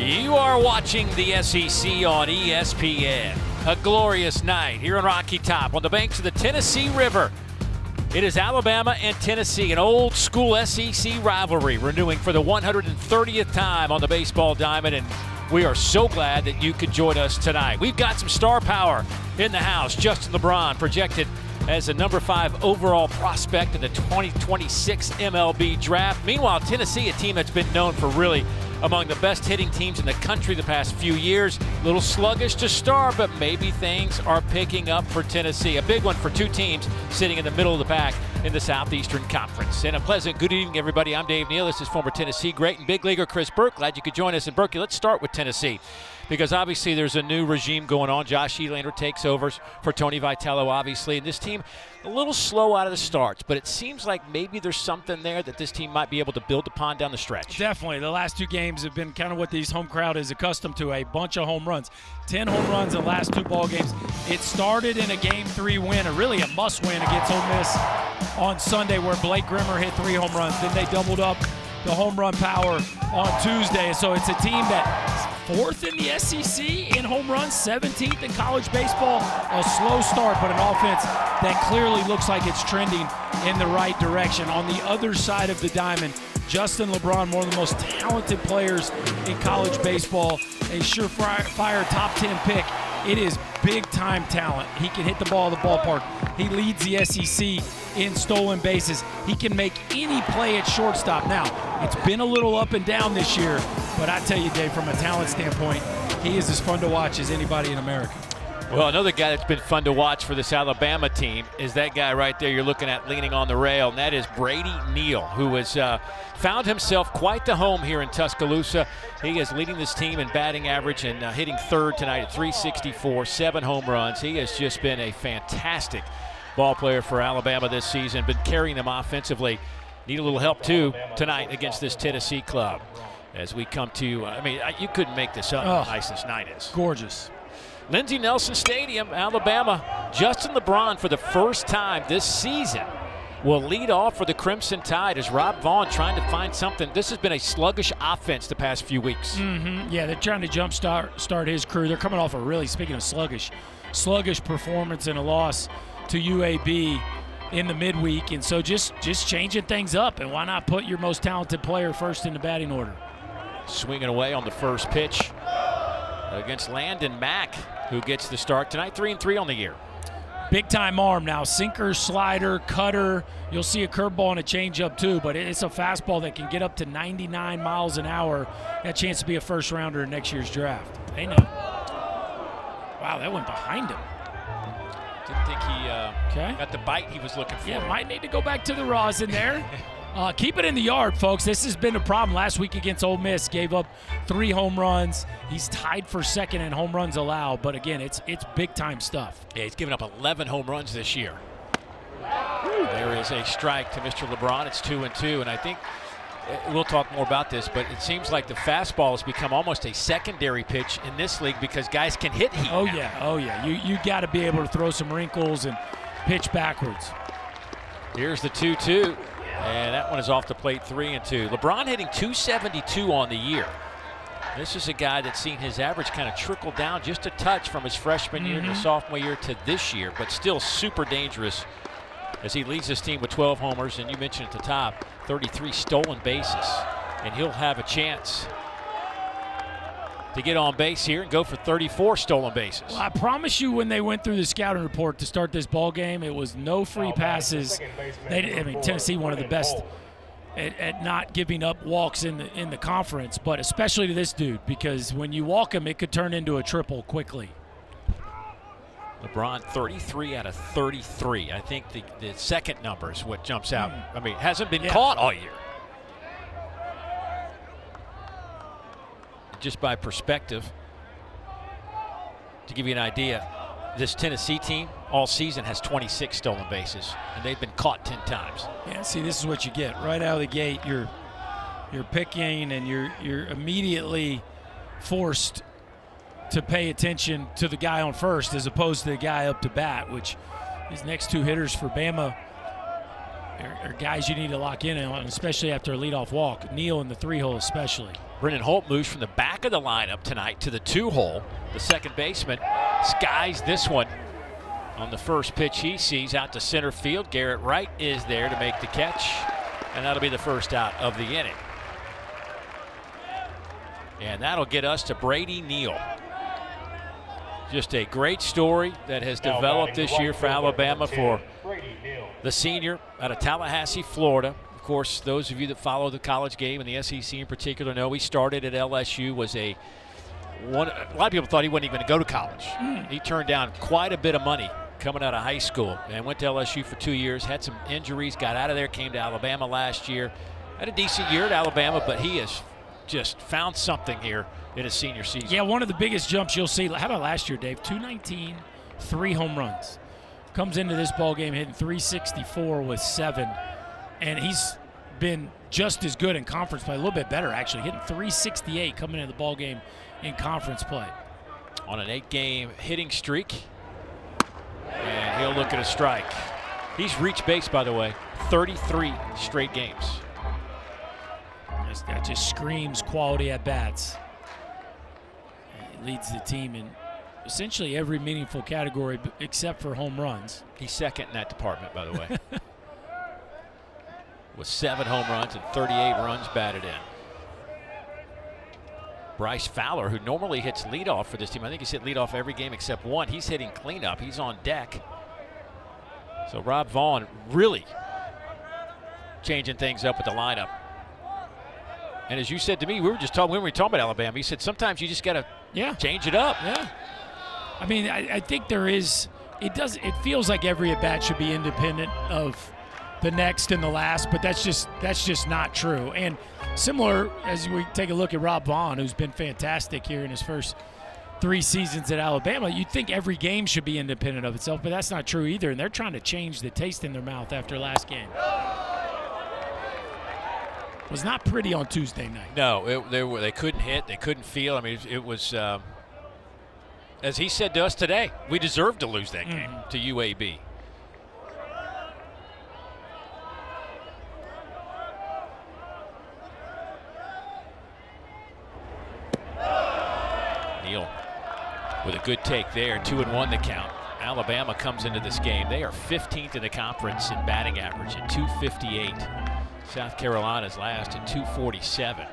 You are watching the SEC on ESPN. A glorious night here in Rocky Top on the banks of the Tennessee River. It is Alabama and Tennessee, an old school SEC rivalry renewing for the 130th time on the baseball diamond, and we are so glad that you could join us tonight. We've got some star power in the house. Justin LeBron projected as the number 5 overall prospect in the 2026 MLB draft. Meanwhile, Tennessee, a team that's been known for really among the best hitting teams in the country the past few years. A little sluggish to start, but maybe things are picking up for Tennessee. A big one for two teams sitting in the middle of the pack in the Southeastern Conference. And a pleasant good evening, everybody. I'm Dave Neal. This is former Tennessee great and big leaguer Chris Burke. Glad you could join us. And Burke, let's start with Tennessee, because obviously there's a new regime going on. Josh Elander takes over for Tony Vitello, obviously. And this team, a little slow out of the starts, but it seems like maybe there's something there that this team might be able to build upon down the stretch. Definitely. The last two games have been kind of what these home crowd is accustomed to, a bunch of home runs. 10 home runs in the last two ball games. It started in a Game 3 win, really a must-win against Ole Miss on Sunday, where Blake Grimmer hit 3 home runs. Then they doubled up the home run power on Tuesday. So it's a team that's 4th in the SEC in home runs, 17th in college baseball. A slow start, but an offense that clearly looks like it's trending in the right direction. On the other side of the diamond, Justin LeBron, one of the most talented players in college baseball, a surefire top 10 pick. It is big-time talent. He can hit the ball at the ballpark. He leads the SEC in stolen bases. He can make any play at shortstop. Now, it's been a little up and down this year, but I tell you, Dave, from a talent standpoint, he is as fun to watch as anybody in America. Well, another guy that's been fun to watch for this Alabama team is that guy right there you're looking at leaning on the rail, and that is Brady Neal, who has found himself quite the home here in Tuscaloosa. He is leading this team in batting average and hitting third tonight at .364, 7 home runs. He has just been a fantastic ball player for Alabama this season, been carrying them offensively. Need a little help, too, tonight against this Tennessee club. As we come to, you couldn't make this up how nice this night is. Gorgeous. Lindsey Nelson Stadium, Alabama. Justin LeBron, for the first time this season, will lead off for the Crimson Tide as Rob Vaughn trying to find something. This has been a sluggish offense the past few weeks. Yeah, they're trying to jumpstart his crew. They're coming off a really, speaking of sluggish performance and a loss to UAB in the midweek. And so just changing things up. And why not put your most talented player first in the batting order? Swinging away on the first pitch against Landon Mack, who gets the start tonight. 3-3 on the year. Big-time arm now. Sinker, slider, cutter. You'll see a curveball and a changeup too, but it's a fastball that can get up to 99 miles an hour. Got a chance to be a first-rounder in next year's draft. Hey, now. Wow, that went behind him. Didn't think he got the bite he was looking for. Yeah, might need to go back to the rosin there. Keep it in the yard, folks. This has been a problem. Last week against Ole Miss, gave up 3 home runs. He's tied for second in home runs allowed, but again, it's big-time stuff. Yeah, he's given up 11 home runs this year. There is a strike to Mr. LeBron. It's 2-2, and I think we'll talk more about this, but it seems like the fastball has become almost a secondary pitch in this league because guys can hit heat. Oh, yeah. You got to be able to throw some wrinkles and pitch backwards. Here's the 2-2. And that one is off the plate, 3-2. LeBron hitting .272 on the year. This is a guy that's seen his average kind of trickle down just a touch from his freshman year to sophomore year to this year, but still super dangerous as he leads his team with 12 homers, and you mentioned at the top, 33 stolen bases. And he'll have a chance to get on base here and go for 34 stolen bases. Well, I promise you, when they went through the scouting report to start this ball game, it was no free passes. Tennessee, one of the best at not giving up walks in the conference, but especially to this dude, because when you walk him, it could turn into a triple quickly. LeBron 33 out of 33. I think the second number is what jumps out. It hasn't been caught all year. Just by perspective, to give you an idea, this Tennessee team all season has 26 stolen bases, and they've been caught 10 times. Yeah, see, this is what you get right out of the gate. You're picking, and you're immediately forced to pay attention to the guy on first as opposed to the guy up to bat, which these next 2 hitters for Bama are guys you need to lock in on, especially after a leadoff walk. Neal in the 3-hole especially. Brennan Holt moves from the back of the lineup tonight to the 2-hole. The second baseman skies this one on the first pitch he sees out to center field. Garrett Wright is there to make the catch, and that'll be the first out of the inning. And that'll get us to Brady Neal. Just a great story that has developed this year for Alabama for the senior out of Tallahassee, Florida. Of course, those of you that follow the college game and the SEC in particular know he started at LSU. A lot of people thought he wasn't even going to go to college. He turned down quite a bit of money coming out of high school and went to LSU for 2 years, had some injuries, got out of there, came to Alabama last year. Had a decent year at Alabama, but he has just found something here in his senior season. Yeah, one of the biggest jumps you'll see. How about last year, Dave? 219, 3 home runs. Comes into this ball game hitting 364 with 7. And he's been just as good in conference play, a little bit better actually, hitting 368 coming into the ball game in conference play. On an 8-game hitting streak, and he'll look at a strike. He's reached base, by the way, 33 straight games. That just screams quality at bats. And he leads the team in essentially every meaningful category except for home runs. He's second in that department, by the way. With 7 home runs and 38 runs batted in. Bryce Fowler, who normally hits leadoff for this team, I think he's hit leadoff every game except one. He's hitting cleanup. He's on deck. So Rob Vaughn really changing things up with the lineup. And as you said to me, we were talking about Alabama. He said sometimes you just got to change it up. Yeah. I mean, I think there is. It feels like every at bat should be independent of the next and the last, but that's just not true. And similar as we take a look at Rob Vaughn, who's been fantastic here in his first 3 seasons at Alabama, you'd think every game should be independent of itself, but that's not true either. And they're trying to change the taste in their mouth after last game. It was not pretty on Tuesday night. No, they couldn't hit, they couldn't feel. I mean, it was, as he said to us today, we deserved to lose that game to UAB. Neal with a good take there, 2-1 the count. Alabama comes into this game. They are 15th in the conference in batting average at .258. South Carolina's last at .247.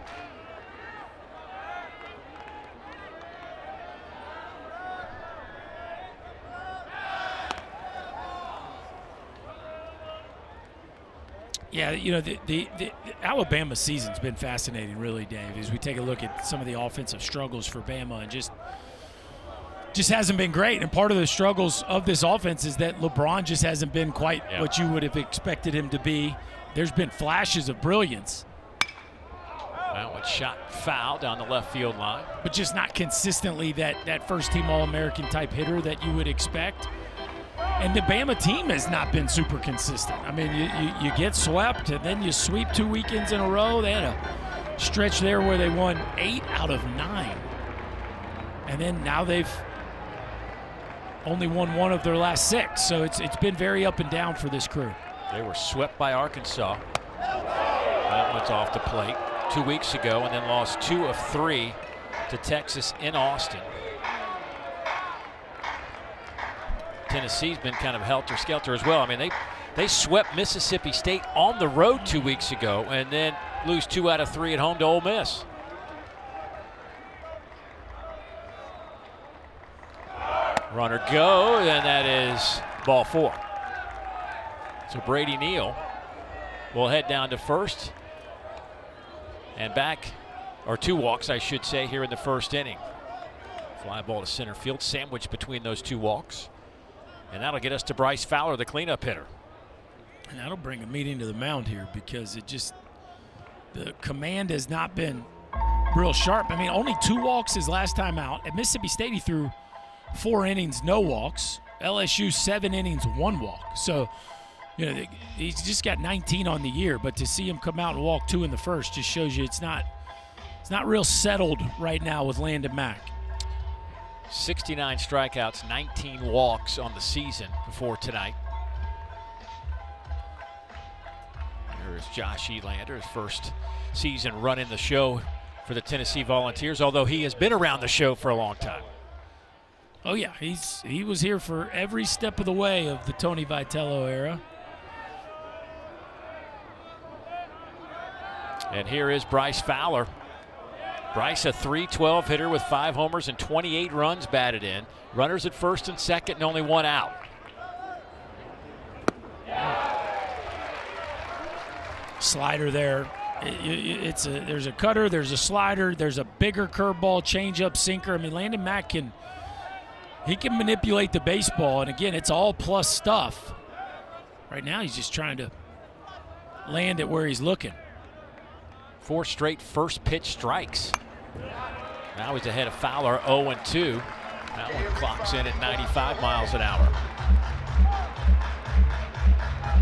Yeah, you know, the Alabama season's been fascinating, really, Dave, as we take a look at some of the offensive struggles for Bama, and just hasn't been great. And part of the struggles of this offense is that LeBron just hasn't been quite what you would have expected him to be. There's been flashes of brilliance. That one shot foul down the left field line. But just not consistently that first-team All-American type hitter that you would expect. And the Bama team has not been super consistent. I mean, you get swept, and then you sweep 2 weekends in a row. They had a stretch there where they won 8 out of 9. And then now they've only won 1 of their last 6. So it's been very up and down for this crew. They were swept by Arkansas. That one's off the plate 2 weeks ago, and then lost 2 of 3 to Texas in Austin. Tennessee's been kind of helter-skelter as well. I mean, they swept Mississippi State on the road 2 weeks ago and then lose 2 out of 3 at home to Ole Miss. Runner go, and that is ball 4. So Brady Neal will head down to first and back, or 2 walks, I should say, here in the first inning. Fly ball to center field, sandwiched between those 2 walks. And that'll get us to Bryce Fowler, the cleanup hitter. And that'll bring a meeting to the mound here, because the command has not been real sharp. I mean, only 2 walks his last time out. At Mississippi State, he threw 4 innings, no walks. LSU, 7 innings, 1 walk. So, you know, he's just got 19 on the year, but to see him come out and walk 2 in the first just shows you it's not real settled right now with Landon Mack. 69 strikeouts, 19 walks on the season before tonight. Here's Josh Elander, his first season running the show for the Tennessee Volunteers, although he has been around the show for a long time. Oh yeah, he was here for every step of the way of the Tony Vitello era. And here is Bryce Fowler. Bryce, a .312 hitter with 5 homers and 28 runs batted in. Runners at first and second and only 1 out. Slider there. There's a cutter, there's a slider, there's a bigger curveball, changeup, sinker. I mean, Landon Mack can manipulate the baseball, and again, it's all plus stuff. Right now, he's just trying to land it where he's looking. 4 straight first pitch strikes. Now he's ahead of Fowler, 0-2. That one clocks in at 95 miles an hour.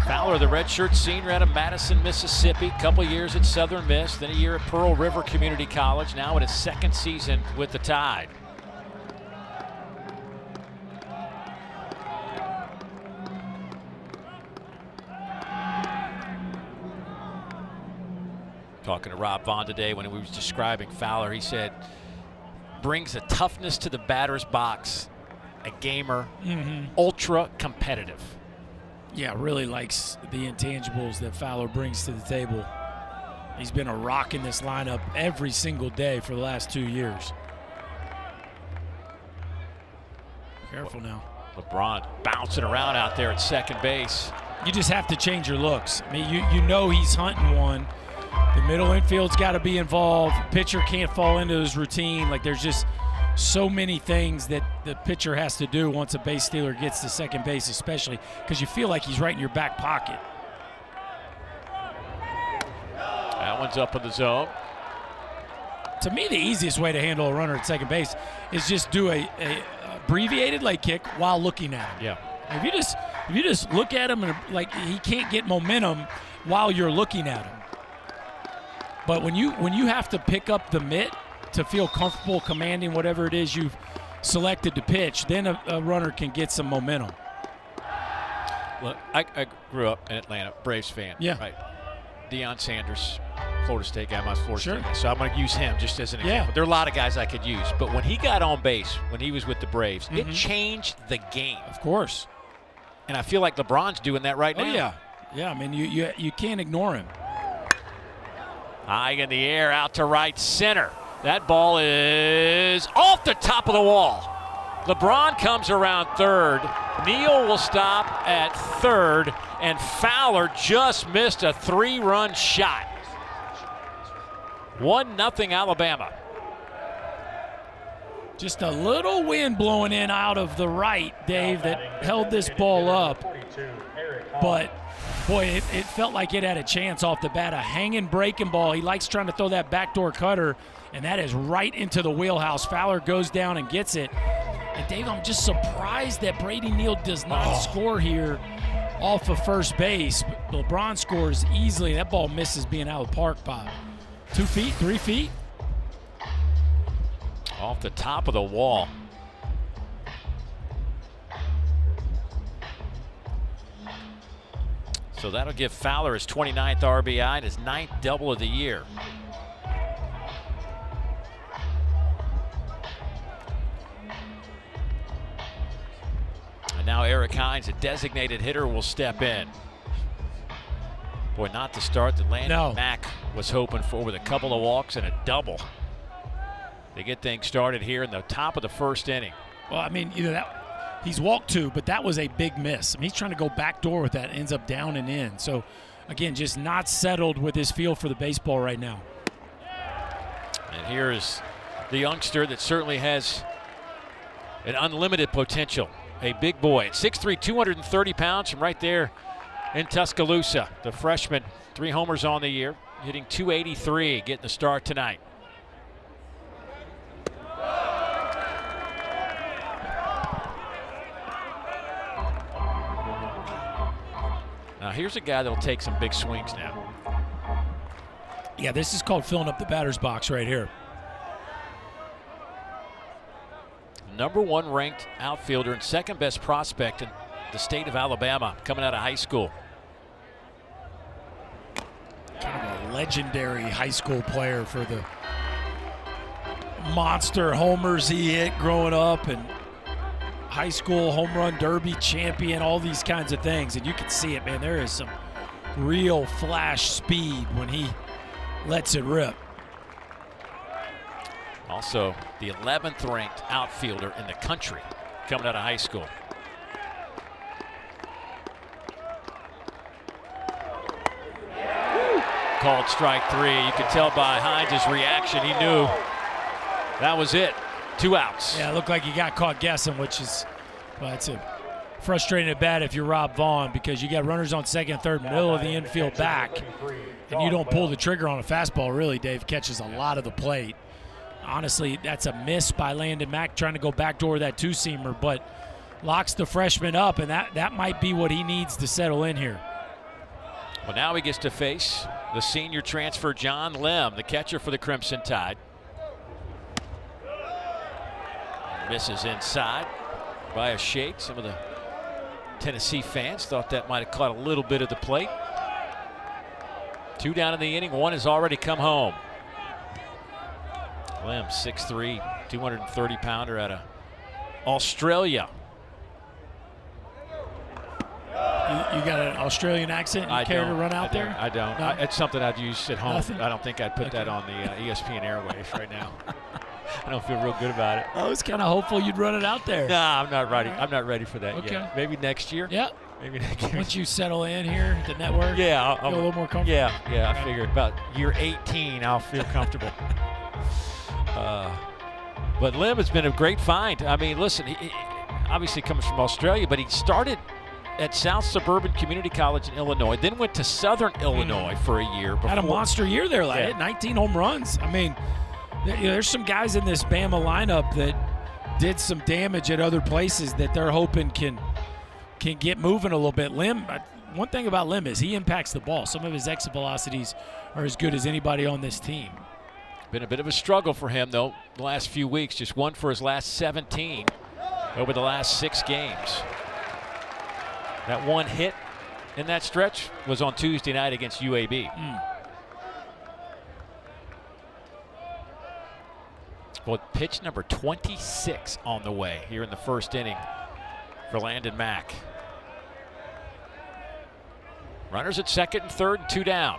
Fowler, the redshirt senior out of Madison, Mississippi. Couple years at Southern Miss, then a year at Pearl River Community College. Now in his 2nd season with the Tide. Talking to Rob Vaughn today when he was describing Fowler, he said, brings a toughness to the batter's box, a gamer, ultra competitive. Yeah, really likes the intangibles that Fowler brings to the table. He's been a rock in this lineup every single day for the last 2 years. Careful now. LeBron bouncing around out there at second base. You just have to change your looks. I mean, you know he's hunting one. The middle infield's got to be involved. Pitcher can't fall into his routine. Like, there's just so many things that the pitcher has to do once a base stealer gets to second base, especially because you feel like he's right in your back pocket. That one's up in the zone. To me, the easiest way to handle a runner at second base is just do a abbreviated leg kick while looking at him. Yeah. If you just look at him and like he can't get momentum while you're looking at him. But when you have to pick up the mitt to feel comfortable commanding whatever it is you've selected to pitch, then a runner can get some momentum. Look, I grew up in Atlanta, Braves fan. Yeah. Right. Deion Sanders, Florida State guy, my Florida Sure. State guy. So I'm going to use him just as an example. Yeah. There are a lot of guys I could use. But when he got on base, when he was with the Braves, it changed the game. Of course. And I feel like LeBron's doing that right now. Oh, yeah. Yeah, I mean, you can't ignore him. High in the air, out to right center. That ball is off the top of the wall. LeBron comes around third. Neal will stop at third, and Fowler just missed a 3-run shot. 1-0 Alabama. Just a little wind blowing in out of the right, Dave, that held this ball up. But boy, it felt like it had a chance off the bat. A hanging breaking ball. He likes trying to throw that backdoor cutter, and that is right into the wheelhouse. Fowler goes down and gets it. And Dave, I'm just surprised that Brady Neal does not score here off of first base. LeBron scores easily. That ball misses being out of the park by 2 feet, 3 feet. Off the top of the wall. So that'll give Fowler his 29th RBI and his 9th double of the year. And now Eric Hines, a designated hitter, will step in. Boy, not the start that Landon Mack was hoping for, with a couple of walks and a double. They get things started here in the top of the first inning. Well, I mean, he's walked 2, but that was a big miss. I mean, he's trying to go backdoor with that, ends up down and in. So, again, just not settled with his feel for the baseball right now. And here is the youngster that certainly has an unlimited potential. A big boy at 6'3", 230 pounds from right there in Tuscaloosa. The freshman, 3 homers on the year, hitting .283, getting the start tonight. Now here's a guy that'll take some big swings now. Yeah, this is called filling up the batter's box right here. #1 ranked outfielder and 2nd best prospect in the state of Alabama coming out of high school. Kind of a legendary high school player for the monster homers he hit growing up and high school home run derby champion, all these kinds of things. And you can see it, man. There is some real flash speed when he lets it rip. Also, the 11th ranked outfielder in the country coming out of high school. Called strike 3. You could tell by Hines' reaction, he knew that was it. 2 outs. Yeah, it looked like he got caught guessing, which is, well, it's a frustrating at bat if you're Rob Vaughn, because you got runners on second and third, middle of the infield back, and you don't pull the trigger on a fastball. Really, Dave catches a lot of the plate. Honestly, that's a miss by Landon Mack trying to go backdoor that two-seamer, but locks the freshman up, and that might be what he needs to settle in here. Well, now he gets to face the senior transfer John Lim, the catcher for the Crimson Tide. Misses inside by a shake. Some of the Tennessee fans thought that might have caught a little bit of the plate. 2 down in the inning. 1 has already come home. Lim, 6'3", 230-pounder out of Australia. You got an Australian accent? You care to run out there? I don't. No? It's something I'd use at home. Nothing? I don't think I'd put that on the ESPN airwaves right now. I don't feel real good about it. I was kind of hopeful you'd run it out there. Nah, I'm not ready. I'm not ready for that Okay. yet. Maybe next year. Yeah. Maybe next year. Once you settle in here at the network, yeah, feel a little more comfortable. Yeah. I figure about year 18, I'll feel comfortable. But Lim has been a great find. I mean, listen, he obviously comes from Australia, but he started at South Suburban Community College in Illinois, then went to Southern Illinois for a year. Had a monster year there, like Yeah. 19 home runs. I mean, there's some guys in this Bama lineup that did some damage at other places that they're hoping can get moving a little bit. Lim, one thing about Lim is he impacts the ball. Some of his exit velocities are as good as anybody on this team. Been a bit of a struggle for him, though, the last few weeks. Just 1 for his last 17 over the last 6 games. That 1 hit in that stretch was on Tuesday night against UAB. Well, pitch number 26 on the way here in the first inning for Landon Mack. Runners at second and third and 2 down.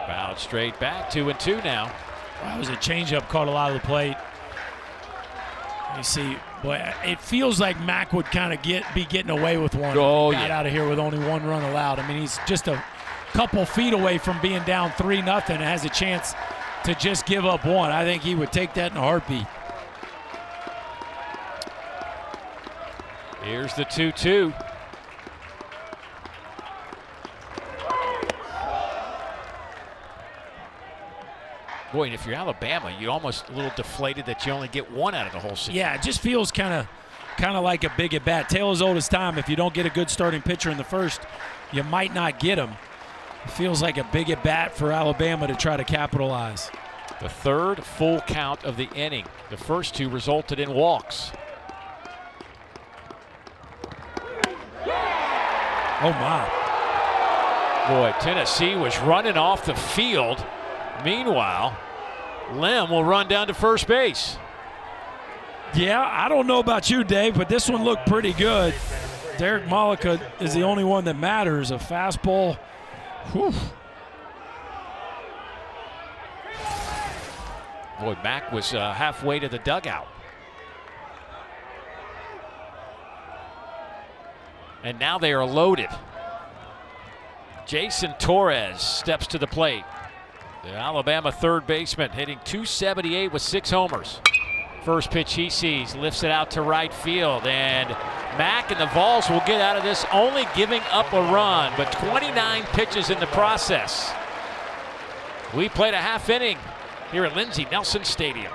Fouled straight back, 2-2 now. Wow, it was a changeup, caught a lot of the plate. You see, boy, it feels like Mack would kind of be getting away with one. Oh, Got yeah. out of here with only 1 run allowed. I mean, he's just a couple feet away from being down 3-0 and has a chance to just give up 1. I think he would take that in a heartbeat. Here's the 2-2. Boy, and if you're Alabama, you're almost a little deflated that you only get 1 out of the whole season. Yeah, it just feels kind of like a big at bat. Tale as old as time. If you don't get a good starting pitcher in the first, you might not get him. It feels like a big at bat for Alabama to try to capitalize. The 3rd full count of the inning. The first 2 resulted in walks. Oh, my. Boy, Tennessee was running off the field. Meanwhile, Lim will run down to first base. Yeah, I don't know about you, Dave, but this one looked pretty good. Derek Malika is the only one that matters. A fastball. Whew. Boy, Mack was halfway to the dugout. And now they are loaded. Jason Torres steps to the plate. The Alabama third baseman hitting .278 with 6 homers. First pitch he sees, lifts it out to right field, and Mack and the Vols will get out of this only giving up a run, but 29 pitches in the process. We played a half inning here at Lindsey Nelson Stadium.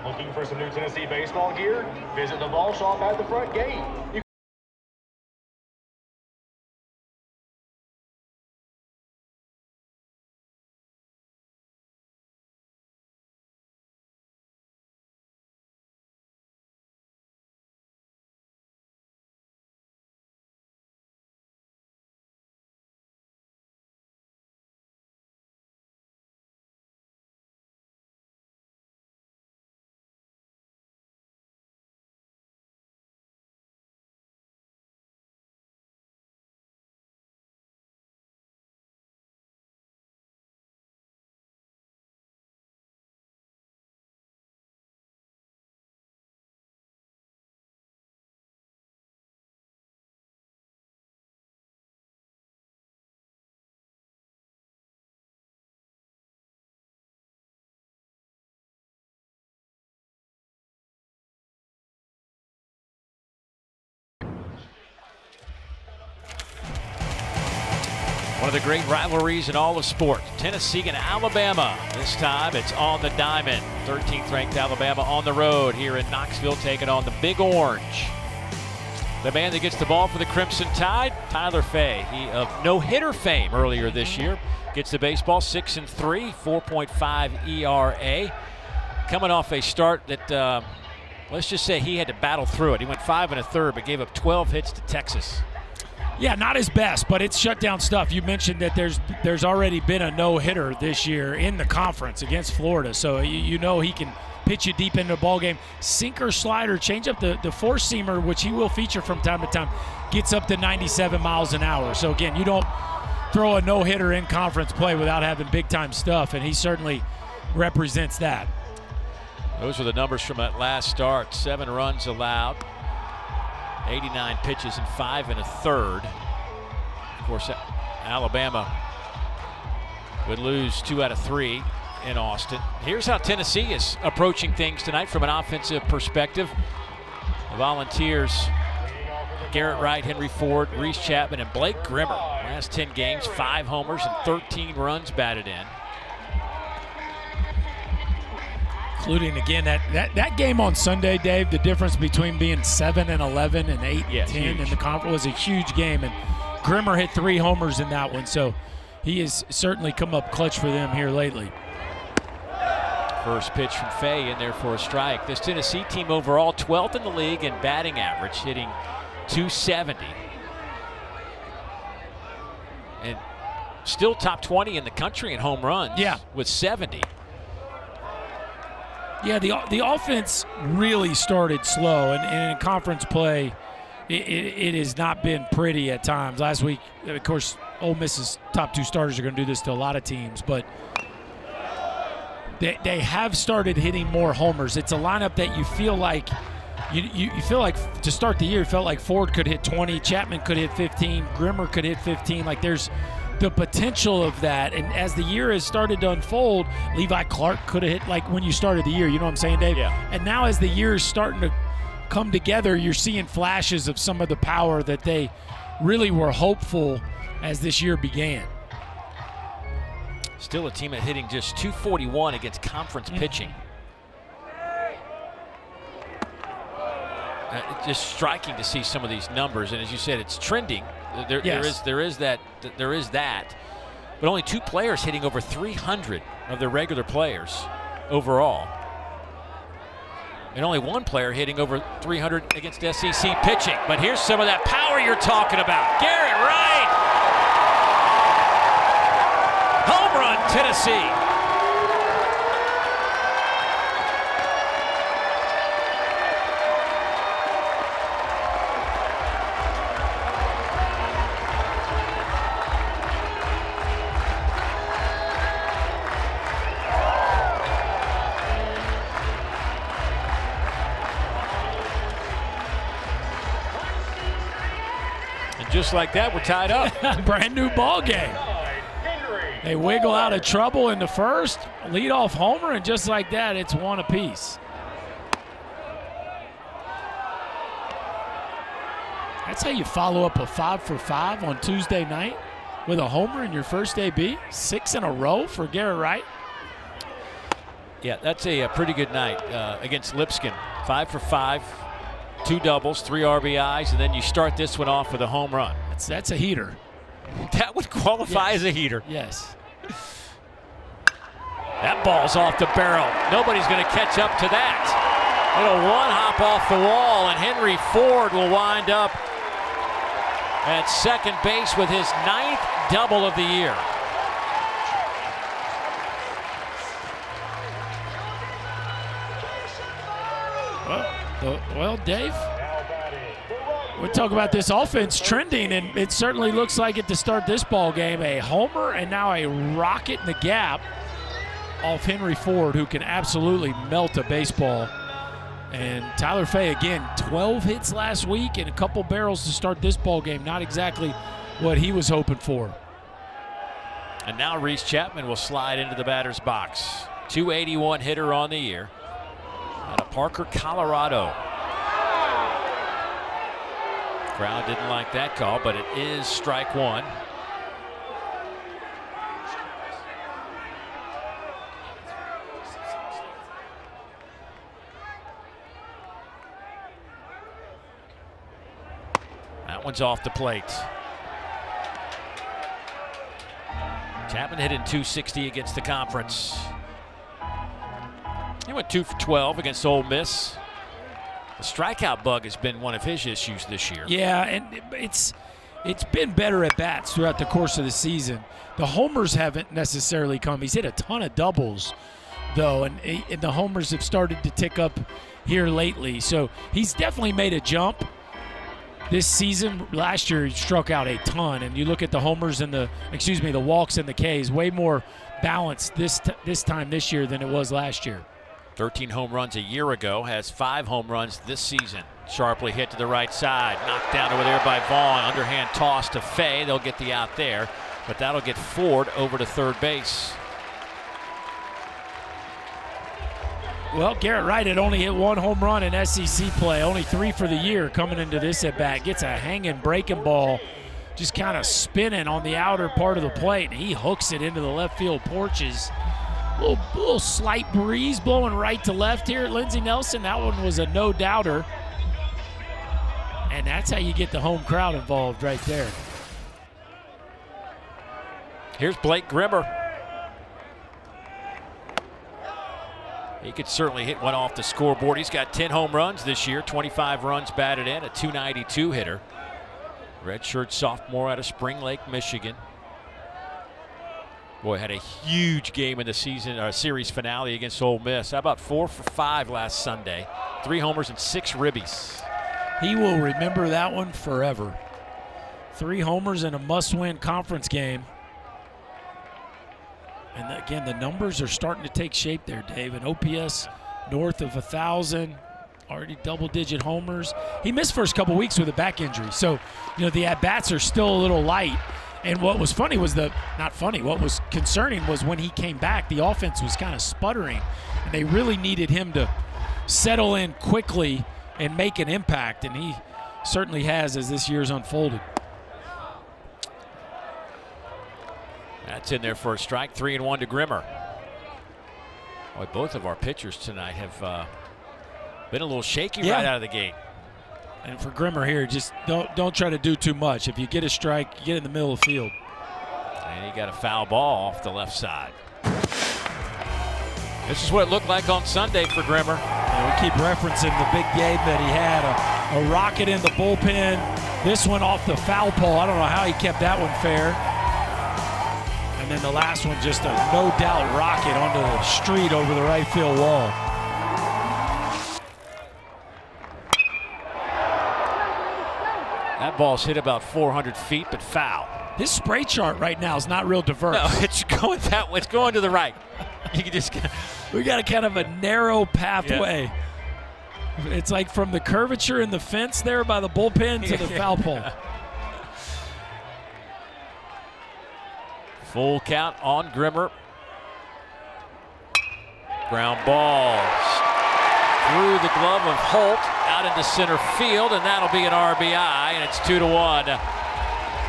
Looking for some new Tennessee baseball gear? Visit the ball shop at the front gate. One of the great rivalries in all of sport. Tennessee and Alabama. This time it's on the diamond. 13th ranked Alabama on the road here in Knoxville, taking on the Big Orange. The man that gets the ball for the Crimson Tide, Tyler Fay. He of no-hitter fame earlier this year. Gets the baseball 6-3, 4.5 ERA. Coming off a start that, let's just say he had to battle through it. He went 5 1/3, but gave up 12 hits to Texas. Yeah, not his best, but it's shutdown stuff. You mentioned that there's already been a no-hitter this year in the conference against Florida, so you know he can pitch you deep into the ball game. Sinker, slider, change up the four-seamer, which he will feature from time to time, gets up to 97 miles an hour. So again, you don't throw a no-hitter in conference play without having big-time stuff, and he certainly represents that. Those are the numbers from that last start. 7 runs allowed. 89 pitches in 5 1/3. Of course, Alabama would lose 2 out of 3 in Austin. Here's how Tennessee is approaching things tonight from an offensive perspective. The Volunteers, Garrett Wright, Henry Ford, Reese Chapman, and Blake Grimmer. Last 10 games, 5 homers and 13 runs batted in. Including, again, that game on Sunday, Dave, the difference between being 7-11 and 8-10 in the conference was a huge game. And Grimmer hit 3 homers in that one, so he has certainly come up clutch for them here lately. First pitch from Fay in there for a strike. This Tennessee team overall 12th in the league in batting average, hitting .270. And still top 20 in the country in home runs with 70. Yeah, the offense really started slow, and in conference play, it has not been pretty at times. Last week, of course, Ole Miss's top 2 starters are going to do this to a lot of teams, but they have started hitting more homers. It's a lineup that you feel like you feel like to start the year, it felt like Ford could hit 20, Chapman could hit 15, Grimmer could hit 15. Like there's the potential of that, and as the year has started to unfold, Levi Clark could have hit like when you started the year, you know what I'm saying, Dave? Yeah. And now as the year is starting to come together, you're seeing flashes of some of the power that they really were hopeful as this year began. Still a team at hitting just .241 against conference pitching. It's just striking to see some of these numbers, and as you said, it's trending. There is that, but only 2 players hitting over 300 of their regular players overall, and only 1 player hitting over 300 against SEC pitching. But here's some of that power you're talking about. Garrett Wright, home run, Tennessee. Just like that, we're tied up. Brand new ball game. They wiggle out of trouble in the first, lead off homer, and just like that, it's 1 apiece. That's how you follow up a 5 for 5 on Tuesday night with a homer in your first AB. 6 in a row for Garrett Wright. Yeah, that's a pretty good night against Lipscomb. 5 for 5. 2 doubles, 3 RBIs, and then you start this one off with a home run. That's a heater. That would qualify as a heater. Yes. That ball's off the barrel. Nobody's going to catch up to that. It'll one hop off the wall, and Henry Ford will wind up at second base with his 9th double of the year. Well, Dave, we'll talk about this offense trending, and it certainly looks like it to start this ball game. A homer and now a rocket in the gap off Henry Ford, who can absolutely melt a baseball. And Tyler Fay, again, 12 hits last week and a couple barrels to start this ball game. Not exactly what he was hoping for. And now Reese Chapman will slide into the batter's box. 281 hitter on the year out of Parker, Colorado. Crowd didn't like that call, but it is strike 1. one's off the plate. Chapman hitting .260 against the conference. He went 2 for 12 against Ole Miss. The strikeout bug has been one of his issues this year. Yeah, and it's been better at bats throughout the course of the season. The homers haven't necessarily come. He's hit a ton of doubles, though, and the homers have started to tick up here lately. So he's definitely made a jump this season. Last year he struck out a ton, and you look at the homers and the walks and the Ks, way more balanced this time this year than it was last year. 13 home runs a year ago, has 5 home runs this season. Sharply hit to the right side, knocked down over there by Vaughn. Underhand toss to Fay. They'll get the out there, but that'll get Ford over to third base. Well, Garrett Wright had only hit 1 home run in SEC play, only 3 for the year coming into this at bat. Gets a hanging breaking ball, just kind of spinning on the outer part of the plate, and he hooks it into the left field porches. Little slight breeze blowing right to left here at Lindsey Nelson. That one was a no-doubter. And that's how you get the home crowd involved right there. Here's Blake Grimmer. He could certainly hit one off the scoreboard. He's got 10 home runs this year, 25 runs batted in, a .292 hitter. Redshirt sophomore out of Spring Lake, Michigan. Boy, had a huge game in the series finale against Ole Miss. How about 4 for 5 last Sunday? 3 homers and 6 ribbies. He will remember that one forever. 3 homers in a must-win conference game. And again, the numbers are starting to take shape there, Dave. An OPS north of 1,000, already double-digit homers. He missed first couple weeks with a back injury, so the at-bats are still a little light. And what was funny was what was concerning was when he came back, the offense was kind of sputtering, and they really needed him to settle in quickly and make an impact, and he certainly has as this year's unfolded. That's in there for a strike. 3-1 to Grimmer. Boy, both of our pitchers tonight have been a little shaky right out of the gate. And for Grimmer here, just don't try to do too much. If you get a strike, you get in the middle of the field. And he got a foul ball off the left side. This is what it looked like on Sunday for Grimmer. We keep referencing the big game that he had, a rocket in the bullpen. This one off the foul pole. I don't know how he kept that one fair. And then the last one, just a no-doubt rocket onto the street over the right field wall. That ball's hit about 400 feet, but foul. His spray chart right now is not real diverse. No, it's going that way. It's going to the right. You can just we got a kind of a narrow pathway. Yeah. It's like from the curvature in the fence there by the bullpen to the foul pole. Full count on Grimmer. Ground ball through the glove of Holt out into center field, and that'll be an RBI, and it's 2-1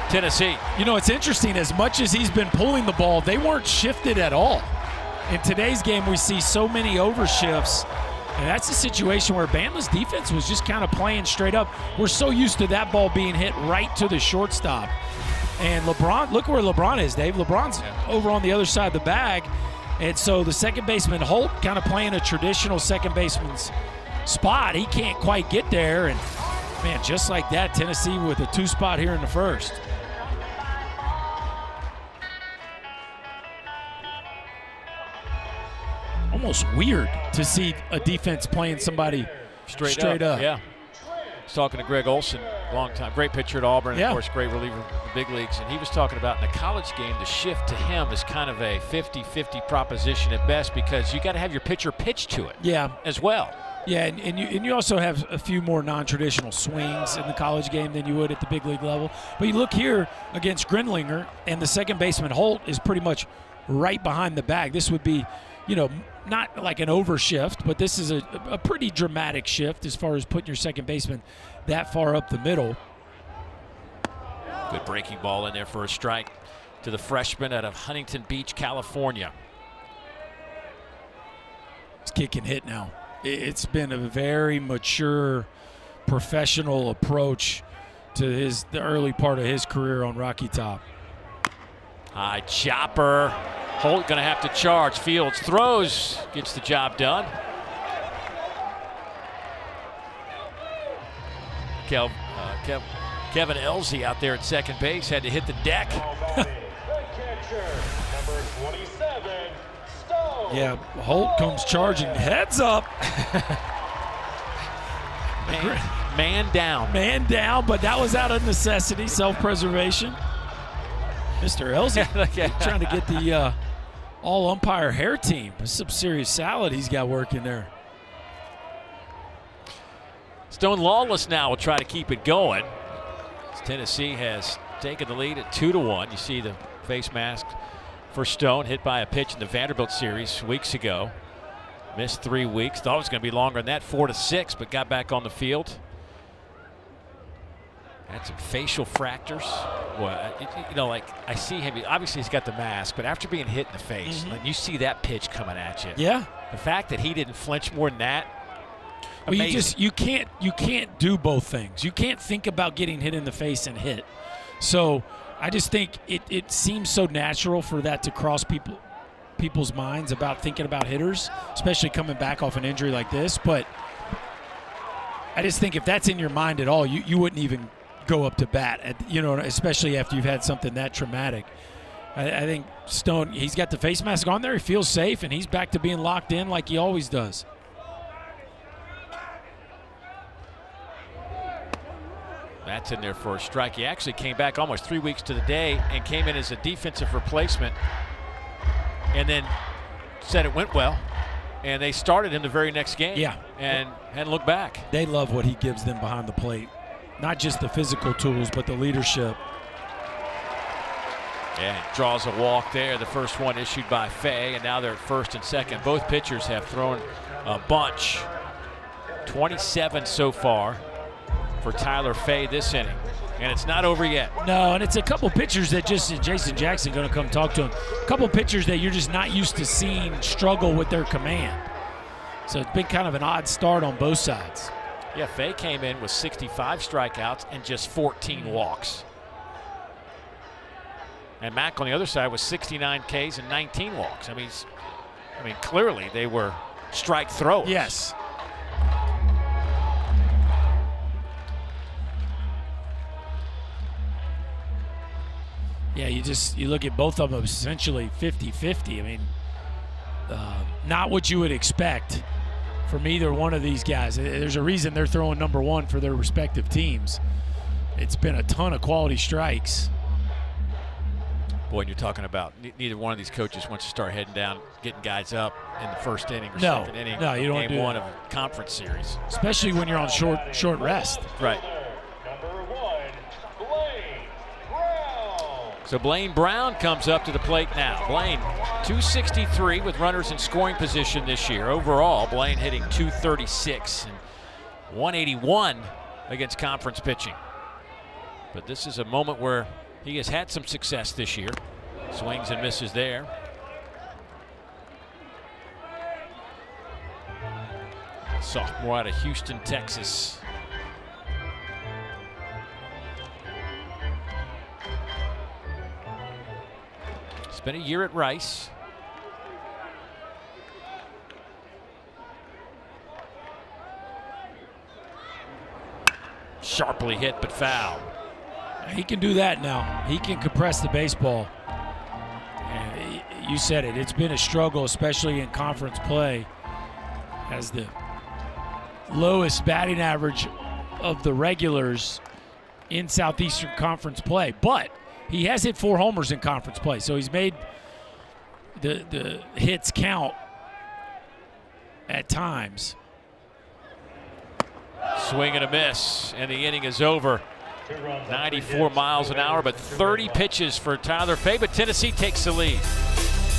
Tennessee. It's interesting. As much as he's been pulling the ball, they weren't shifted at all. In today's game, we see so many overshifts, and that's a situation where Bama's defense was just kind of playing straight up. We're so used to that ball being hit right to the shortstop. And LeBron, look where LeBron is, Dave. LeBron's over on the other side of the bag. And so the second baseman, Holt, kind of playing a traditional second baseman's spot. He can't quite get there. And, man, just like that, Tennessee with a 2 spot here in the first. Almost weird to see a defense playing somebody straight up. Yeah. I was talking to Greg Olson, long time, great pitcher at Auburn, and of course, great reliever in the big leagues. And he was talking about in the college game, the shift to him is kind of a 50-50 proposition at best, because you got to have your pitcher pitch to it as well. Yeah, and you also have a few more non-traditional swings in the college game than you would at the big league level. But you look here against Grinlinger, and the second baseman Holt is pretty much right behind the bag. This would be, not like an overshift, but this is a pretty dramatic shift as far as putting your second baseman that far up the middle. Good breaking ball in there for a strike to the freshman out of Huntington Beach, California. It's kick and hit now. It's been a very mature, professional approach to the early part of his career on Rocky Top. High chopper. Holt going to have to charge. Fields throws, gets the job done. Kevin Elsey out there at second base had to hit the deck. Yeah, Holt comes charging, heads up. Man down. Man down, but that was out of necessity, self-preservation. Mr. Elsey trying to get the all-umpire hair team. That's some serious salad he's got working there. Stone Lawless now will try to keep it going. Tennessee has taken the lead at 2-1. You see the face mask for Stone, hit by a pitch in the Vanderbilt series weeks ago. Missed 3 weeks. Thought it was going to be longer than that, 4-6, but got back on the field. Had some facial fractures. Well, you know, like I see him. Obviously, he's got the mask, but after being hit in the face, like you see that pitch coming at you. Yeah. The fact that he didn't flinch more than that. Well, amazing. you can't do both things. You can't think about getting hit in the face and hit. So I just think it seems so natural for that to cross people's minds about thinking about hitters, especially coming back off an injury like this. But I just think if that's in your mind at all, you wouldn't even go up to bat, especially after you've had something that traumatic. I think Stone, he's got the face mask on there. He feels safe, and he's back to being locked in like he always does. That's in there for a strike. He actually came back almost 3 weeks to the day and came in as a defensive replacement and then said it went well. And they started him the very next game. Yeah. And hadn't looked back. They love what he gives them behind the plate. Not just the physical tools, but the leadership. And draws a walk there. The first one issued by Fay, and now they're at first and second. Both pitchers have thrown a bunch. 27 so far for Tyler Fay this inning. And it's not over yet. No, and it's a couple pitchers that Jason Jackson going to come talk to him. A couple pitchers that you're just not used to seeing struggle with their command. So it's been kind of an odd start on both sides. Yeah, Fay came in with 65 strikeouts and just 14 walks. And Mack on the other side was 69 Ks and 19 walks. I mean, clearly they were strike throwers. Yes. Yeah, you look at both of them essentially 50-50. I mean, not what you would expect from either one of these guys. There's a reason they're throwing number one for their respective teams. It's been a ton of quality strikes. Boy, and you're talking about neither one of these coaches wants to start heading down, getting guys up in the first inning or second inning. No, you don't game do one that. of a conference series. Especially when you're on short rest. Right. So Blaine Brown comes up to the plate now. Blaine, 263 with runners in scoring position this year. Overall, Blaine hitting 236 and 181 against conference pitching. But this is a moment where he has had some success this year. Swings and misses there. Sophomore out of Houston, Texas. Spent a year at Rice. Sharply hit, but foul. He can do that now. He can compress the baseball. And you said it. It's been a struggle, especially in conference play, as the lowest batting average of the regulars in Southeastern Conference play. But he has hit 4 homers in conference play, so he's made the hits count at times. Swing and a miss, and the inning is over. 94 miles an hour, but 30 pitches for Tyler Fay, but Tennessee takes the lead.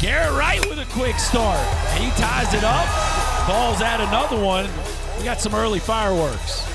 Garrett Wright with a quick start. He ties it up, balls out another one. We got some early fireworks.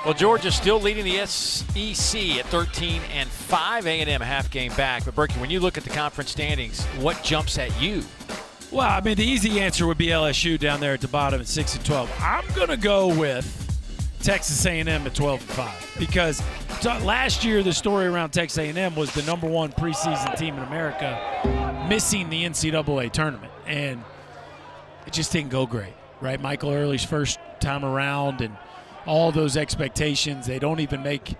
Well, Georgia's still leading the SEC at 13-5. A&M half game back. But Berkey, when you look at the conference standings, what jumps at you? Well, I mean, the easy answer would be LSU down there at the bottom at 6-12. I'm going to go with Texas A&M at 12-5 because last year the story around Texas A&M was the #1 preseason team in America missing the NCAA tournament, and it just didn't go great, right? Michael Early's first time around and all those expectations. They don't even make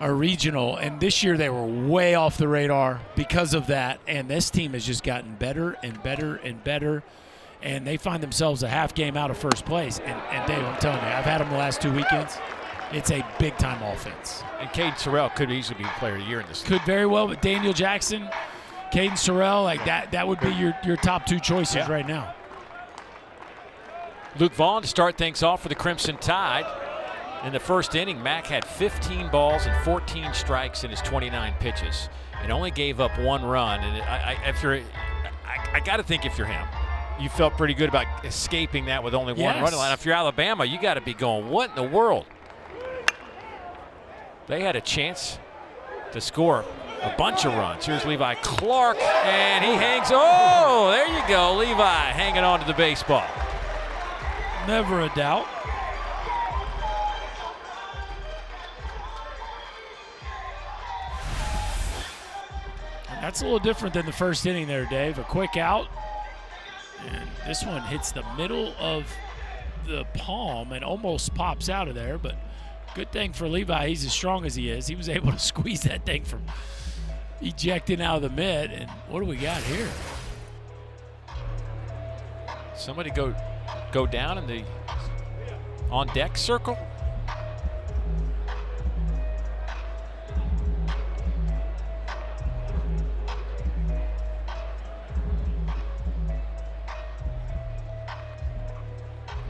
a regional, and this year they were way off the radar because of that, and this team has just gotten better and better and better, and they find themselves a half game out of first place. And Dave, I'm telling you, I've had them the last 2 weekends. It's a big-time offense. And Caden Sorrell could easily be player of the year in this. Could very well, but Daniel Jackson, Caden Sorrell, like that would be your top 2 choices right now. Luke Vaughn to start things off for the Crimson Tide. In the first inning, Mack had 15 balls and 14 strikes in his 29 pitches and only gave up 1 run. And I got to think if you're him, you felt pretty good about escaping that with only 1 run. If you're Alabama, you got to be going, what in the world? They had a chance to score a bunch of runs. Here's Levi Clark, and he hangs. Oh, there you go, Levi hanging on to the baseball. Never a doubt. That's a little different than the first inning there, Dave. A quick out, and this one hits the middle of the palm and almost pops out of there, but good thing for Levi, he's as strong as he is. He was able to squeeze that thing from ejecting out of the mitt, and what do we got here? Somebody go down in the on-deck circle.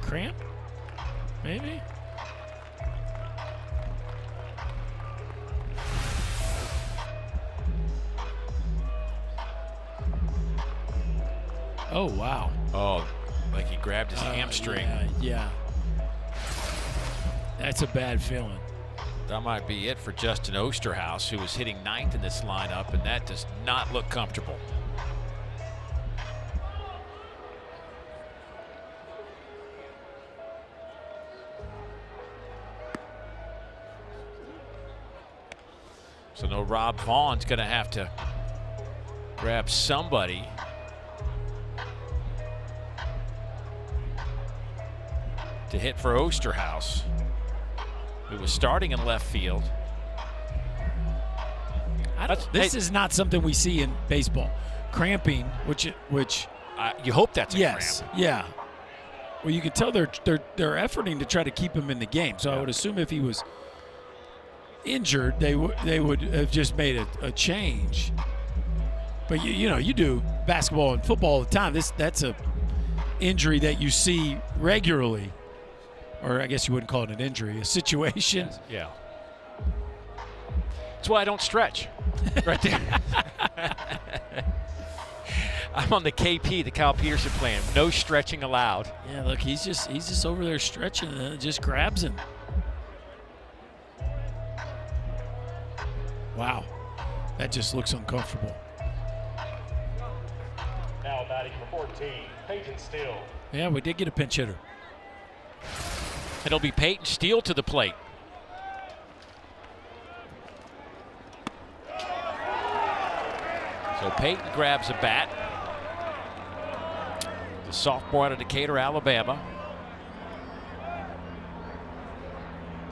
Cramp? Maybe? Oh, wow. Oh, like he grabbed his hamstring. Yeah. That's a bad feeling. That might be it for Justin Osterhaus, who was hitting 9th in this lineup, and that does not look comfortable. So no, Rob Vaughn's going to have to grab somebody. To hit for Osterhaus, who was starting in left field. This is not something we see in baseball. Cramping, which you hope that's a cramp. Yeah. Well, you can tell they're efforting to try to keep him in the game. So I would assume if he was injured, they would have just made a change. But you do basketball and football all the time. That's a injury that you see regularly. Or I guess you wouldn't call it an injury, a situation. Yeah. That's why I don't stretch. Right there. I'm on the KP, the Kyle Peterson plan. No stretching allowed. Yeah, look, he's just over there stretching and it just grabs him. Wow. That just looks uncomfortable. Now batting for 14, Peyton Steele. Yeah, we did get a pinch hitter. It'll be Peyton Steele to the plate. So Peyton grabs a bat. The sophomore out of Decatur, Alabama.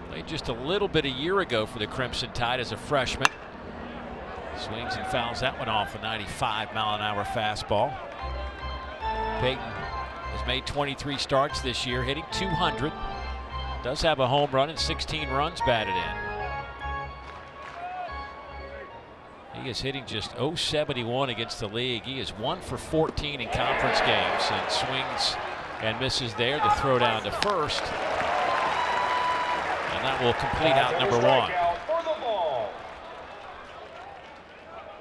Played just a little bit a year ago for the Crimson Tide as a freshman. Swings and fouls that one off a 95-mile-an-hour fastball. Peyton has made 23 starts this year, hitting .200. Does have a home run and 16 runs batted in. He is hitting just .071 against the league. He is 1 for 14 in conference games and swings and misses there. The throw down to first. And that will complete out number 1.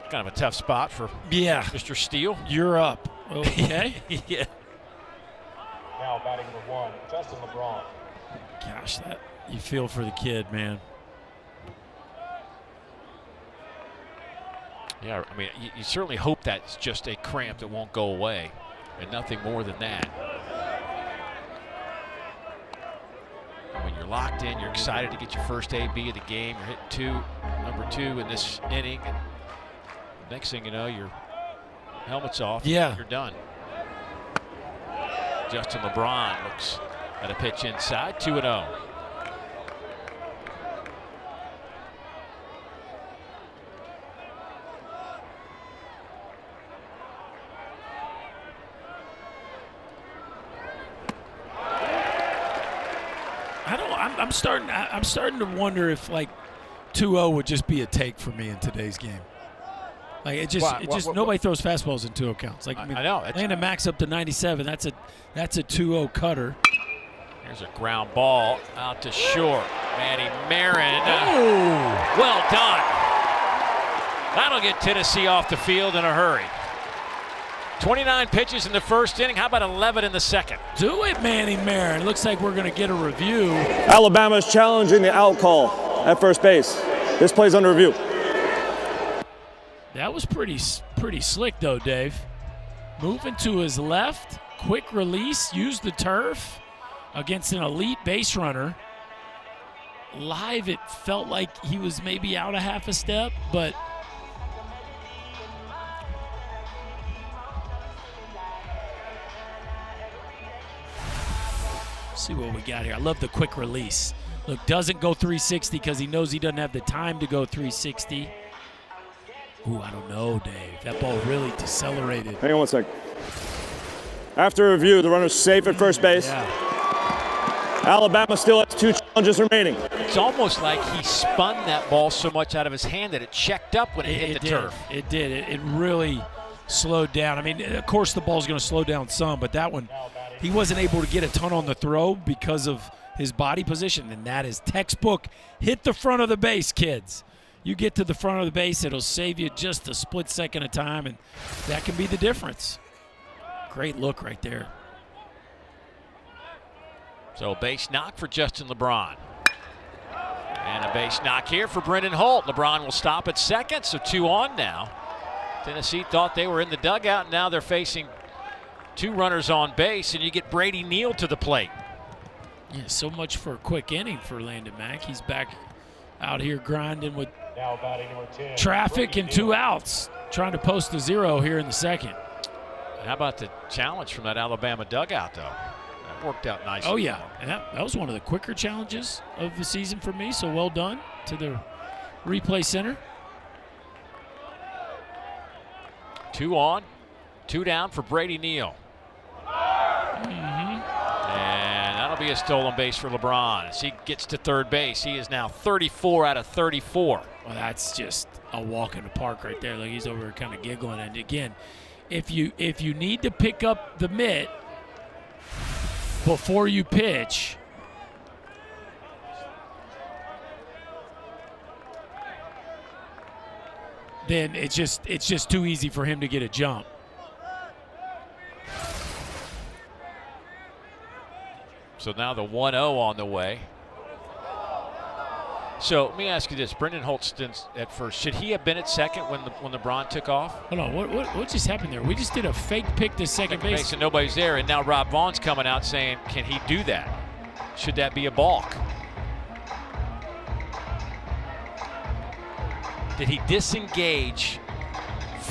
Kind of a tough spot for Mr. Steele. You're up. Okay. Yeah. Now batting number 1, Justin LeBron. Gosh, You feel for the kid, man. Yeah, I mean, you certainly hope that's just a cramp that won't go away, and nothing more than that. And when you're locked in, you're excited to get your first AB of the game. You're hitting number two in this inning, and next thing you know, your helmet's off. Yeah. You're done. Justin LeBron looks at a pitch inside, 2-0. I'm starting to wonder if like 2-0 would just be a take for me in today's game. Like nobody throws fastballs in 2-0 counts. Like I know. Landon Max up to 97. That's a 2-0 cutter. There's a ground ball out to short. Manny Marin. Oh, well done. That'll get Tennessee off the field in a hurry. 29 pitches in the first inning. How about 11 in the second? Do it, Manny Marin. Looks like we're going to get a review. Alabama's challenging the out call at first base. This play's under review. That was pretty slick, though, Dave. Moving to his left, quick release, used the turf against an elite base runner. Live, it felt like he was maybe out a half a step, but see what we got here. I love the quick release. Look, doesn't go 360 because he knows he doesn't have the time to go 360. Ooh, I don't know, Dave. That ball really decelerated. Hang on one sec. After review, the runner's safe at first base. Yeah. Alabama still has 2 challenges remaining. It's almost like he spun that ball so much out of his hand that it checked up when it hit the turf. It did. It really slowed down. I mean, of course the ball's going to slow down some, but that one, he wasn't able to get a ton on the throw because of his body position, and that is textbook. Hit the front of the base, kids. You get to the front of the base, it'll save you just a split second of time, and that can be the difference. Great look right there. So base knock for Justin LeBron. And a base knock here for Brendan Holt. LeBron will stop at second, so 2 on now. Tennessee thought they were in the dugout, and now they're facing 2 runners on base, and you get Brady Neal to the plate. Yeah, so much for a quick inning for Landon Mack. He's back out here grinding with Now batting number 10, traffic Brady and 2 Neal. outs, trying to post a 0 here in the second. How about the challenge from that Alabama dugout, though? That worked out nicely. Oh, yeah. And that was one of the quicker challenges of the season for me, so well done to the replay center. 2 on, 2 down for Brady Neal. And that'll be a stolen base for LeBron. As he gets to third base, he is now 34 out of 34. Well, that's just a walk in the park right there. Like, he's over here kind of giggling. And again, if you need to pick up the mitt before you pitch, then it's just too easy for him to get a jump. So now the 1-0 on the way. So let me ask you this: Brendan Holt at first. Should he have been at second when LeBron took off? Hold on, what just happened there? We just did a fake pick to second base. And nobody's there, and now Rob Vaughn's coming out saying, "Can he do that? Should that be a balk?" Did he disengage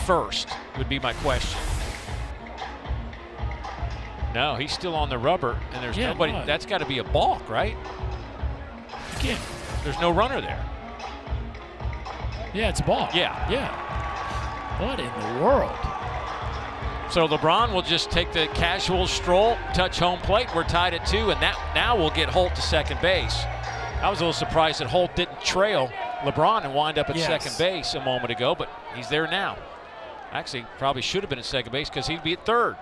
first? Would be my question. No, he's still on the rubber, and there's nobody. What? That's got to be a balk, right? Again, There's no runner there. yeah, it's a ball. Yeah. What in the world? So LeBron will just take the casual stroll, touch home plate. We're tied at 2, and that now we'll get Holt to second base. I was a little surprised that Holt didn't trail LeBron and wind up at second base a moment ago, but he's there now. Actually, probably should have been at second base because he'd be at third.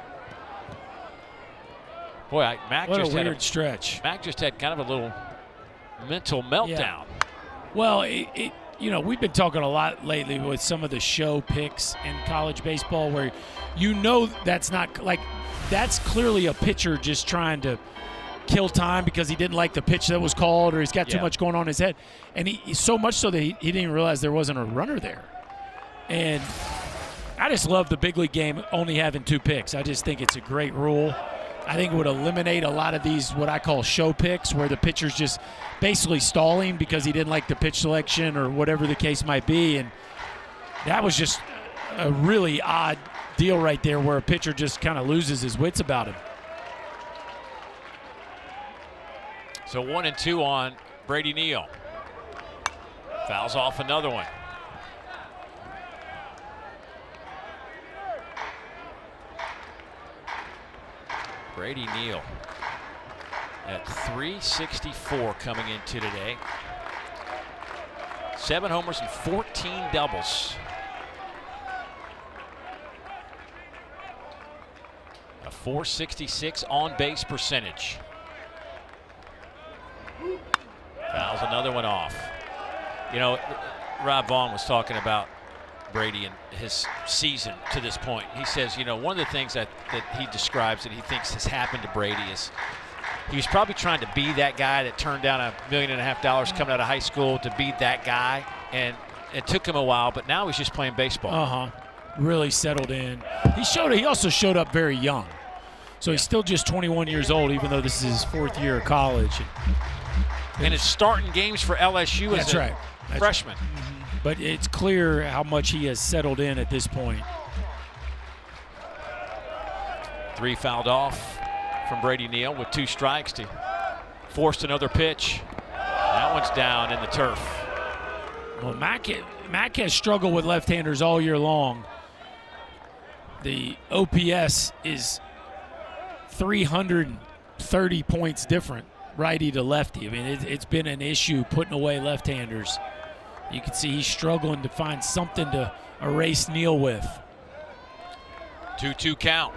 Boy, Mac What just a had weird stretch. Mac just had kind of a little mental meltdown. Well, we've been talking a lot lately with some of the show picks in college baseball where that's not like that's clearly a pitcher just trying to kill time because he didn't like the pitch that was called, or he's got too Yeah. much going on in his head. And he so much so that he didn't even realize there wasn't a runner there. And I just love the big league game only having 2 picks. I just think it's a great rule. I think it would eliminate a lot of these what I call show picks, where the pitcher's just basically stalling because he didn't like the pitch selection or whatever the case might be. And that was just a really odd deal right there, where a pitcher just kind of loses his wits about him. So 1-2 on Brady Neal. Fouls off another one. Brady Neal at 364 coming into today. 7 homers and 14 doubles. A .466 on-base percentage. Fouls another one off. You know, Rob Vaughn was talking about Brady and his season to this point. He says, you know, one of the things that he describes that he thinks has happened to Brady is he was probably trying to be that guy that turned down $1.5 million coming out of high school to be that guy, and it took him a while, but now he's just playing baseball. Really settled in. He also showed up very young. So he's still just 21 years old, even though this is his 4th year of college. And it's starting games for LSU as a freshman. But it's clear how much he has settled in at this point. 3 fouled off from Brady Neal with 2 strikes to forced another pitch. That one's down in the turf. Well, Mac has struggled with left-handers all year long. The OPS is 330 points different, righty to lefty. I mean, it's been an issue putting away left-handers. You can see he's struggling to find something to erase Neal with. 2-2 count.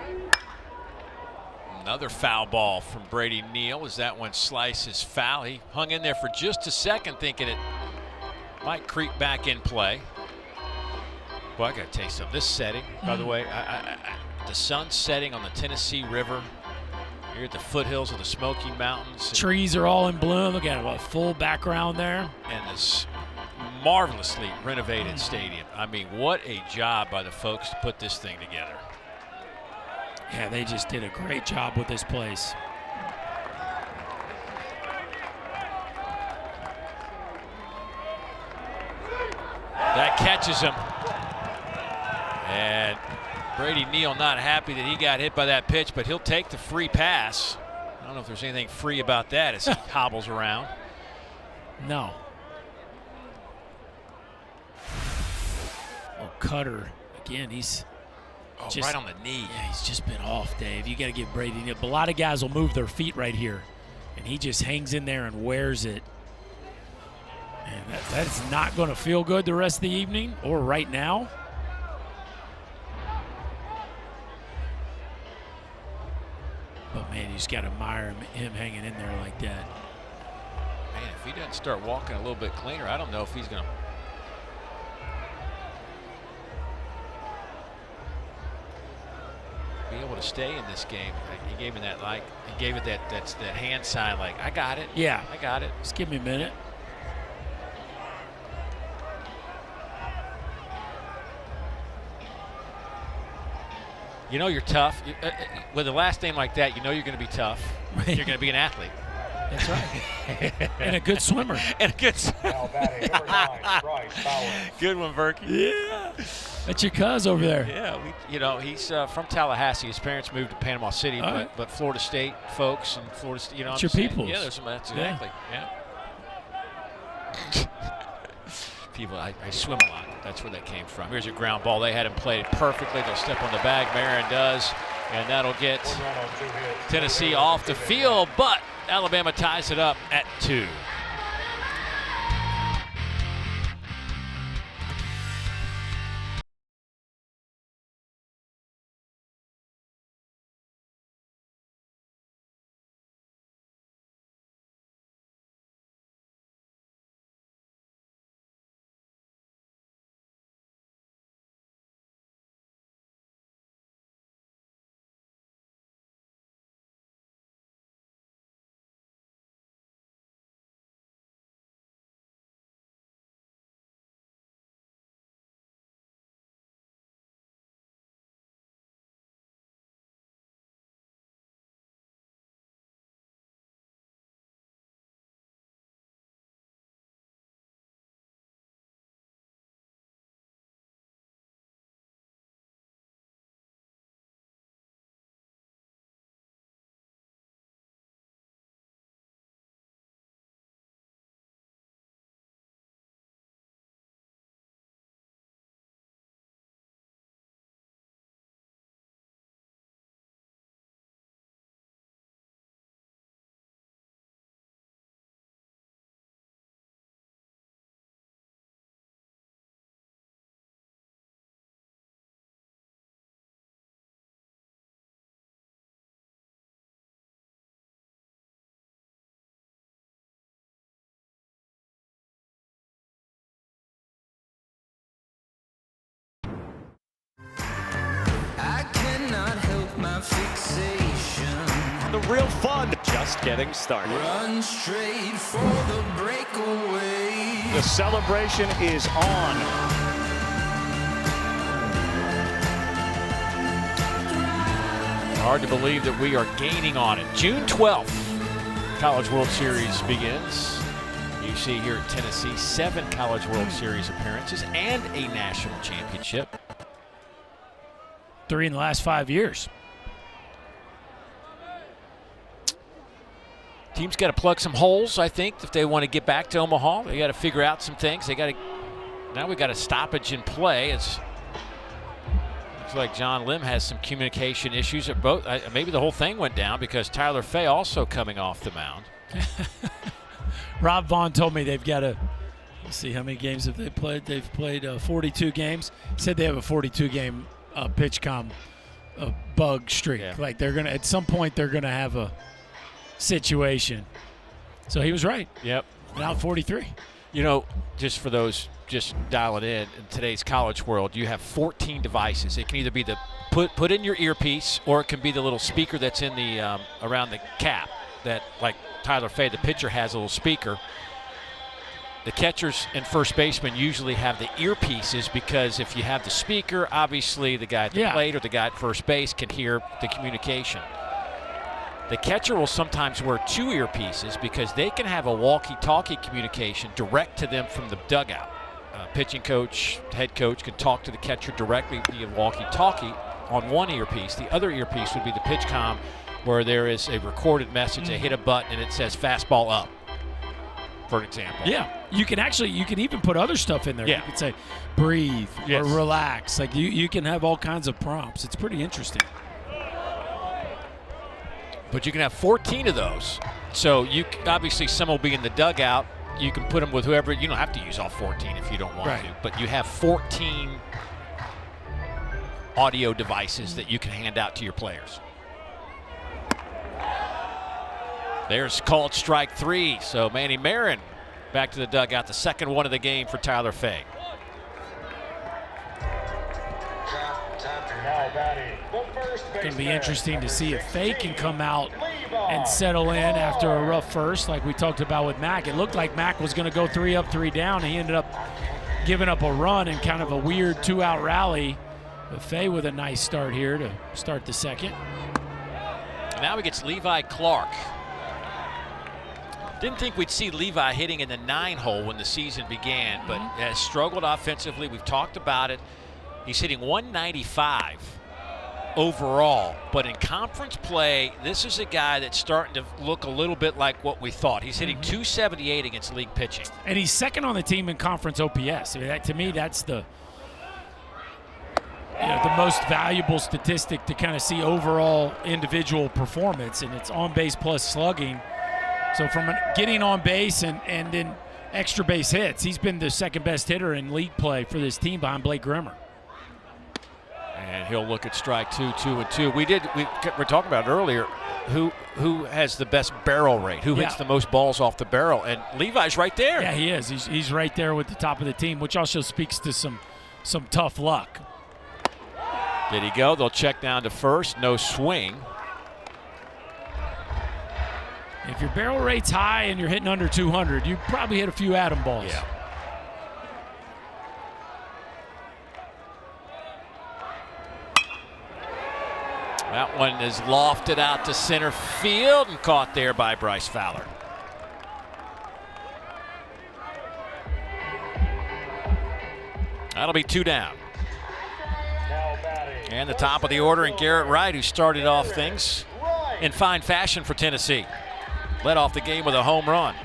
Another foul ball from Brady Neal as that one slices foul. He hung in there for just a second thinking it might creep back in play. Well, I got to taste of this setting, by the way. The sun's setting on the Tennessee River. Here at the foothills of the Smoky Mountains. Trees are all in bloom. Look at it, a full background there. And this marvelously renovated stadium. I mean, what a job by the folks to put this thing together. Yeah, they just did a great job with this place. That catches him. And Brady Neal not happy that he got hit by that pitch, but he'll take the free pass. I don't know if there's anything free about that as he hobbles around. No. Oh, Cutter. Again, he's just right on the knee. Yeah, he's just been off, Dave. You got to give Brady Neal. But a lot of guys will move their feet right here, and he just hangs in there and wears it. And that's not going to feel good the rest of the evening or right now. But, man, you just got to admire him hanging in there like that. Man, if he doesn't start walking a little bit cleaner, I don't know if he's going to be able to stay in this game. He gave it that hand sign like, I got it. Yeah. I got it. Just give me a minute. You know you're tough. With a last name like that, you know you're going to be tough. You're going to be an athlete. That's right. And a good swimmer. And a good Now batting, number 9, Bryce Bauer. Good one, Berkey. Yeah. That's your cuz over there. Yeah, he's from Tallahassee. His parents moved to Panama City, All but Florida State folks and Florida State, It's your peoples. Yeah, that's exactly. Yeah. People, I swim a lot. That's where that came from. Here's a ground ball. They had him played perfectly. They'll step on the bag. Marin does, and that'll get Tennessee off the field, but Alabama ties it up at 2. real fun. Just getting started. Run straight for the breakaway. The celebration is on. Hard to believe that we are gaining on it. June 12th, College World Series begins. You see here at Tennessee, 7 College World Series appearances and a national championship. 3 in the last 5 years. Teams got to plug some holes, I think, if they want to get back to Omaha. They got to figure out some things. Now we got a stoppage in play. Looks like John Lim has some communication issues at both. Maybe the whole thing went down because Tyler Fay also coming off the mound. Rob Vaughn told me they've got to, let's see, how many games have they played? They've played 42 games. Said they have a 42-game PitchCom bug streak. Yeah. Like they're going to, at some point, they're going to have a situation. So he was right. Yep. Now 43. You know, just for those just dialing in today's college world, you have 14 devices. It can either be the put in your earpiece, or it can be the little speaker that's in the around the cap that, like Tyler Fay, the pitcher, has a little speaker. The catchers and first baseman usually have the earpieces because if you have the speaker, obviously the guy at the plate or the guy at first base can hear the communication. The catcher will sometimes wear 2 earpieces because they can have a walkie-talkie communication direct to them from the dugout. Pitching coach, head coach can talk to the catcher directly via walkie-talkie on one earpiece. The other earpiece would be the PitchCom, where there is a recorded message. They hit a button and it says fastball up, for example. Yeah, you can even put other stuff in there. Yeah. You can say breathe Yes. or relax. Like you can have all kinds of prompts. It's pretty interesting. But you can have 14 of those. So obviously some will be in the dugout. You can put them with whoever. You don't have to use all 14 if you don't want to. But you have 14 audio devices that you can hand out to your players. There's called strike 3. So Manny Marin back to the dugout. The second one of the game for Tyler Fay. It's going to be interesting to see if Fay can come out and settle in after a rough first, like we talked about with Mac. It looked like Mac was going to go 3 up, 3 down. He ended up giving up a run and kind of a weird 2-out rally. But Fay with a nice start here to start the second. Now he gets Levi Clark. Didn't think we'd see Levi hitting in the 9-hole when the season began, but has struggled offensively. We've talked about it. He's hitting 195 overall, but in conference play, this is a guy that's starting to look a little bit like what we thought. He's hitting 278 against league pitching. And he's second on the team in conference OPS. I mean, to me, that's the most valuable statistic to kind of see overall individual performance, and it's on base plus slugging. So from getting on base and then extra base hits, he's been the second best hitter in league play for this team behind Blake Grimmer. And he'll look at strike 2, 2 and 2. We were talking about earlier who has the best barrel rate, who hits the most balls off the barrel, and Levi's right there. Yeah, he is. He's right there with the top of the team, which also speaks to some tough luck. Did he go? They'll check down to first. No swing. If your barrel rate's high and you're hitting under 200, you probably hit a few atom balls. Yeah. That one is lofted out to center field and caught there by Bryce Fowler. That'll be 2 down. And the top of the order, and Garrett Wright, who started off things in fine fashion for Tennessee. Led off the game with a home run.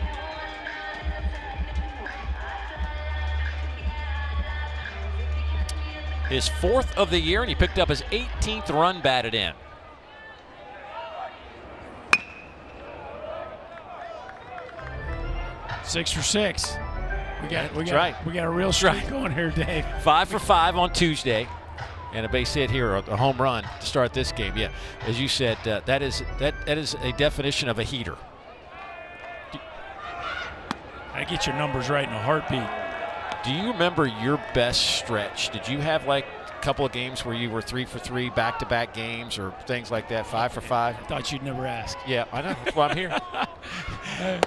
His 4th of the year, and he picked up his 18th run batted in. Six for 6. We got a real That's streak right. going here, Dave. 5 for 5 on Tuesday, and a base hit here, a home run to start this game. Yeah, as you said, that is a definition of a heater. I get your numbers right in a heartbeat. Do you remember your best stretch? Did you have like couple of games where you were 3 for 3 back-to-back games or things like that, 5 for 5? I thought you'd never ask. Yeah, I know. That's why I'm here.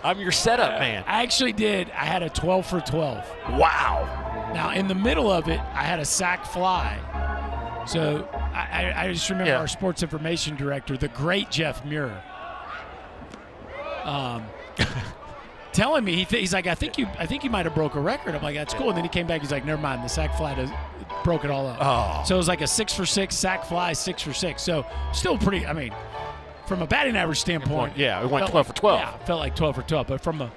I'm your setup man. I actually did. I had a 12 for 12. Wow. Now, in the middle of it, I had a sack fly. So I just remember our sports information director, the great Jeff Muir, telling me, he's like, I think you might have broke a record. I'm like, that's cool. And then he came back. He's like, never mind. The sack fly broke it all up. Oh. So it was like a 6 for 6 sack fly, 6 for 6. So still pretty. I mean, from a batting average standpoint, yeah, it went 12 for 12. Yeah, it felt like 12 for 12. But from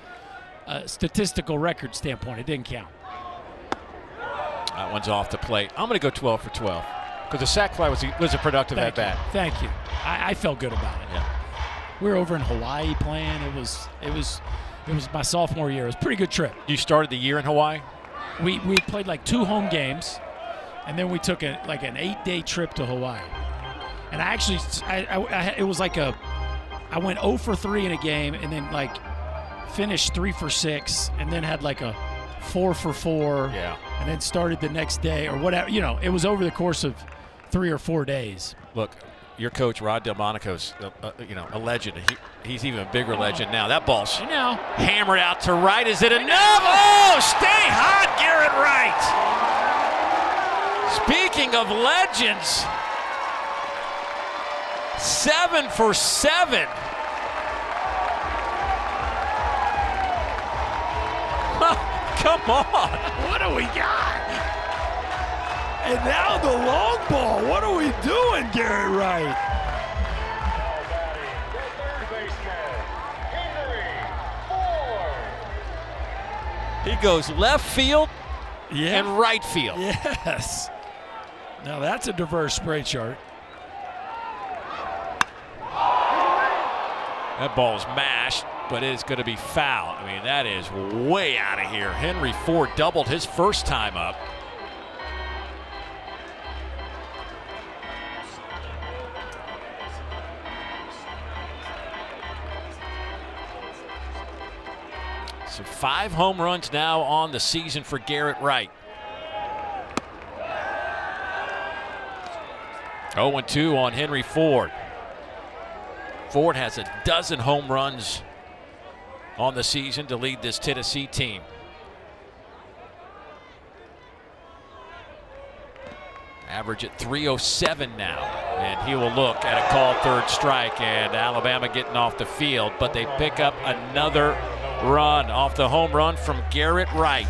a statistical record standpoint, it didn't count. That one's off the plate. I'm going to go 12 for 12 because the sack fly was a productive at bat. Thank you. I felt good about it. Yeah. We were over in Hawaii playing. It was my sophomore year. It was a pretty good trip. You started the year in Hawaii? We played like 2 home games, and then we took an 8-day trip to Hawaii. And I actually, it was like I went 0 for 3 in a game, and then like finished 3 for 6, and then had like a 4 for 4. Yeah. And then started the next day or whatever. You know, it was over the course of 3 or 4 days. Look, your coach Rod Delmonico's, a legend. He's even a bigger legend now. That ball's hammered out to right. Is it enough? Oh, stay hot, Garrett Wright. Speaking of legends, 7 for 7. Come on. What do we got? And now the long ball. What are we doing, Garrett Wright? He goes left field and right field. Yes. Now that's a diverse spray chart. That ball's mashed, but it's going to be foul. I mean, that is way out of here. Henry Ford doubled his first time up. So 5 home runs now on the season for Garrett Wright. 0-2 on Henry Ford. Ford has a dozen home runs on the season to lead this Tennessee team. Average at 307 now. And he will look at a called third strike, and Alabama getting off the field, but they pick up another run off the home run from Garrett Wright.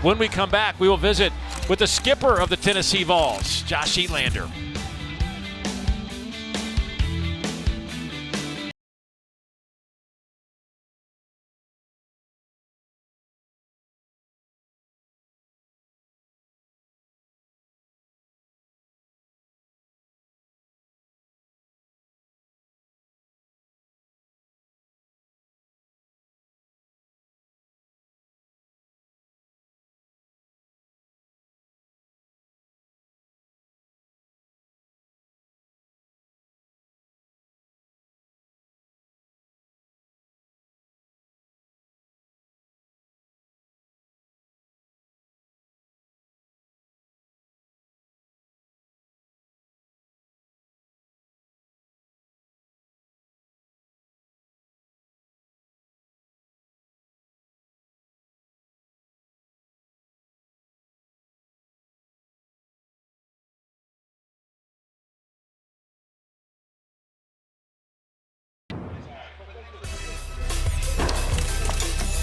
When we come back, we will visit with the skipper of the Tennessee Vols, Josh Elander.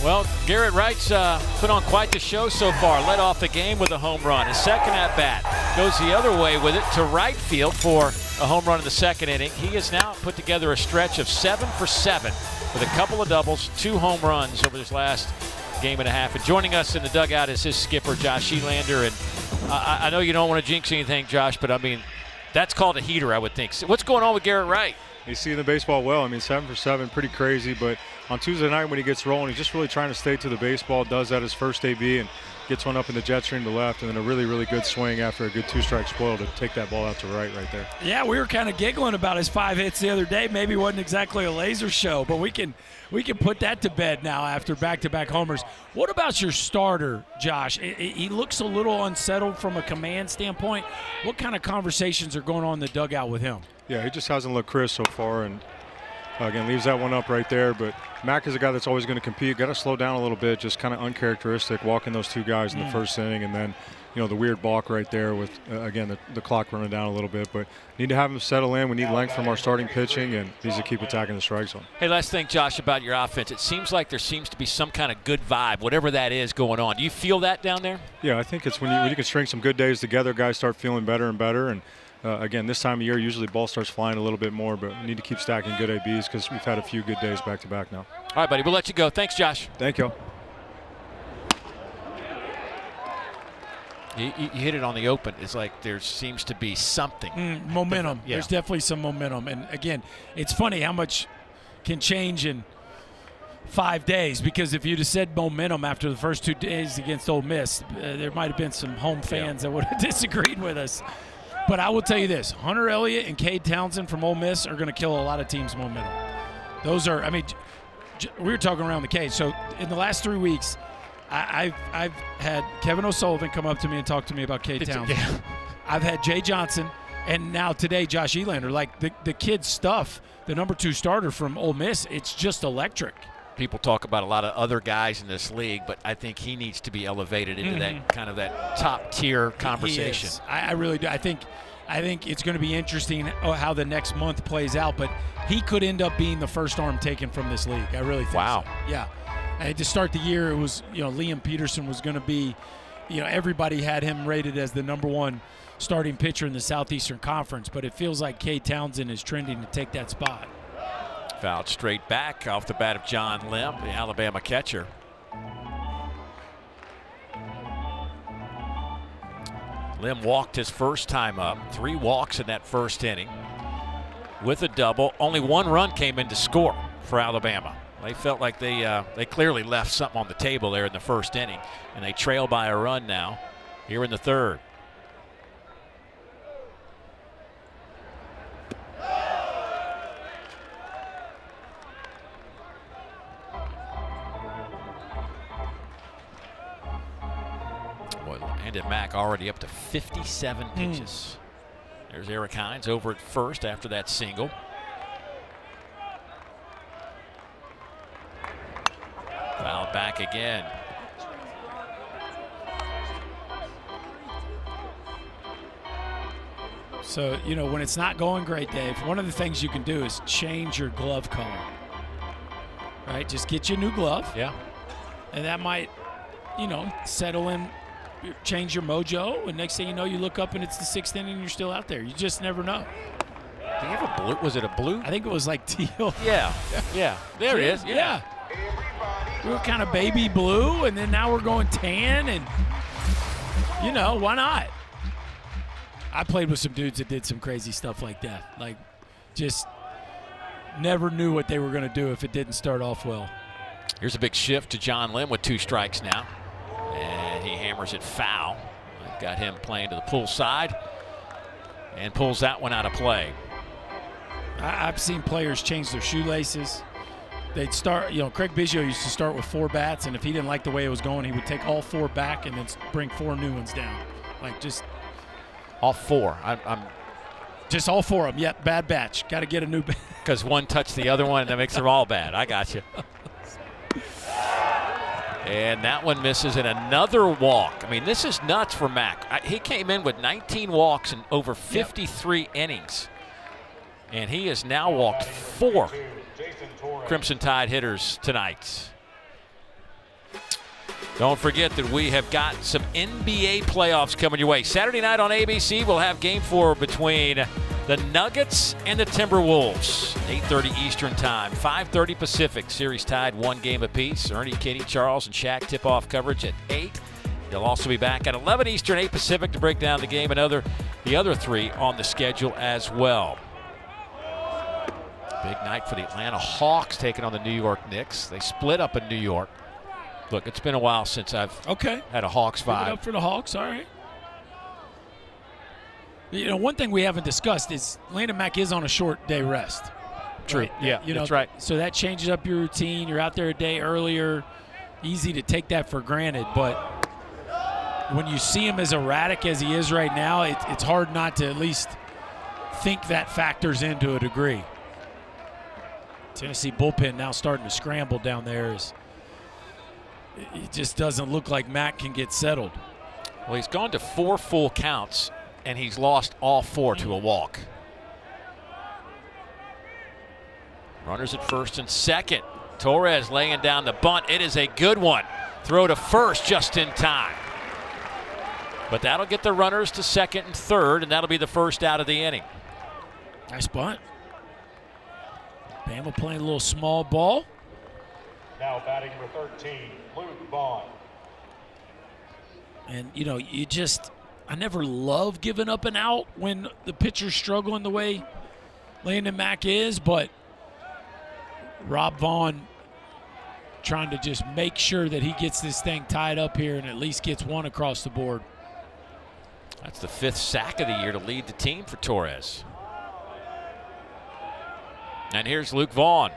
Well, Garrett Wright's put on quite the show so far. Led off the game with a home run. His second at-bat goes the other way with it to right field for a home run in the second inning. He has now put together a stretch of 7 for 7 with a couple of doubles, 2 home runs over this last game and a half. And joining us in the dugout is his skipper, Josh Elander. And I know you don't want to jinx anything, Josh, but I mean, that's called a heater, I would think. So what's going on with Garrett Wright? You see the baseball well. I mean, 7 for 7, pretty crazy, but on Tuesday night when he gets rolling, he's just really trying to stay to the baseball, does that his first AB and gets one up in the jet stream to left, and then a really, really good swing after a good 2-strike spoil to take that ball out to right there. Yeah, we were kind of giggling about his 5 hits the other day. Maybe it wasn't exactly a laser show, but we can put that to bed now after back-to-back homers. What about your starter, Josh? He looks a little unsettled from a command standpoint. What kind of conversations are going on in the dugout with him? Yeah, he just hasn't looked crisp so far, and again, leaves that one up right there. But Mac is a guy that's always going to compete. Got to slow down a little bit, just kind of uncharacteristic, walking those 2 guys in the first inning, and then, the weird balk right there with, again, the clock running down a little bit. But need to have him settle in. We need length from our starting pitching, and needs to keep attacking the strike zone. Hey, last thing, Josh, about your offense. It seems like there seems to be some kind of good vibe, whatever that is, going on. Do you feel that down there? Yeah, I think it's when you can string some good days together, guys start feeling better and better. And again, this time of year, usually ball starts flying a little bit more, but we need to keep stacking good ABs because we've had a few good days back-to-back now. All right, buddy, we'll let you go. Thanks, Josh. Thank you. You hit it on the open. It's like there seems to be something. Momentum. Yeah. There's definitely some momentum. And, again, it's funny how much can change in 5 days, because if you'd have said momentum after the first 2 days against Ole Miss, there might have been some home fans that would have disagreed with us. But I will tell you this, Hunter Elliott and Cade Townsend from Ole Miss are going to kill a lot of teams' momentum. Those are, we were talking around the cage. So in the last 3 weeks, I've had Kevin O'Sullivan come up to me and talk to me about Cade Townsend. Yeah. I've had Jay Johnson, and now today Josh Elander. Like the kid's stuff, the number 2 starter from Ole Miss, it's just electric. People talk about a lot of other guys in this league, but I think he needs to be elevated into that kind of that top-tier conversation. I really do. I think it's going to be interesting how the next month plays out, but he could end up being the first arm taken from this league. I really think Wow. so. Yeah. And to start the year, it was, Liam Peterson was going to be, everybody had him rated as the number 1 starting pitcher in the Southeastern Conference, but it feels like Cade Townsend is trending to take that spot. Fouled straight back off the bat of John Lim, the Alabama catcher. Lim walked his first time up, 3 walks in that first inning with a double. Only 1 run came in to score for Alabama. They felt like they clearly left something on the table there in the first inning, and they trail by a run now here in the third. Boy, Landon Mack already up to 57 pitches. There's Eric Hines over at first after that single. Fouled back again. So, when it's not going great, Dave, one of the things you can do is change your glove color. Right? Just get you a new glove. Yeah. And that might, settle in, change your mojo. And next thing you know, you look up and it's the 6th inning and you're still out there. You just never know. Do you have a blue? Was it a blue? I think it was like teal. Yeah. Yeah. There it is. Yeah. We were kind of baby blue, and then now we're going tan, and, why not? I played with some dudes that did some crazy stuff like that. Like, just never knew what they were going to do if it didn't start off well. Here's a big shift to John Lim with 2 strikes now. And he hammers it foul. I've got him playing to the pull side and pulls that one out of play. I've seen players change their shoelaces. They'd start, Craig Biggio used to start with 4 bats, and if he didn't like the way it was going, he would take all 4 back and then bring 4 new ones down. Like, just all 4. I'm just all 4 of them. Yep, bad batch. Got to get a new bat. Because one touched the other one, and that makes them all bad. I got you. And that one misses, and another walk. I mean, this is nuts for Mac. He came in with 19 walks in over 53 innings. And he has now walked 4 Crimson Tide hitters tonight. Don't forget that we have got some NBA playoffs coming your way. Saturday night on ABC, we'll have Game 4 between the Nuggets and the Timberwolves. 8:30 Eastern Time, 5:30 Pacific. Series tied 1 game apiece. Ernie, Kenny, Charles, and Shaq tip-off coverage at 8. They'll also be back at 11 Eastern, 8 Pacific to break down the game and the other 3 on the schedule as well. Big night for the Atlanta Hawks taking on the New York Knicks. They split up in New York. Look, it's been a while since I've had a Hawks vibe. Give it up for the Hawks, all right. You know, one thing we haven't discussed is Landon Mack is on a short day rest. True, right? yeah, you know, that's right. So that changes up your routine. You're out there a day earlier. Easy to take that for granted, but when you see him as erratic as he is right now, it's hard not to at least think that factors into a degree. Tennessee bullpen now starting to scramble down there. It just doesn't look like Mack can get settled. Well, he's gone to 4 full counts, and he's lost all 4 to a walk. Runners at first and second. Torres laying down the bunt. It is a good one. Throw to first just in time. But that'll get the runners to second and third, and that'll be the first out of the inning. Nice bunt. Bama playing a little small ball. Now batting number 13, Luke Vaughn. And, you know, I never love giving up an out when the pitcher's struggling the way Landon Mack is, but Rob Vaughn trying to just make sure that he gets this thing tied up here and at least gets one across the board. That's the 5th sack of the year to lead the team for Torres. And here's Luke Vaughn.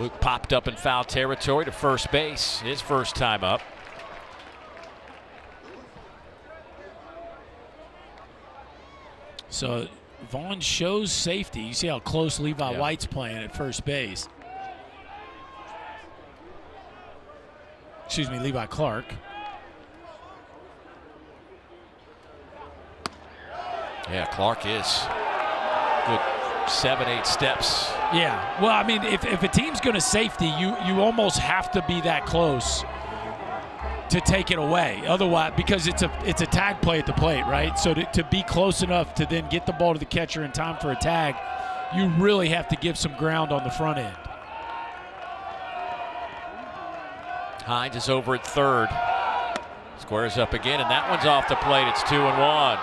Luke popped up in foul territory to first base, his first time up. So Vaughn shows safety. You see how close Levi White's playing at first base. Excuse me, Levi Clark. Yeah, Clark is good 7-8 steps. Yeah, well, I mean, if a team's going to safety, you almost have to be that close to take it away. Otherwise, because it's a tag play at the plate, right? So to be close enough to then get the ball to the catcher in time for a tag, you really have to give some ground on the front end. Hines is over at third. Squares up again, and that one's off the plate. It's 2-1.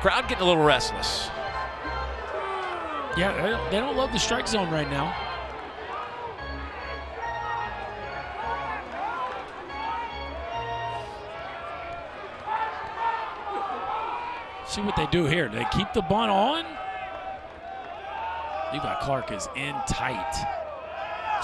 Crowd getting a little restless. Yeah, they don't love the strike zone right now. See what they do here. Do they keep the bunt on? Levi Clark is in tight.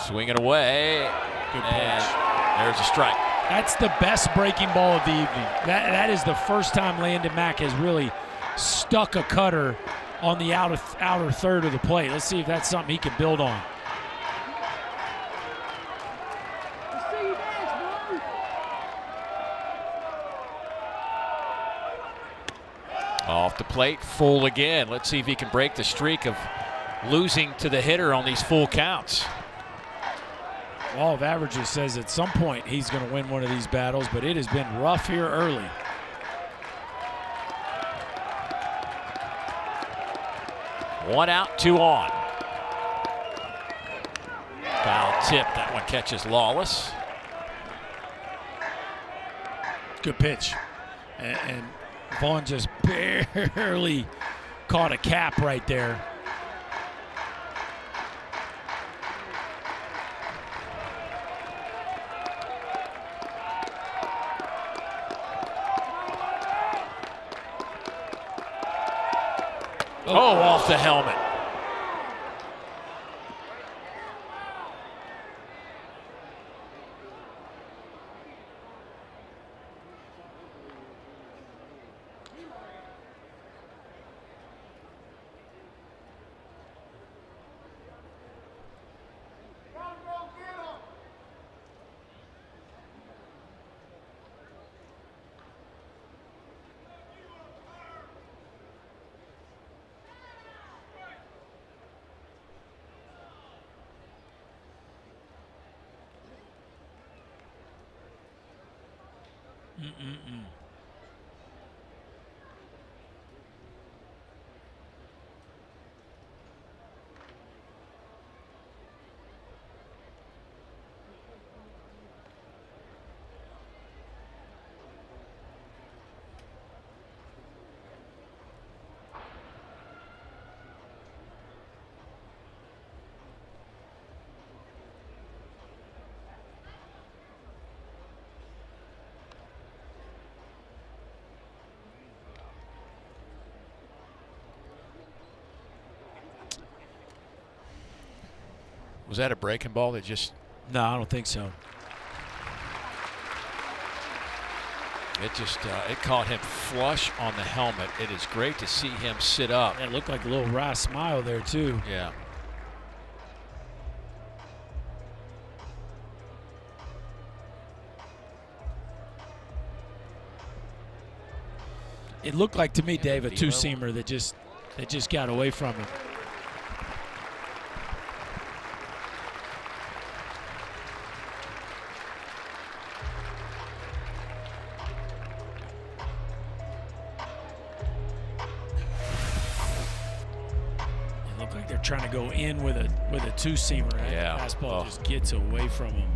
Swinging away. Good And pitch. there's a strike. That's the best breaking ball of the evening. That is the first time Landon Mack has really stuck a cutter on the outer third of the plate. Let's see if that's something he can build on. Off the plate, full again. Let's see if he can break the streak of losing to the hitter on these full counts. Law of averages says at some point he's going to win one of these battles, but it has been rough here early. One out, 2 on. Foul tip. That one catches Lawless. Good pitch. And Vaughn just barely caught a cap right there. Oh, off the helmet. Was that a breaking ball that just? No, I don't think so. It just it caught him flush on the helmet. It is great to see him sit up. It looked like a little wry smile there too. Yeah. It looked like to me, Dave, a two-seamer that just got away from him. It looked like they're trying to go in with a two-seamer. Right? Yeah. The fastball just gets away from him.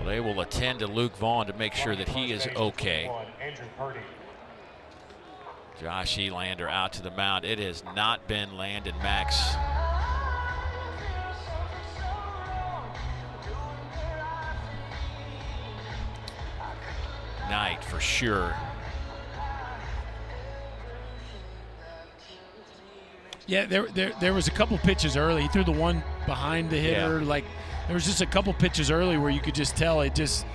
They will attend to Luke Vaughn to make sure that he is okay. Josh Elander out to the mound. It has not been Landon Mack's night for sure. Yeah, there was a couple pitches early. He threw the one behind the hitter. Yeah. Like, there was just a couple pitches early where you could just tell it just,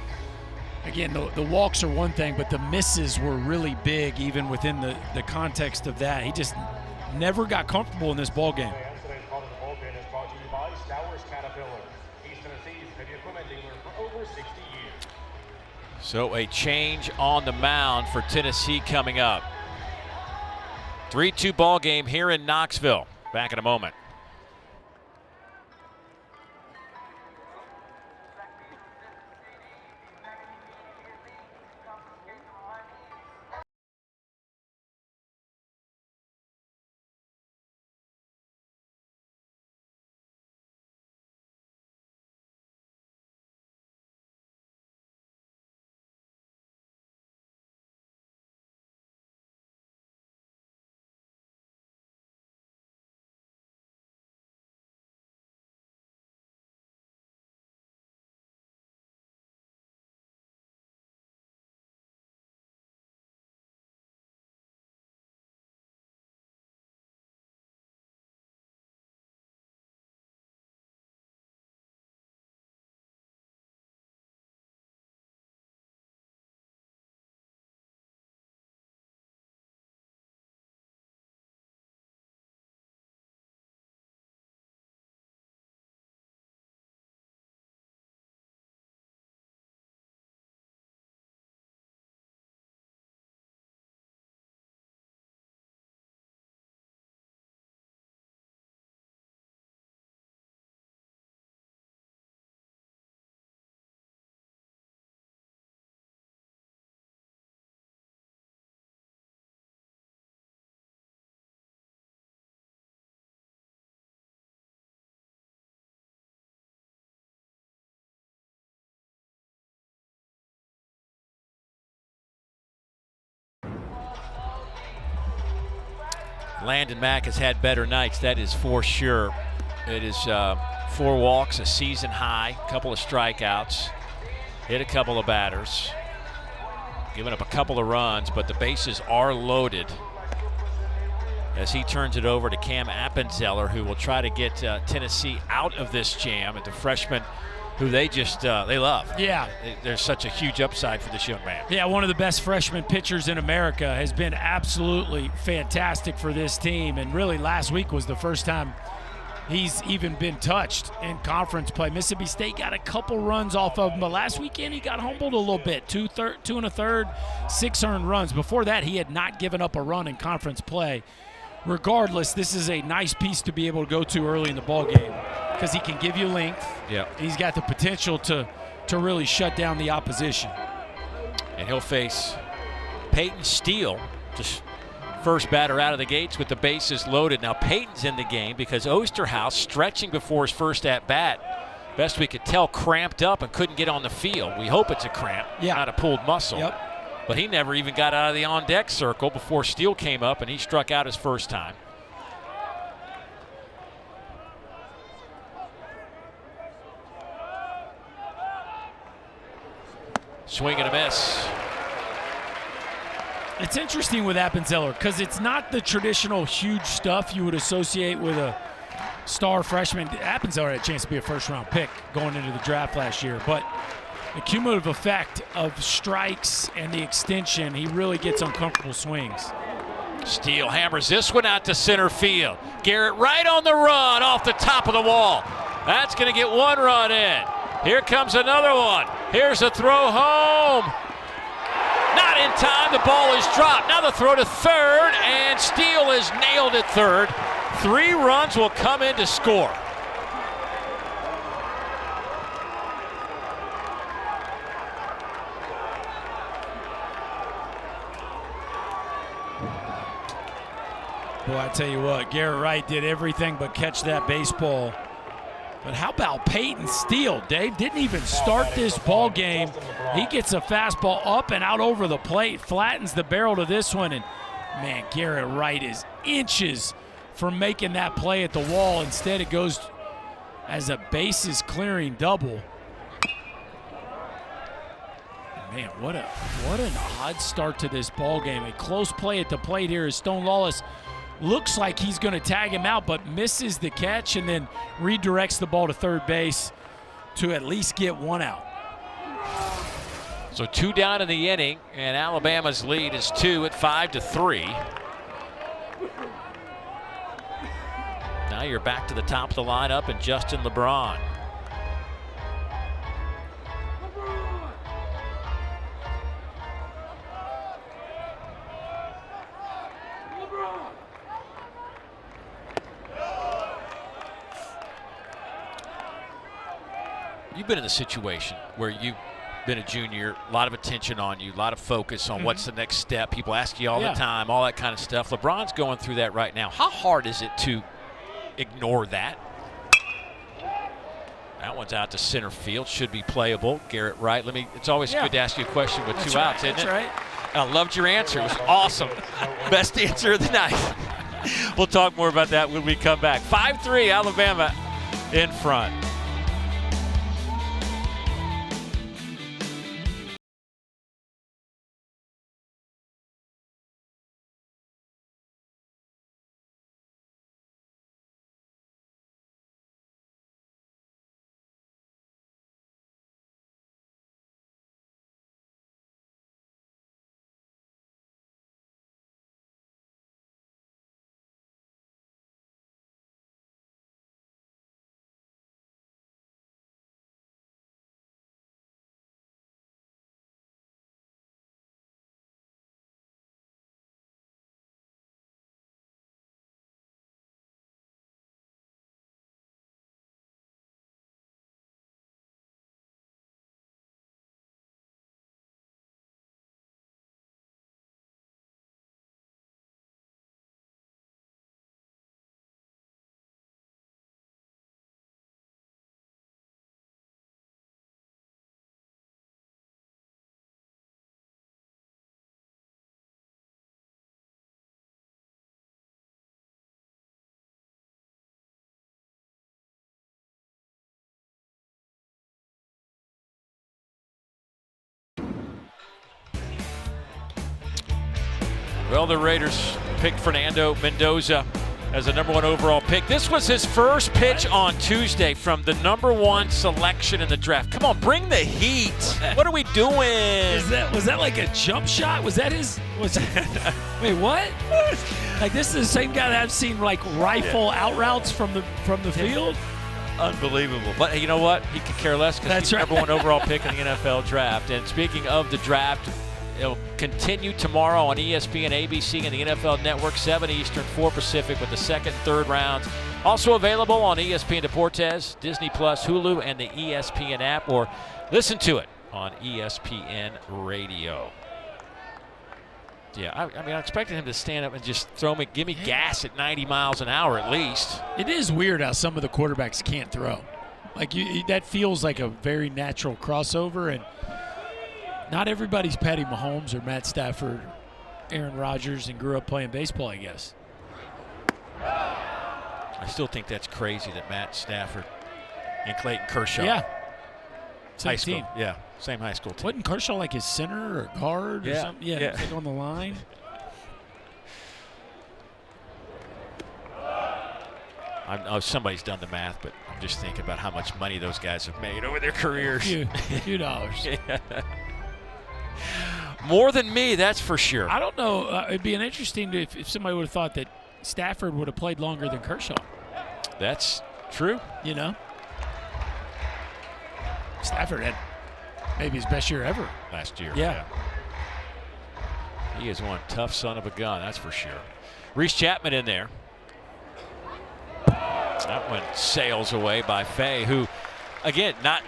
again, the walks are one thing, but the misses were really big even within the context of that. He just never got comfortable in this ball game. Today's call in the bullpen is brought to you by Stowers Caterpillar, East Tennessee's heavy equipment dealer for over 60 years. So a change on the mound for Tennessee coming up. 3-2 ball game here in Knoxville. Back in a moment. Landon Mack has had better nights, that is for sure. It is 4 walks, a season high, a couple of strikeouts, hit a couple of batters, given up a couple of runs, but the bases are loaded as he turns it over to Cam Appenzeller, who will try to get Tennessee out of this jam, and the freshman who they just they love. Yeah. There's such a huge upside for this young man. Yeah, one of the best freshman pitchers in America, has been absolutely fantastic for this team. And really last week was the first time he's even been touched in conference play. Mississippi State got a couple runs off of him, but last weekend he got humbled a little bit. 2 1/3, 6 earned runs. Before that, he had not given up a run in conference play. Regardless, this is a nice piece to be able to go to early in the ball game because he can give you length. Yeah. He's got the potential to really shut down the opposition. And he'll face Peyton Steele, just first batter out of the gates with the bases loaded. Now Peyton's in the game because Osterhaus, stretching before his first at-bat, best we could tell, cramped up and couldn't get on the field. We hope it's a cramp, not a pulled muscle. Yep. But he never even got out of the on-deck circle before Steele came up and he struck out his first time. Swing and a miss. It's interesting with Appenzeller because it's not the traditional huge stuff you would associate with a star freshman. Appenzeller had a chance to be a first-round pick going into the draft last year, but the cumulative effect of strikes and the extension, he really gets uncomfortable swings. Steele hammers this one out to center field. Garrett Wright on the run off the top of the wall. That's going to get one run in. Here comes another one. Here's a throw home. Not in time. The ball is dropped. Now the throw to third, and Steele is nailed at third. 3 runs will come in to score. Boy, I tell you what, Garrett Wright did everything but catch that baseball. But how about Peyton Steele, Dave? Didn't even start this ball game. He gets a fastball up and out over the plate, flattens the barrel to this one, and man, Garrett Wright is inches from making that play at the wall. Instead, it goes as a bases clearing double. Man, what an odd start to this ball game. A close play at the plate here as Stone Lawless looks like he's going to tag him out, but misses the catch and then redirects the ball to third base to at least get one out. So 2 down in the inning, and Alabama's lead is 2 at 5-3. Now you're back to the top of the lineup and Justin LeBron. You've been in a situation where you've been a junior, a lot of attention on you, a lot of focus on what's the next step. People ask you all the time, all that kind of stuff. LeBron's going through that right now. How hard is it to ignore that? That one's out to center field, should be playable. Garrett Wright, it's always good to ask you a question with 2 outs, isn't it? That's right. I loved your answer. It was awesome. Best answer of the night. We'll talk more about that when we come back. 5-3, Alabama in front. Well, the Raiders picked Fernando Mendoza as the #1 overall pick. This was his first pitch on Tuesday from the #1 selection in the draft. Come on, bring the heat. What are we doing? Was that like a jump shot? Was that his? Wait, what? Like, this is the same guy that I've seen like rifle out routes from the field? Unbelievable. But you know what? He could care less because he's the #1 overall pick in the NFL draft. And speaking of the draft, it'll continue tomorrow on ESPN, ABC, and the NFL Network, 7 Eastern, 4 Pacific, with the 2nd and 3rd rounds. Also available on ESPN Deportes, Disney Plus, Hulu, and the ESPN app, or listen to it on ESPN Radio. Yeah, I mean, I expected him to stand up and just give me gas at 90 miles an hour at least. It is weird how some of the quarterbacks can't throw. Like, that feels like a very natural crossover, and not everybody's Patty Mahomes or Matt Stafford, Aaron Rodgers, and grew up playing baseball, I guess. I still think that's crazy that Matt Stafford and Clayton Kershaw Same high school. team. Yeah, same high school team. Wasn't Kershaw like his center or guard or Yeah, something? Yeah, yeah. like on the line. I know somebody's done the math, but I'm just thinking about how much money those guys have made over their careers. Few dollars. More than me, that's for sure. I don't know. It'd be an interesting if somebody would have thought that Stafford would have played longer than Kershaw. That's true. You know, Stafford had maybe his best year ever Last year. Yeah. He is one tough son of a gun, that's for sure. Reese Chapman in there. That one sails away by Fay, who, again, not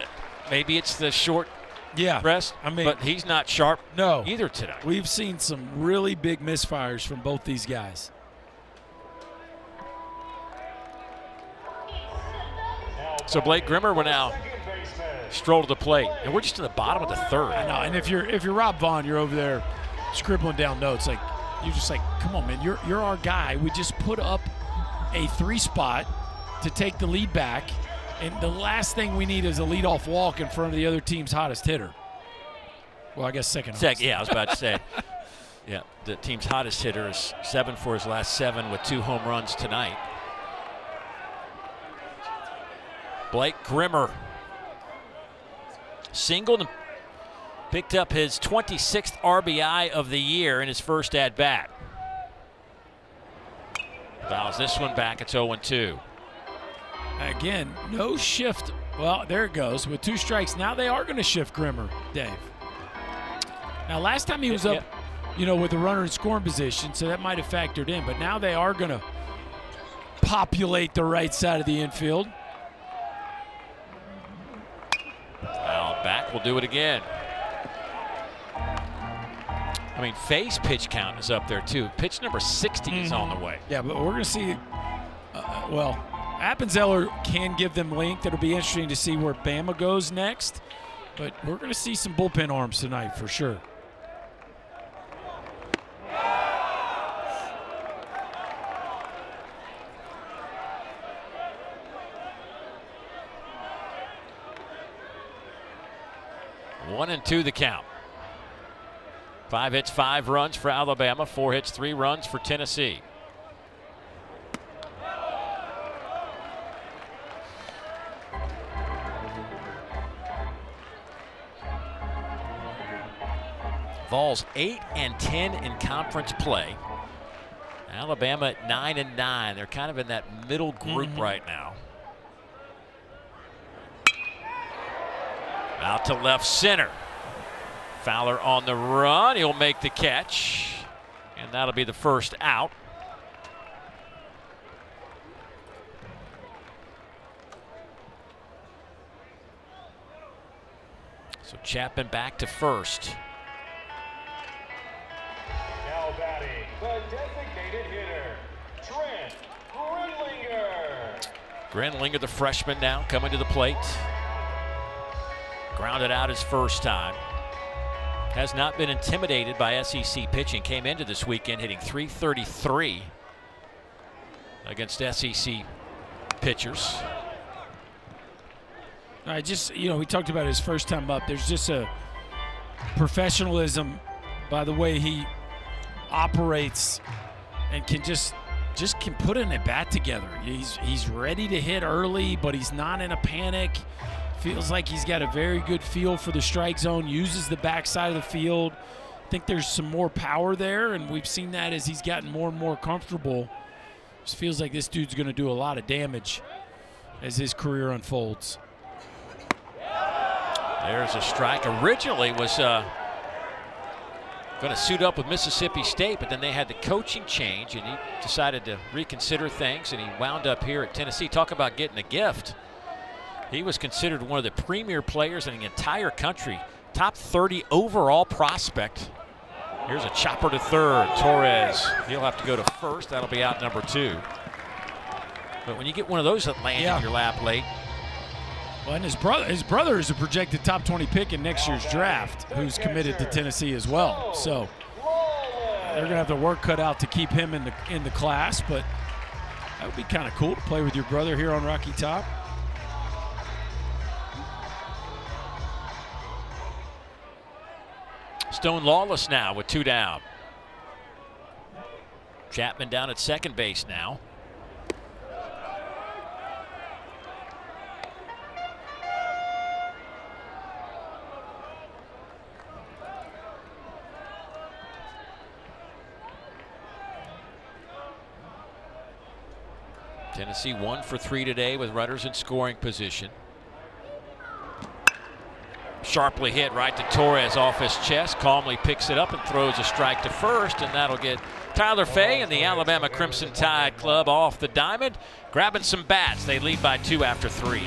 maybe it's the short rest, I mean, but he's not sharp either tonight. We've seen some really big misfires from both these guys. So Blake Grimmer will now stroll to the plate, and we're just in the bottom of the third. I know, and if you're Rob Vaughn, you're over there scribbling down notes. Like, you're just like, come on, man, you're our guy. We just put up a 3 spot to take the lead back, and the last thing we need is a leadoff walk in front of the other team's hottest hitter. Well, I guess second. Yeah, I was about to say. Yeah, the team's hottest hitter is 7 for his last 7 with 2 home runs tonight. Blake Grimmer singled and picked up his 26th RBI of the year in his first at-bat. Fouls this one back. It's 0-2. Again, no shift. Well, there it goes with 2 strikes. Now they are going to shift Grimmer, Dave. Now, last time he was up, with a runner in scoring position, so that might have factored in. But now they are going to populate the right side of the infield. Foul back. We'll do it again. I mean, Fay's pitch count is up there, too. Pitch number 60 is on the way. Yeah, but we're going to see, Appenzeller can give them length. It'll be interesting to see where Bama goes next. But we're going to see some bullpen arms tonight for sure. One and 2 the count. 5 hits, 5 runs for Alabama. 4 hits, 3 runs for Tennessee. Vols 8-10 in conference play. Alabama at 9-9. They're kind of in that middle group right now. Out to left center. Fowler on the run. He'll make the catch. And that'll be the first out. So Chapman back to first. Now batting, the designated hitter, Trent Grenlinger. Grenlinger, the freshman, now coming to the plate. Grounded out his first time. Has not been intimidated by SEC pitching. Came into this weekend hitting .333 against SEC pitchers. I just, we talked about his first time up. There's just a professionalism by the way he operates and can just can put an at bat together. He's ready to hit early, but he's not in a panic. Feels like he's got a very good feel for the strike zone, uses the backside of the field. I think there's some more power there, and we've seen that as he's gotten more and more comfortable. Just feels like this dude's going to do a lot of damage as his career unfolds. There's a strike. Originally was going to suit up with Mississippi State, but then they had the coaching change, and he decided to reconsider things, and he wound up here at Tennessee. Talk about getting a gift. He was considered one of the premier players in the entire country. Top 30 overall prospect. Here's a chopper to third. Torres, he'll have to go to first. That'll be out number 2. But when you get one of those that land in your lap late. Well, and his brother is a projected top 20 pick in next year's draft, who's committed to Tennessee as well. So they're going to have the work cut out to keep him in the class, but that would be kind of cool to play with your brother here on Rocky Top. Stone Lawless now with 2 down. Chapman down at second base now. Tennessee 1 for 3 today with runners in scoring position. Sharply hit right to Torres off his chest. Calmly picks it up and throws a strike to first, and that'll get Tyler Fay and the Alabama Crimson Tide club off the diamond, grabbing some bats. They lead by 2 after 3.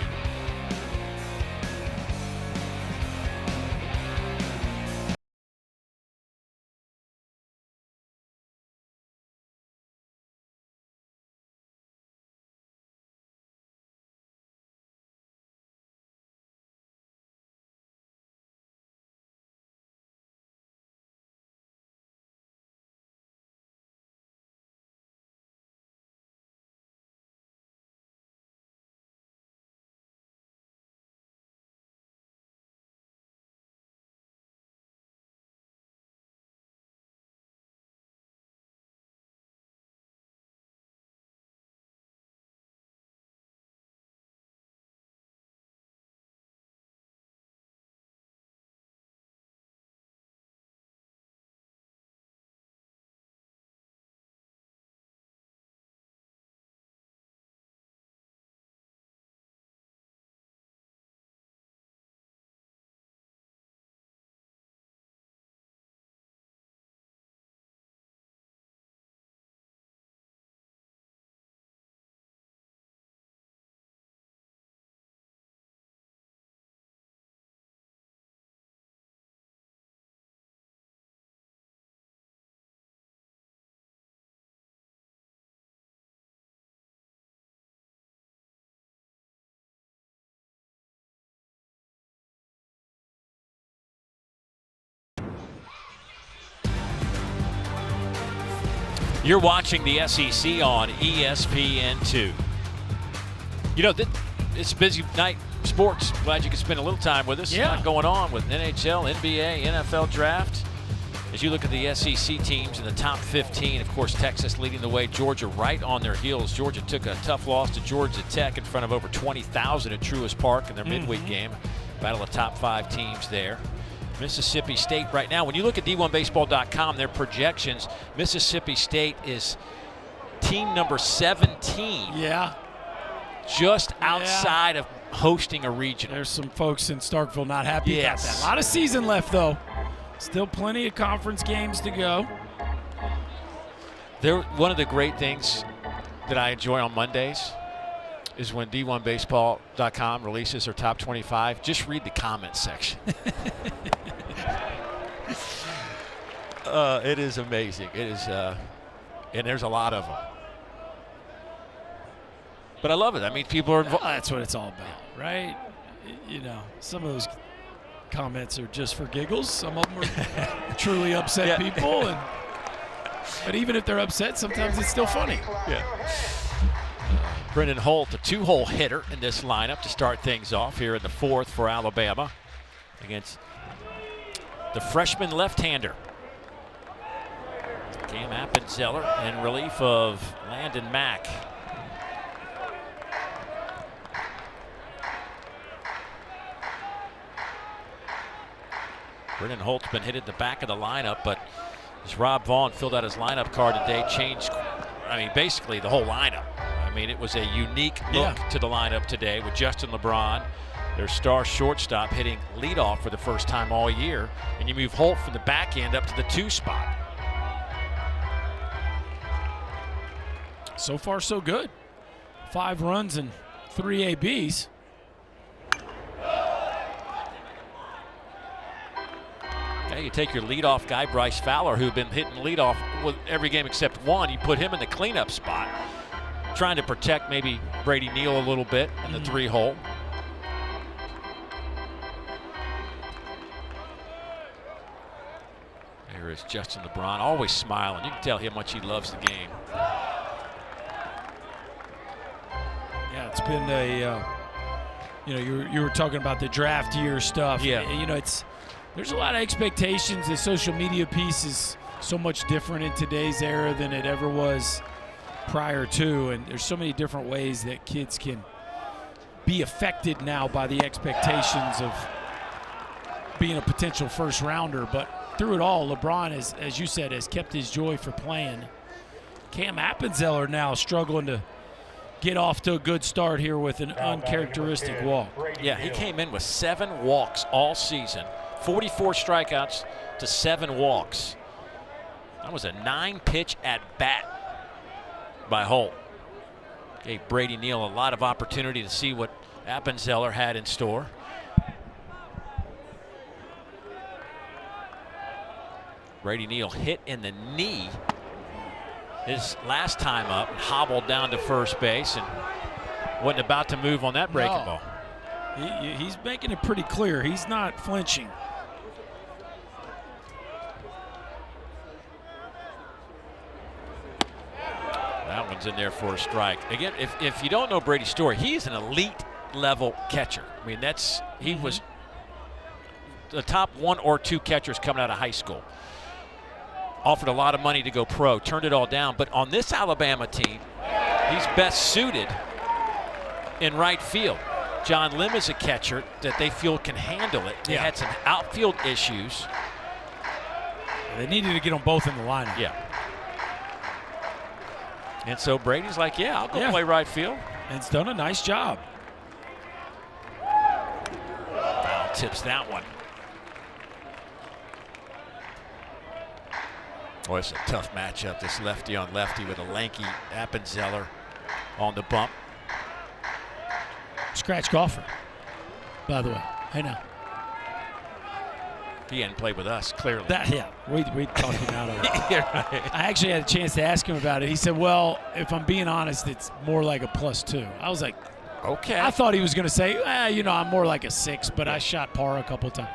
You're watching the SEC on ESPN2. You know, it's a busy night sports. Glad you could spend a little time with us. Yeah. A lot going on with NHL, NBA, NFL draft. As you look at the SEC teams in the top 15, of course, Texas leading the way, Georgia right on their heels. Georgia took a tough loss to Georgia Tech in front of over 20,000 at Truist Park in their midweek game. Battle of top 5 teams there. Mississippi State right now, when you look at D1Baseball.com, their projections, Mississippi State is team number 17. Yeah. Just outside of hosting a regional. There's some folks in Starkville not happy about that. A lot of season left, though. Still plenty of conference games to go. One of the great things that I enjoy on Mondays is when D1Baseball.com releases their top 25. Just read the comments section. It is amazing. It is, and there's a lot of them. But I love it. I mean, people are involved. That's what it's all about, right? You know, some of those comments are just for giggles. Some of them are truly upset people. But even if they're upset, sometimes it's still funny. Yeah. Brendan Holt, a 2-hole hitter in this lineup to start things off here in the 4th for Alabama against the freshman left-hander. Cam Appenzeller in relief of Landon Mack. Brendan Holt's been hit at the back of the lineup, but as Rob Vaughn filled out his lineup card today, changed, I mean, basically the whole lineup. I mean, it was a unique look to the lineup today with Justin LeBron, their star shortstop, hitting leadoff for the first time all year, and you move Holt from the back end up to the 2 spot. So far, so good. 5 runs and 3 ABs. You take your leadoff guy, Bryce Fowler, who'd been hitting leadoff with every game except one. You put him in the cleanup spot, trying to protect maybe Brady Neal a little bit in the 3-hole. There is Justin LeBron, always smiling. You can tell how much he loves the game. Yeah, it's been a, you know, you were talking about the draft year stuff. Yeah. You know, it's there's a lot of expectations. The social media piece is so much different in today's era than it ever was prior to, and there's so many different ways that kids can be affected now by the expectations of being a potential first rounder. But through it all, LeBron, as you said, has kept his joy for playing. Cam Appenzeller now struggling to get off to a good start here with an uncharacteristic walk. Yeah, he came in with 7 walks all season, 44 strikeouts to 7 walks. That was a 9-pitch at bat by Holt. Gave Brady Neal a lot of opportunity to see what Appenzeller had in store. Brady Neal hit in the knee his last time up and hobbled down to first base and wasn't about to move on that breaking ball. He's making it pretty clear. He's not flinching. That one's in there for a strike. Again, if you don't know Brady's story, he's an elite level catcher. I mean, he was the top 1 or 2 catchers coming out of high school. Offered a lot of money to go pro, turned it all down. But on this Alabama team, he's best suited in right field. John Lim is a catcher that they feel can handle it. They had some outfield issues. They needed to get them both in the lineup. Yeah. And so Brady's like, yeah, I'll go play right field. And it's done a nice job. Foul tips that one. Oh, it's a tough matchup, this lefty on lefty with a lanky Appenzeller on the bump. Scratch golfer, by the way. Hey, now. He hadn't played with us, clearly. We talked him out of it. Yeah, right. I actually had a chance to ask him about it. He said, well, if I'm being honest, it's more like a +2. I was like, okay. I thought he was going to say, I'm more like a 6, but I shot par a couple of times.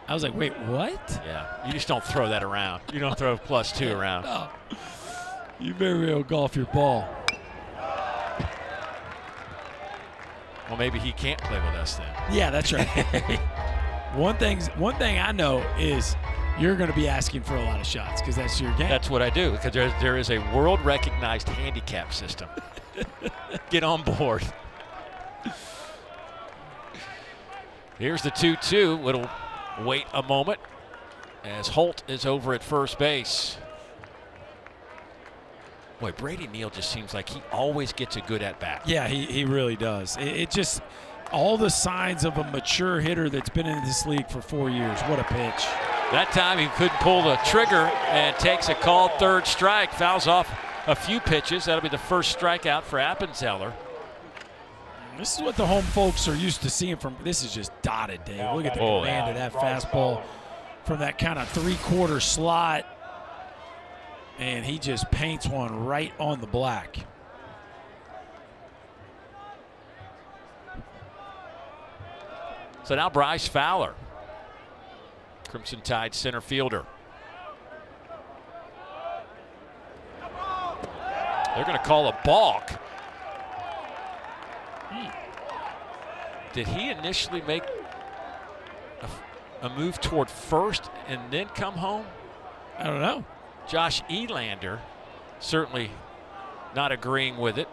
I was like, wait, what? Yeah, you just don't throw that around. You don't throw +2 around. No. You very well golf your ball. Well, maybe he can't play with us then. Yeah, that's right. One thing I know is you're going to be asking for a lot of shots because that's your game. That's what I do, because there is a world-recognized handicap system. Get on board. Here's the 2-2. It'll wait a moment as Holt is over at first base. Boy, Brady Neal just seems like he always gets a good at-bat. Yeah, he really does. It just, all the signs of a mature hitter that's been in this league for 4 years. What a pitch. That time he couldn't pull the trigger and takes a called third strike. Fouls off a few pitches. That'll be the first strikeout for Appenzeller. This is what the home folks are used to seeing from. This is just dotted, Dave. Look at the command of that fastball from that kind of 3/4 slot. And he just paints one right on the black. So now Bryce Fowler, Crimson Tide center fielder. They're going to call a balk. Did he initially make a move toward first and then come home? I don't know. Josh Elander certainly not agreeing with it.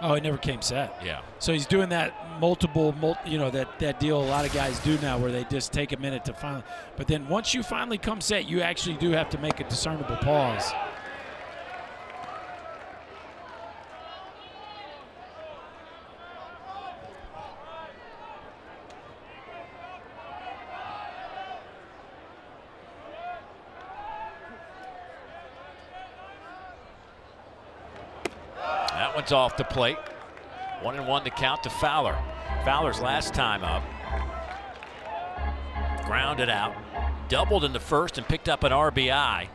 Oh, it never came set. Yeah. So he's doing that that deal a lot of guys do now where they just take a minute to finally. But then once you finally come set, you actually do have to make a discernible pause. That one's off the plate. 1-1 to count to Fowler. Fowler's last time up. Grounded out. Doubled in the first and picked up an RBI.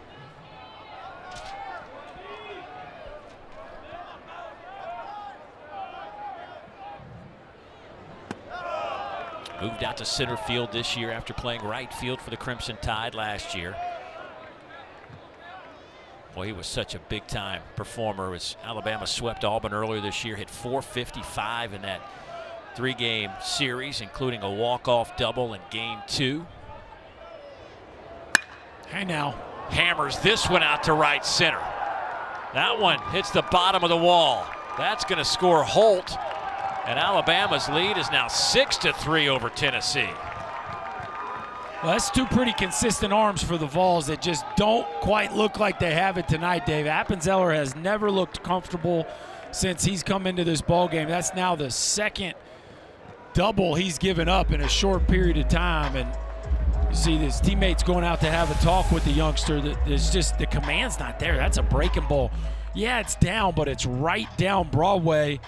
Moved out to center field this year after playing right field for the Crimson Tide last year. Boy, he was such a big-time performer as Alabama swept Auburn earlier this year, hit .455 in that 3-game series, including a walk-off double in Game 2. Hey now. Hammers this one out to right center. That one hits the bottom of the wall. That's going to score Holt. And Alabama's lead is now 6-3 over Tennessee. Well, that's two pretty consistent arms for the Vols that just don't quite look like they have it tonight, Dave. Appenzeller has never looked comfortable since he's come into this ball game. That's now the second double he's given up in a short period of time. And you see his teammates going out to have a talk with the youngster. There's just the command's not there. That's a breaking ball. Yeah, it's down, but it's right down Broadway.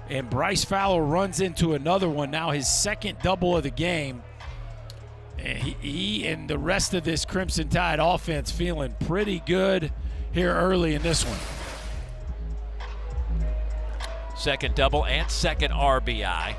And Bryce Fowler runs into another one. Now his second double of the game. And he and the rest of this Crimson Tide offense feeling pretty good here early in this one. Second double and second RBI.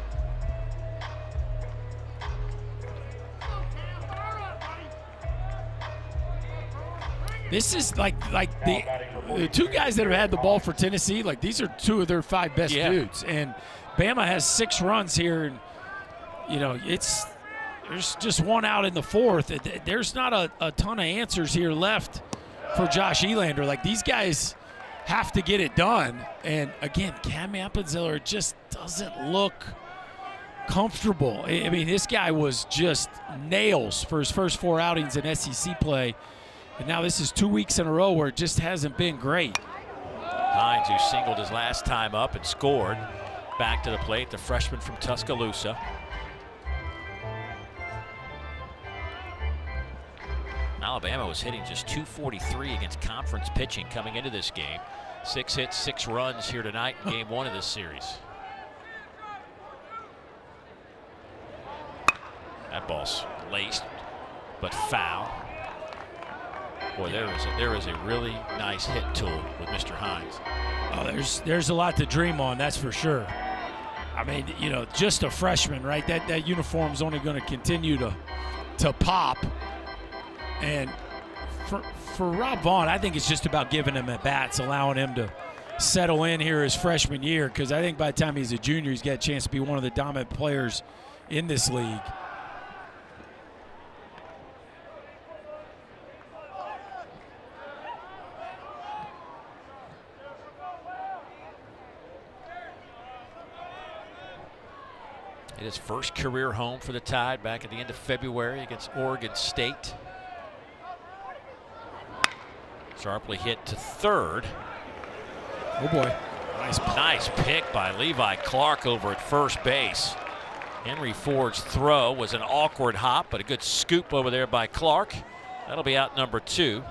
This is like the two guys that have had the ball for Tennessee, like these are two of their 5 best dudes. And Bama has 6 runs here, and you know, there's just one out in the 4th. There's not a ton of answers here left for Josh Elander. Like, these guys have to get it done. And again, Cam Appenzeller just doesn't look comfortable. I mean, this guy was just nails for his first 4 outings in SEC play. And now this is 2 weeks in a row where it just hasn't been great. Hines, who singled his last time up and scored, back to the plate, the freshman from Tuscaloosa. Alabama was hitting just .243 against conference pitching coming into this game. 6 hits, 6 runs here tonight in Game 1 of this series. That ball's laced, but foul. Boy, there is a really nice hit tool with Mr. Hines. Oh, there's a lot to dream on, that's for sure. I mean, you know, just a freshman, right? That uniform's only going to continue to pop. And for Rob Vaughn, I think it's just about giving him at bats, allowing him to settle in here his freshman year, because I think by the time he's a junior, he's got a chance to be one of the dominant players in this league. His first career home for the Tide back at the end of February against Oregon State. Sharply hit to third. Oh boy. Nice pick by Levi Clark over at first base. Henry Ford's throw was an awkward hop, but a good scoop over there by Clark. That'll be out number 2.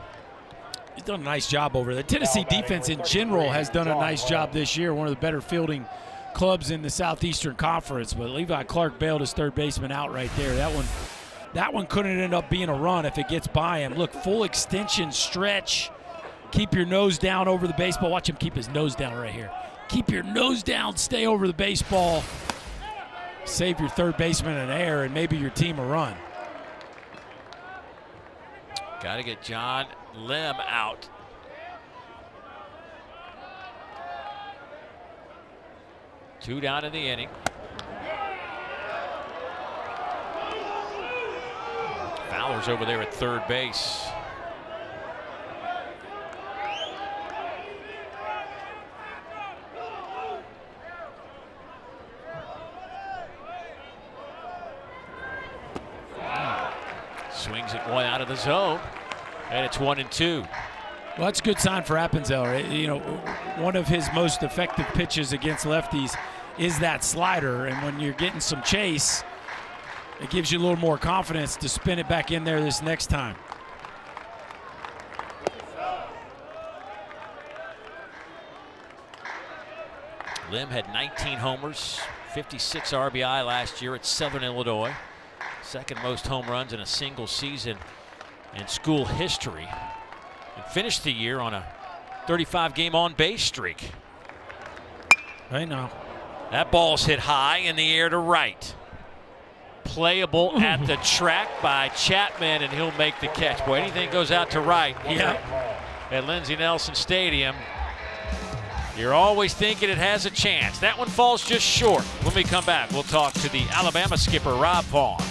He's done a nice job over there. The Tennessee defense in general has done a nice job this year. One of the better fielding clubs in the Southeastern Conference, but Levi Clark bailed his third baseman out right there. That one couldn't end up being a run if it gets by him. Look, full extension stretch. Keep your nose down over the baseball. Watch him keep his nose down right here. Keep your nose down, stay over the baseball. Save your third baseman an error and maybe your team a run. Got to get John Lim out. Two down in the inning. Fowler's over there at third base. Swings it one out of the zone, and it's 1-2. Well, that's a good sign for Appenzeller. You know, one of his most effective pitches against lefties is that slider, and when you're getting some chase, it gives you a little more confidence to spin it back in there this next time. Lim had 19 homers, 56 RBI last year at Southern Illinois. Second most home runs in a single season in school history. And finished the year on a 35-game on-base streak. Right now. That ball's hit high in the air to right. Playable at the track by Chapman, and he'll make the catch. Boy, anything goes out to right here at Lindsey Nelson Stadium, You're always thinking it has a chance. That one falls just short. When we come back, we'll talk to the Alabama skipper, Rob Vaughn.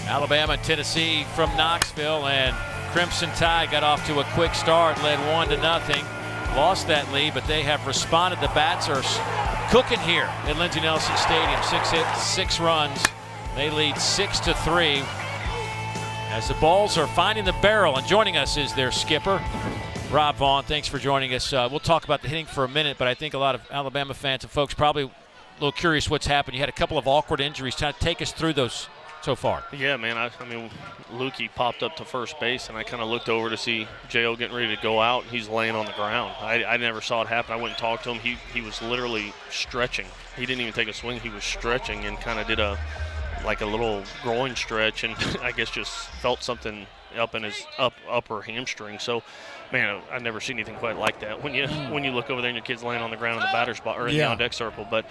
Alabama and Tennessee from Knoxville, and Crimson Tide got off to a quick start, led 1-0. Lost that lead, but they have responded. The Bats are cooking here at Lindsey Nelson Stadium. 6 hits, 6 runs. They lead 6-3 as the balls are finding the barrel. And joining us is their skipper, Rob Vaughn. Thanks for joining us. We'll talk about the hitting for a minute, but I think a lot of Alabama fans and folks probably a little curious what's happened. You had a couple of awkward injuries. Kind of take us through those so far. Yeah, man. I mean, Lukey popped up to first base, and I kind of looked over to see J.O. getting ready to go out, and he's laying on the ground. I never saw it happen. I went and talked to him. He was literally stretching. He didn't even take a swing. He was stretching and kind of did a little groin stretch, and I guess just felt something up in his upper hamstring. So, man, I've never seen anything quite like that. When you look over there and your kid's laying on the ground in the batter's box or in the on-deck circle. But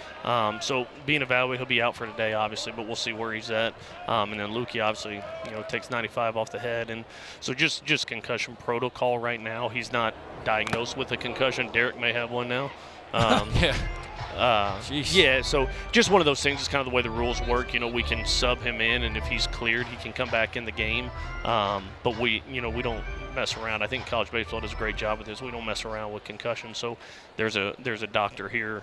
so being evaluated, he'll be out for today, obviously, but we'll see where he's at. And then Lukey obviously, takes 95 off the head, and so just concussion protocol right now. He's not diagnosed with a concussion. Derek may have one now. Yeah, so just one of those things is kind of the way the rules work. We can sub him in, and if he's cleared, he can come back in the game. But we don't mess around. I think college baseball does a great job with this. We don't mess around with concussion. So there's a doctor here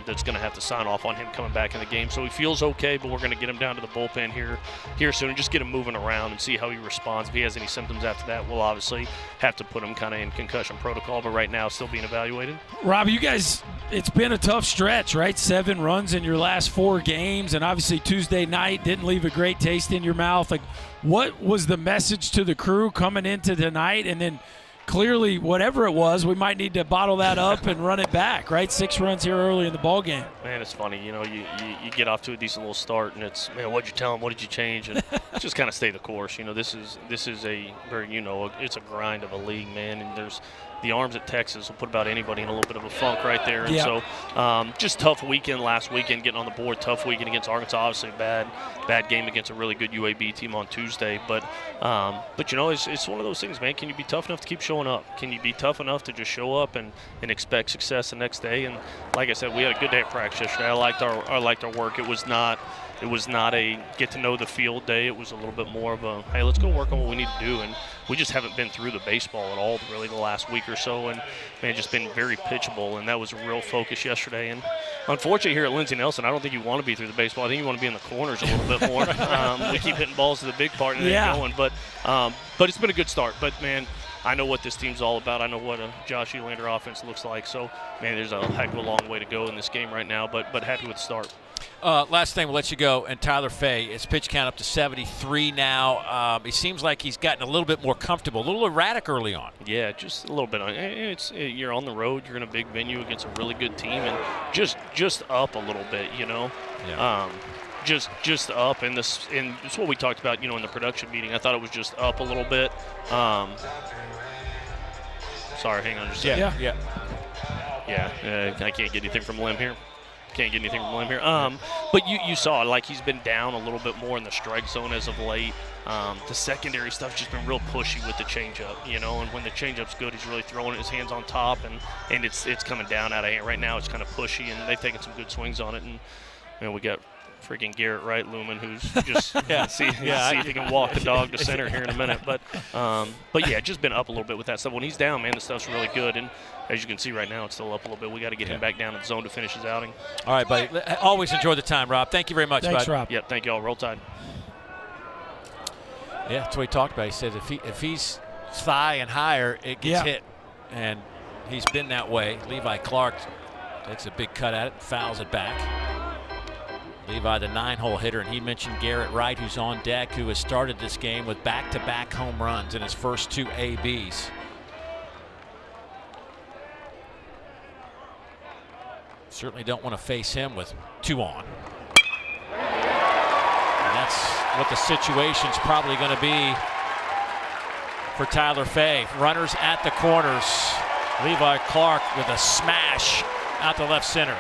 that's going to have to sign off on him coming back in the game. So he feels okay, but we're going to get him down to the bullpen here soon and just get him moving around and see how he responds. If he has any symptoms after that, we'll obviously have to put him kind of in concussion protocol. But right now, still being evaluated. Rob, you guys, it's been a tough stretch, right? 7 runs in your last 4 games, and obviously Tuesday night didn't leave a great taste in your mouth. Like, what was the message to the crew coming into tonight? And then clearly, whatever it was, we might need to bottle that up and run it back, right? 6 runs here early in the ball game. Man, it's funny. You get off to a decent little start, and it's, man, what'd you tell them? What did you change? And just kind of stay the course. This is a very, it's a grind of a league, man, and there's the arms at Texas will put about anybody in a little bit of a funk right there. And so just tough weekend last weekend, getting on the board. Tough weekend against Arkansas. Obviously a bad game against a really good UAB team on Tuesday. But it's one of those things, man. Can you be tough enough to keep showing up? Can you be tough enough to just show up and expect success the next day? And like I said, we had a good day of practice yesterday. I liked our work. It was not a get to know the field day. It was a little bit more of a, hey, let's go work on what we need to do. And we just haven't been through the baseball at all really the last week or so. And, man, just been very pitchable. And that was a real focus yesterday. And unfortunately here at Lindsey Nelson, I don't think you want to be through the baseball. I think you want to be in the corners a little bit more. We keep hitting balls to the big part and it ain't going. But it's been a good start. But, man, I know what this team's all about. I know what a Josh Elander offense looks like. So, man, there's a heck of a long way to go in this game right now. But happy with the start. Last thing, we'll let you go. And Tyler Fay, his pitch count up to 73 now. He seems like he's gotten a little bit more comfortable, a little erratic early on. Yeah, just a little bit. You're on the road. You're in a big venue against a really good team, and just up a little bit, Yeah. Just up, and it's what we talked about, in the production meeting. I thought it was just up a little bit. Sorry, hang on just a second. Yeah. I can't get anything from Lim here. But you saw, like, he's been down a little bit more in the strike zone as of late. The secondary stuff's just been real pushy with the changeup, and when the changeup's good, he's really throwing his hands on top, and it's coming down out of hand. Right now it's kind of pushy, and they've taken some good swings on it, and we got freaking Garrett Wright looming, who's just see if he can walk the dog to center here in a minute. But yeah, just been up a little bit with that stuff. When he's down, man, the stuff's really good. And as you can see right now, it's still up a little bit. We got to get him back down in the zone to finish his outing. All right, buddy. Always enjoy the time, Rob. Thank you very much, Thanks, bud. Rob. Yep, thank you all. Roll Tide. Yeah, that's what he talked about. He said if he's thigh and higher, it gets hit. And he's been that way. Levi Clark takes a big cut at it, fouls it back. Levi, the 9-hole hitter, and he mentioned Garrett Wright, who's on deck, who has started this game with back-to-back home runs in his first 2 ABs. Certainly don't want to face him with 2 on. And that's what the situation's probably going to be for Tyler Fay. Runners at the corners. Levi Clark with a smash out to left center.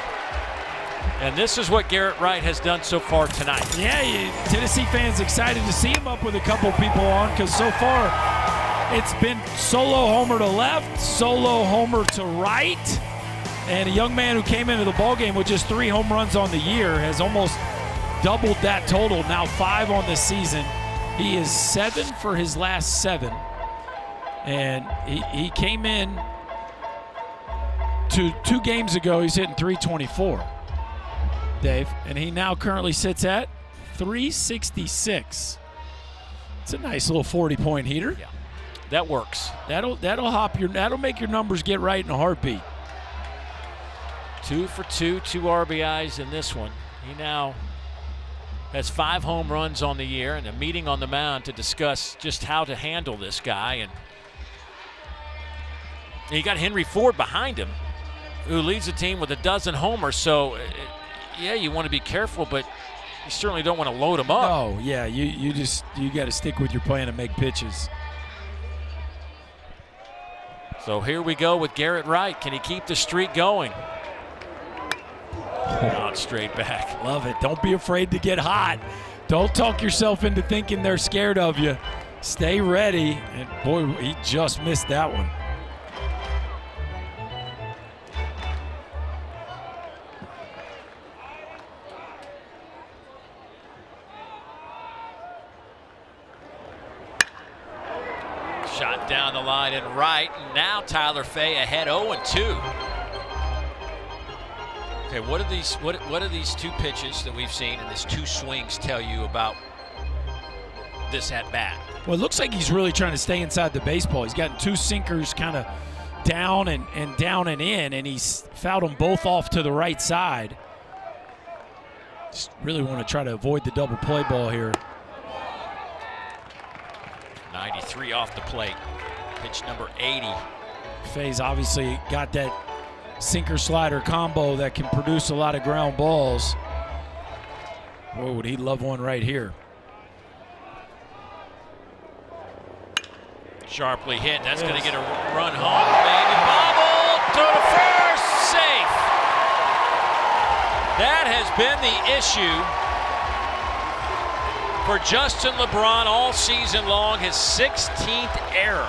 And this is what Garrett Wright has done so far tonight. Yeah, Tennessee fans excited to see him up with a couple people on, because so far it's been solo homer to left, solo homer to right. And a young man who came into the ballgame with just 3 home runs on the year has almost doubled that total, now 5 on the season. He is 7 for his last 7. And he came in to 2 games ago, he's hitting .324, Dave. And he now currently sits at .366. It's a nice little 40-point heater. Yeah, that works. That'll make your numbers get right in a heartbeat. 2 for 2, 2 RBIs in this one. He now has 5 home runs on the year, and a meeting on the mound to discuss just how to handle this guy. And you got Henry Ford behind him, who leads the team with 12 homers. So, yeah, you want to be careful, but you certainly don't want to load him up. Oh, yeah, you got to stick with your plan and make pitches. So here we go with Garrett Wright. Can he keep the streak going? Out straight back. Love it. Don't be afraid to get hot. Don't talk yourself into thinking they're scared of you. Stay ready. And boy, he just missed that one. Shot down the line and right. And now Tyler Fay ahead 0-2. Okay, what do these 2 pitches that we've seen and these 2 swings tell you about this at bat? Well, it looks like he's really trying to stay inside the baseball. He's gotten 2 sinkers kind of down and down and in, and he's fouled them both off to the right side. Just really want to try to avoid the double play ball here. 93 off the plate. Pitch number 80. Fay's obviously got that sinker slider combo that can produce a lot of ground balls. Boy, would he love one right here. Sharply hit. That's going to get a run home. Maybe bobble. Throw to first. Safe. That has been the issue for Justin LeBron all season long. His 16th error.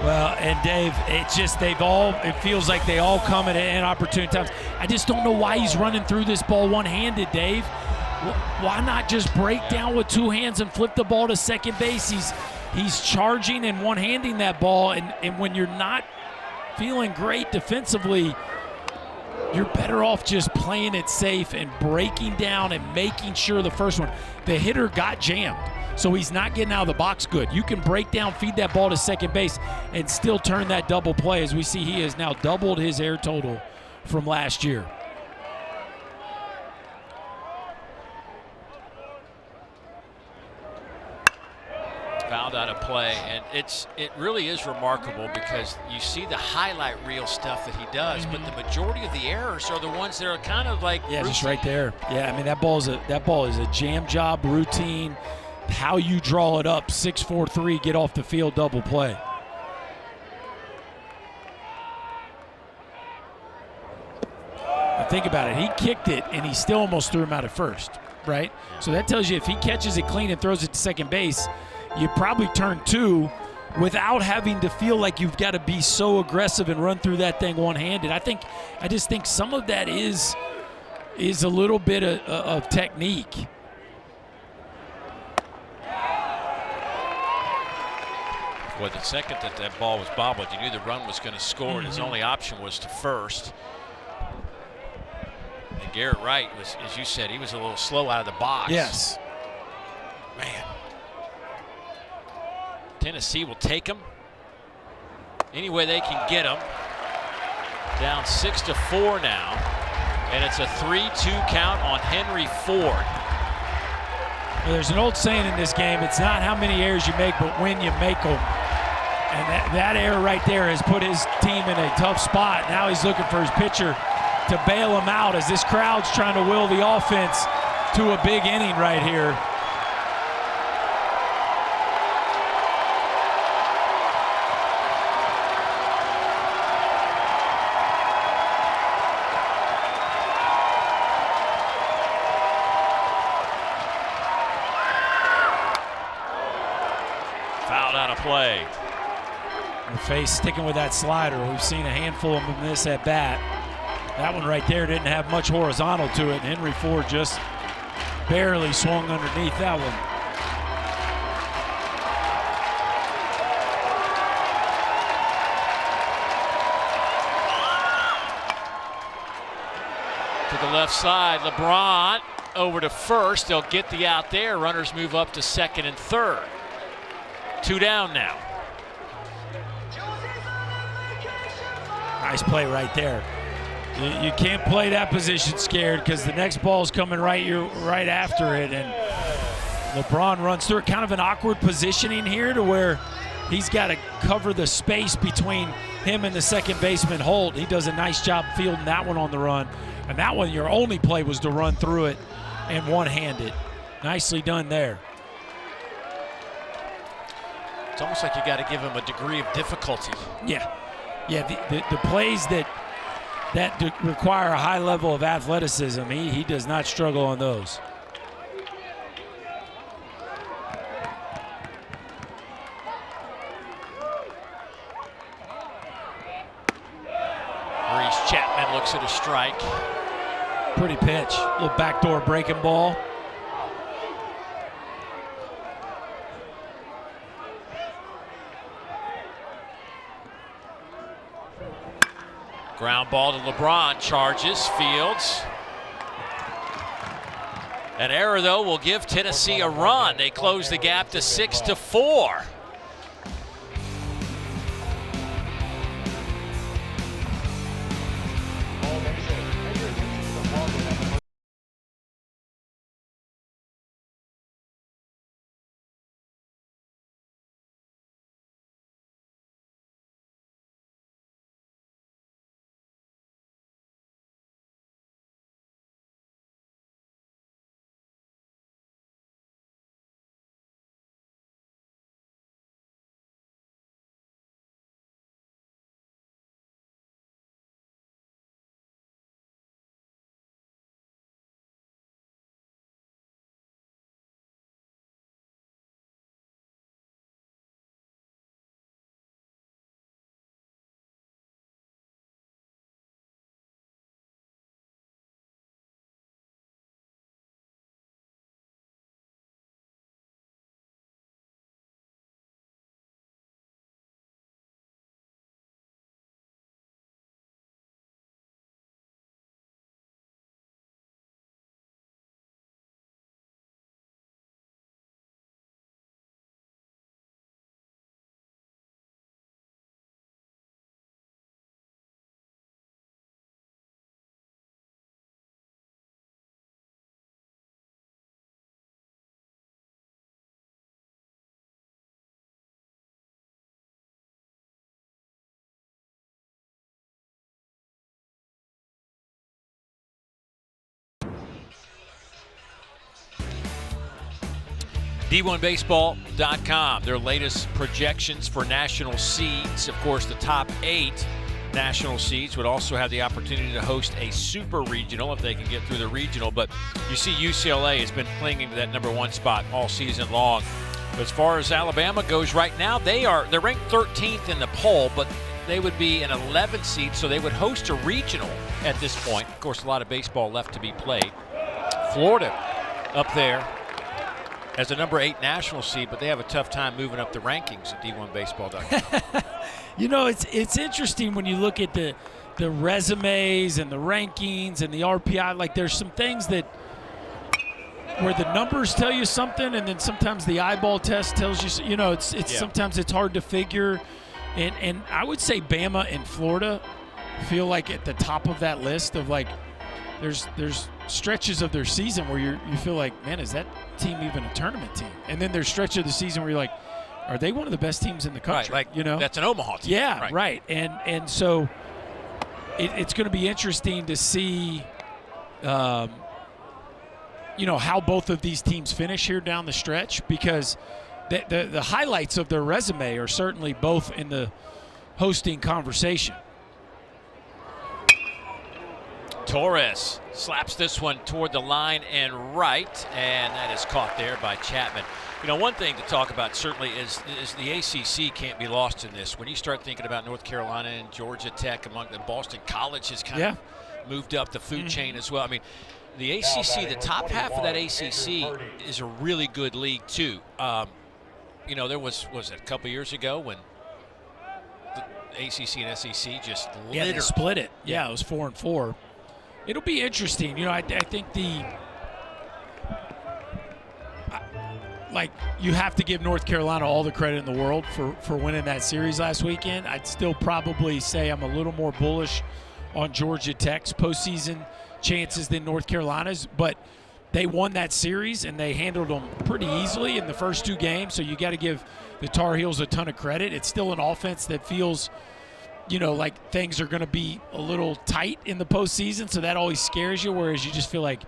Well, and Dave, it feels like they all come at inopportune times. I just don't know why he's running through this ball one-handed, Dave. Why not just break down with 2 hands and flip the ball to second base? He's charging and one-handing that ball, and when you're not feeling great defensively, you're better off just playing it safe and breaking down and making sure the first one. The hitter got jammed, so he's not getting out of the box good. You can break down, feed that ball to second base, and still turn that double play. As we see, he has now doubled his air total from last year. Fouled out of play, and it really is remarkable because you see the highlight reel stuff that he does, but the majority of the errors are the ones that are kind of like just right there. Yeah, I mean that ball is a jam job routine. How you draw it up, 6-4-3, get off the field, double play. Now think about it. He kicked it, and he still almost threw him out at first, right? So that tells you if he catches it clean and throws it to second base, you probably turn 2 without having to feel like you've got to be so aggressive and run through that thing one-handed. I just think some of that is a little bit of technique. Well, the second that ball was bobbled, you knew the run was going to score, and his only option was to first. And Garrett Wright was, as you said, he was a little slow out of the box. Yes. Man. Tennessee will take him any way they can get him. Down 6-4 now, and it's a 3-2 count on Henry Ford. Well, there's an old saying in this game, it's not how many errors you make, but when you make them. And that error right there has put his team in a tough spot. Now he's looking for his pitcher to bail him out as this crowd's trying to will the offense to a big inning right here. Fouled out of play. The face sticking with that slider. We've seen a handful of them in this at bat. That one right there didn't have much horizontal to it. Henry Ford just barely swung underneath that one. To the left side, LeBron over to first. They'll get the out there. Runners move up to second and third. 2 down now. Nice play right there. You can't play that position scared because the next ball's coming right after it, and LeBron runs through it. Kind of an awkward positioning here to where he's got to cover the space between him and the second baseman Holt. He does a nice job fielding that one on the run, and that one your only play was to run through it and one-handed. Nicely done there. It's almost like you got to give him a degree of difficulty. Yeah, the plays that require a high level of athleticism, he does not struggle on those. Maurice Chapman looks at a strike. Pretty pitch, little backdoor breaking ball. Ground ball to LeBron, charges, fields. An error, though, will give Tennessee a run. They close the gap to 6-4. D1Baseball.com, their latest projections for national seeds. Of course, the top 8 national seeds would also have the opportunity to host a super regional if they can get through the regional. But you see UCLA has been clinging to that #1 spot all season long. As far as Alabama goes right now, they're ranked 13th in the poll, but they would be an 11th seed, so they would host a regional at this point. Of course, a lot of baseball left to be played. Florida up there as a number 8 national seed, but they have a tough time moving up the rankings at D1Baseball.com. You know, it's interesting when you look at the resumes and the rankings and the RPI. Like, there's some things that where the numbers tell you something, and then sometimes the eyeball test tells you. You know, sometimes it's hard to figure. And I would say Bama and Florida feel like at the top of that list of, like, there's stretches of their season where you feel like, man, is that team even a tournament team? And then there's stretches of the season where you're like, are they one of the best teams in the country? Right, like, you know, that's an Omaha team. Yeah, right. And so it's going to be interesting to see, how both of these teams finish here down the stretch, because the highlights of their resume are certainly both in the hosting conversation. Torres slaps this one toward the line and right, and that is caught there by Chapman. You know, one thing to talk about certainly is the ACC can't be lost in this. When you start thinking about North Carolina and Georgia Tech, among the Boston College has kind of moved up the food chain as well. I mean, the ACC, the top half of that ACC is a really good league too. There was it a couple years ago when the ACC and SEC just they split it. Yeah, it was 4-4. It'll be interesting. You know, I think you have to give North Carolina all the credit in the world for winning that series last weekend. I'd still probably say I'm a little more bullish on Georgia Tech's postseason chances than North Carolina's, but they won that series and they handled them pretty easily in the first 2 games, so you got to give the Tar Heels a ton of credit. It's still an offense that feels, like things are going to be a little tight in the postseason, so that always scares you, whereas you just feel like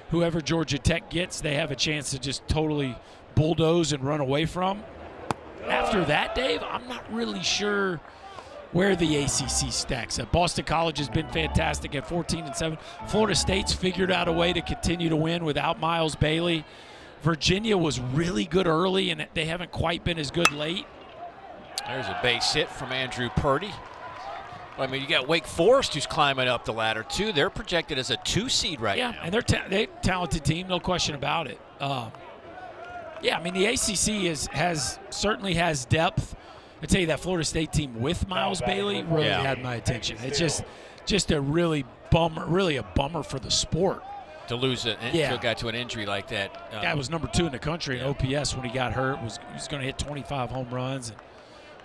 whoever Georgia Tech gets, they have a chance to just totally bulldoze and run away from. After that, Dave, I'm not really sure where the ACC stacks up. Boston College has been fantastic at 14-7. Florida State's figured out a way to continue to win without Miles Bailey. Virginia was really good early, and they haven't quite been as good late. There's a base hit from Andrew Purdy. I mean, you got Wake Forest who's climbing up the ladder too. They're projected as a 2 seed right now. Yeah, and they're a talented team, no question about it. I mean, the ACC certainly has depth. I tell you, that Florida State team with Miles Bailey really had my attention. It's just a really a bummer for the sport to lose a guy to an injury like that. Guy was number 2 in the country in OPS when he got hurt. He was going to hit 25 home runs and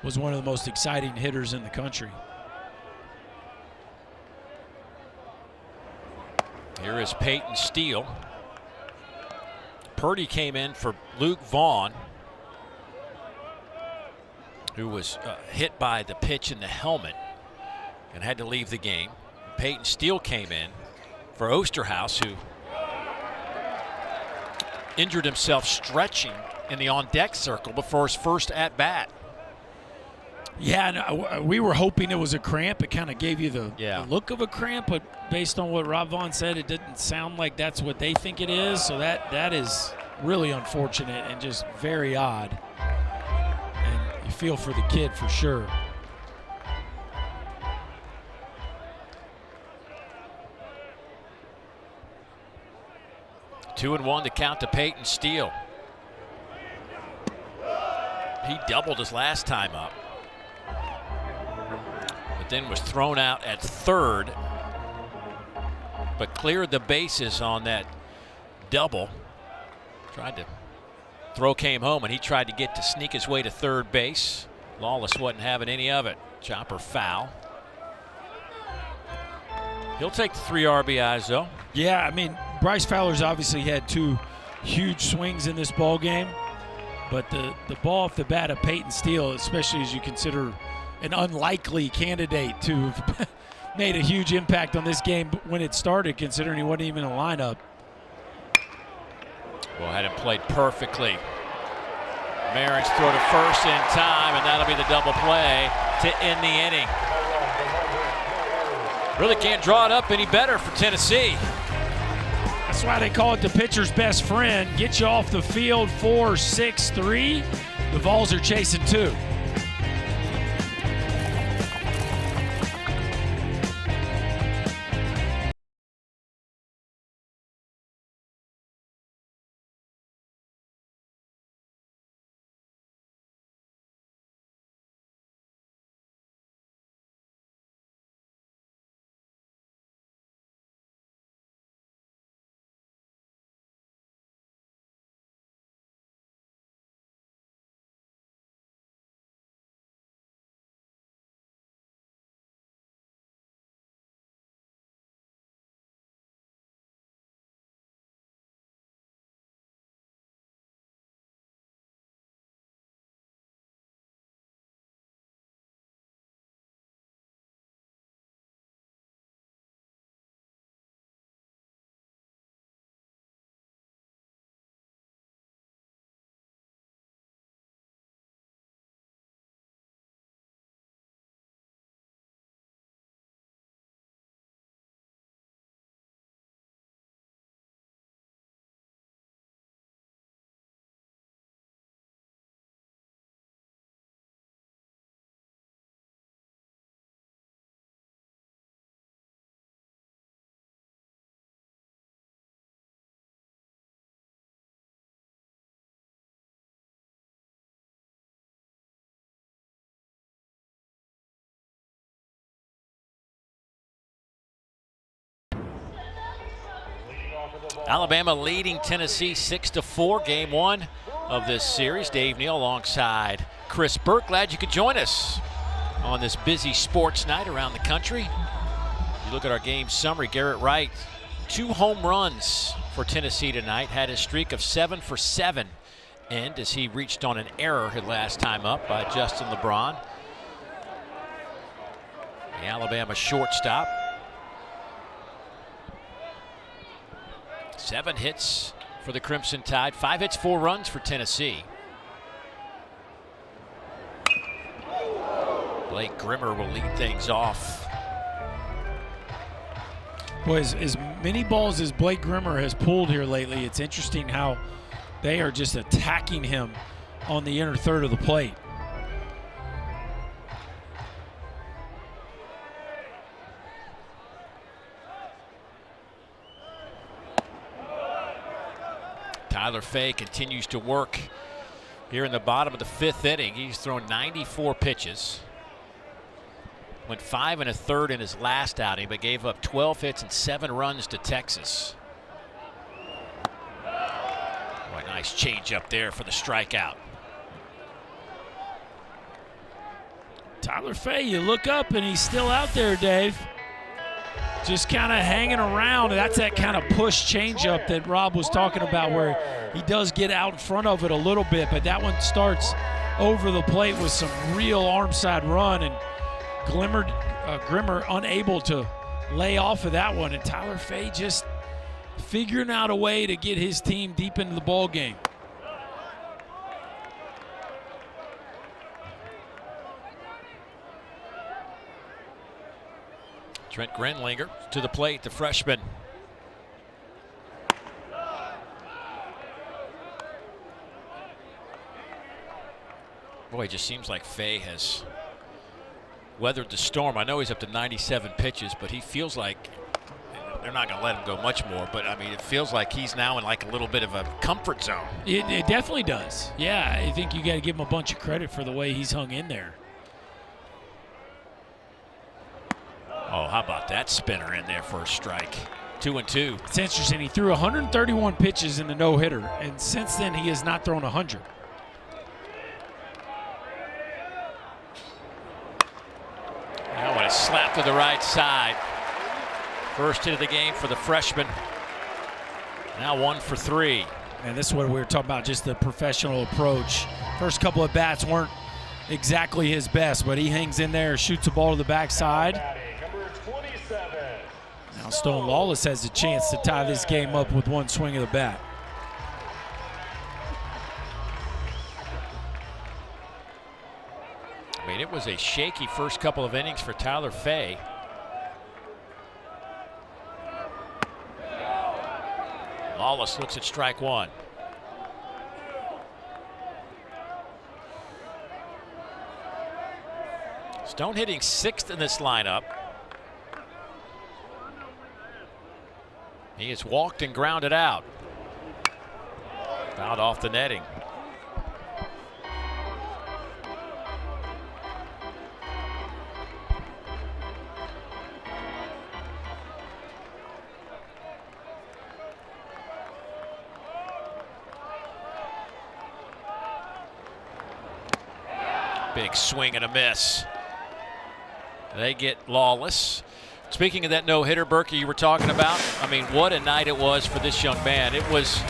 was one of the most exciting hitters in the country. Here is Peyton Steele. Purdy came in for Luke Vaughn, who was hit by the pitch in the helmet and had to leave the game. Peyton Steele came in for Osterhaus, who injured himself stretching in the on-deck circle before his first at-bat. Yeah, and we were hoping it was a cramp. It kind of gave you the look of a cramp, but based on what Rob Vaughn said, it didn't sound like that's what they think it is. So that is really unfortunate and just very odd. And you feel for the kid for sure. Two and one to count to Peyton Steele. He doubled his last time up, but then was thrown out at third, but cleared the bases on that double. Tried to throw, came home, and he tried to get to sneak his way to third base. Lawless wasn't having any of it. Chopper foul. He'll take the 3 RBIs though. Yeah, I mean, Bryce Fowler's obviously had 2 huge swings in this ball game, but the ball off the bat of Peyton Steele, especially as you consider an unlikely candidate to have made a huge impact on this game when it started, considering he wasn't even in the lineup. Well, had him played perfectly. Marins throw to first in time, and that'll be the double play to end the inning. Really can't draw it up any better for Tennessee. That's why they call it the pitcher's best friend. Get you off the field 4-6-3. The Vols are chasing 2. Alabama leading Tennessee 6-4, game 1 of this series. Dave Neal alongside Chris Burke. Glad you could join us on this busy sports night around the country. You look at our game summary, Garrett Wright, 2 home runs for Tennessee tonight. Had his streak of 7 for 7 end as he reached on an error his last time up by Justin LeBron. The Alabama shortstop. 7 hits for the Crimson Tide, 5 hits, 4 runs for Tennessee. Blake Grimmer will lead things off. Well, as many balls as Blake Grimmer has pulled here lately, it's interesting how they are just attacking him on the inner third of the plate. Tyler Fay continues to work here in the bottom of the 5th inning. He's thrown 94 pitches. Went 5 1/3 in his last outing, but gave up 12 hits and 7 runs to Texas. Boy, nice change up there for the strikeout. Tyler Fay, you look up and he's still out there, Dave. Just kind of hanging around. That's that kind of push changeup that Rob was talking about, where he does get out in front of it a little bit, but that one starts over the plate with some real arm side run, and Grimmer unable to lay off of that one, and Tyler Fay just figuring out a way to get his team deep into the ball game. Trent Grenlinger to the plate, the freshman. Boy, it just seems like Fay has weathered the storm. I know he's up to 97 pitches, but he feels like they're not going to let him go much more. But, I mean, it feels like he's now in like a little bit of a comfort zone. It definitely does. Yeah, I think you got to give him a bunch of credit for the way he's hung in there. Oh, how about that spinner in there for a strike? 2-2. It's interesting. He threw 131 pitches in the no-hitter, and since then he has not thrown 100. Now what a slap to the right side. First hit of the game for the freshman. Now 1 for 3. And this is what we were talking about, just the professional approach. First couple of bats weren't exactly his best, but he hangs in there, shoots the ball to the backside. Now Stone Lawless has a chance to tie this game up with one swing of the bat. I mean, it was a shaky first couple of innings for Tyler Fay. Lawless looks at strike one. Stone hitting 6th in this lineup. He has walked and grounded out. Fouled off the netting. Big swing and a miss. They get Lawless. Speaking of that no-hitter, Berkey, you were talking about, I mean, what a night it was for this young man. It was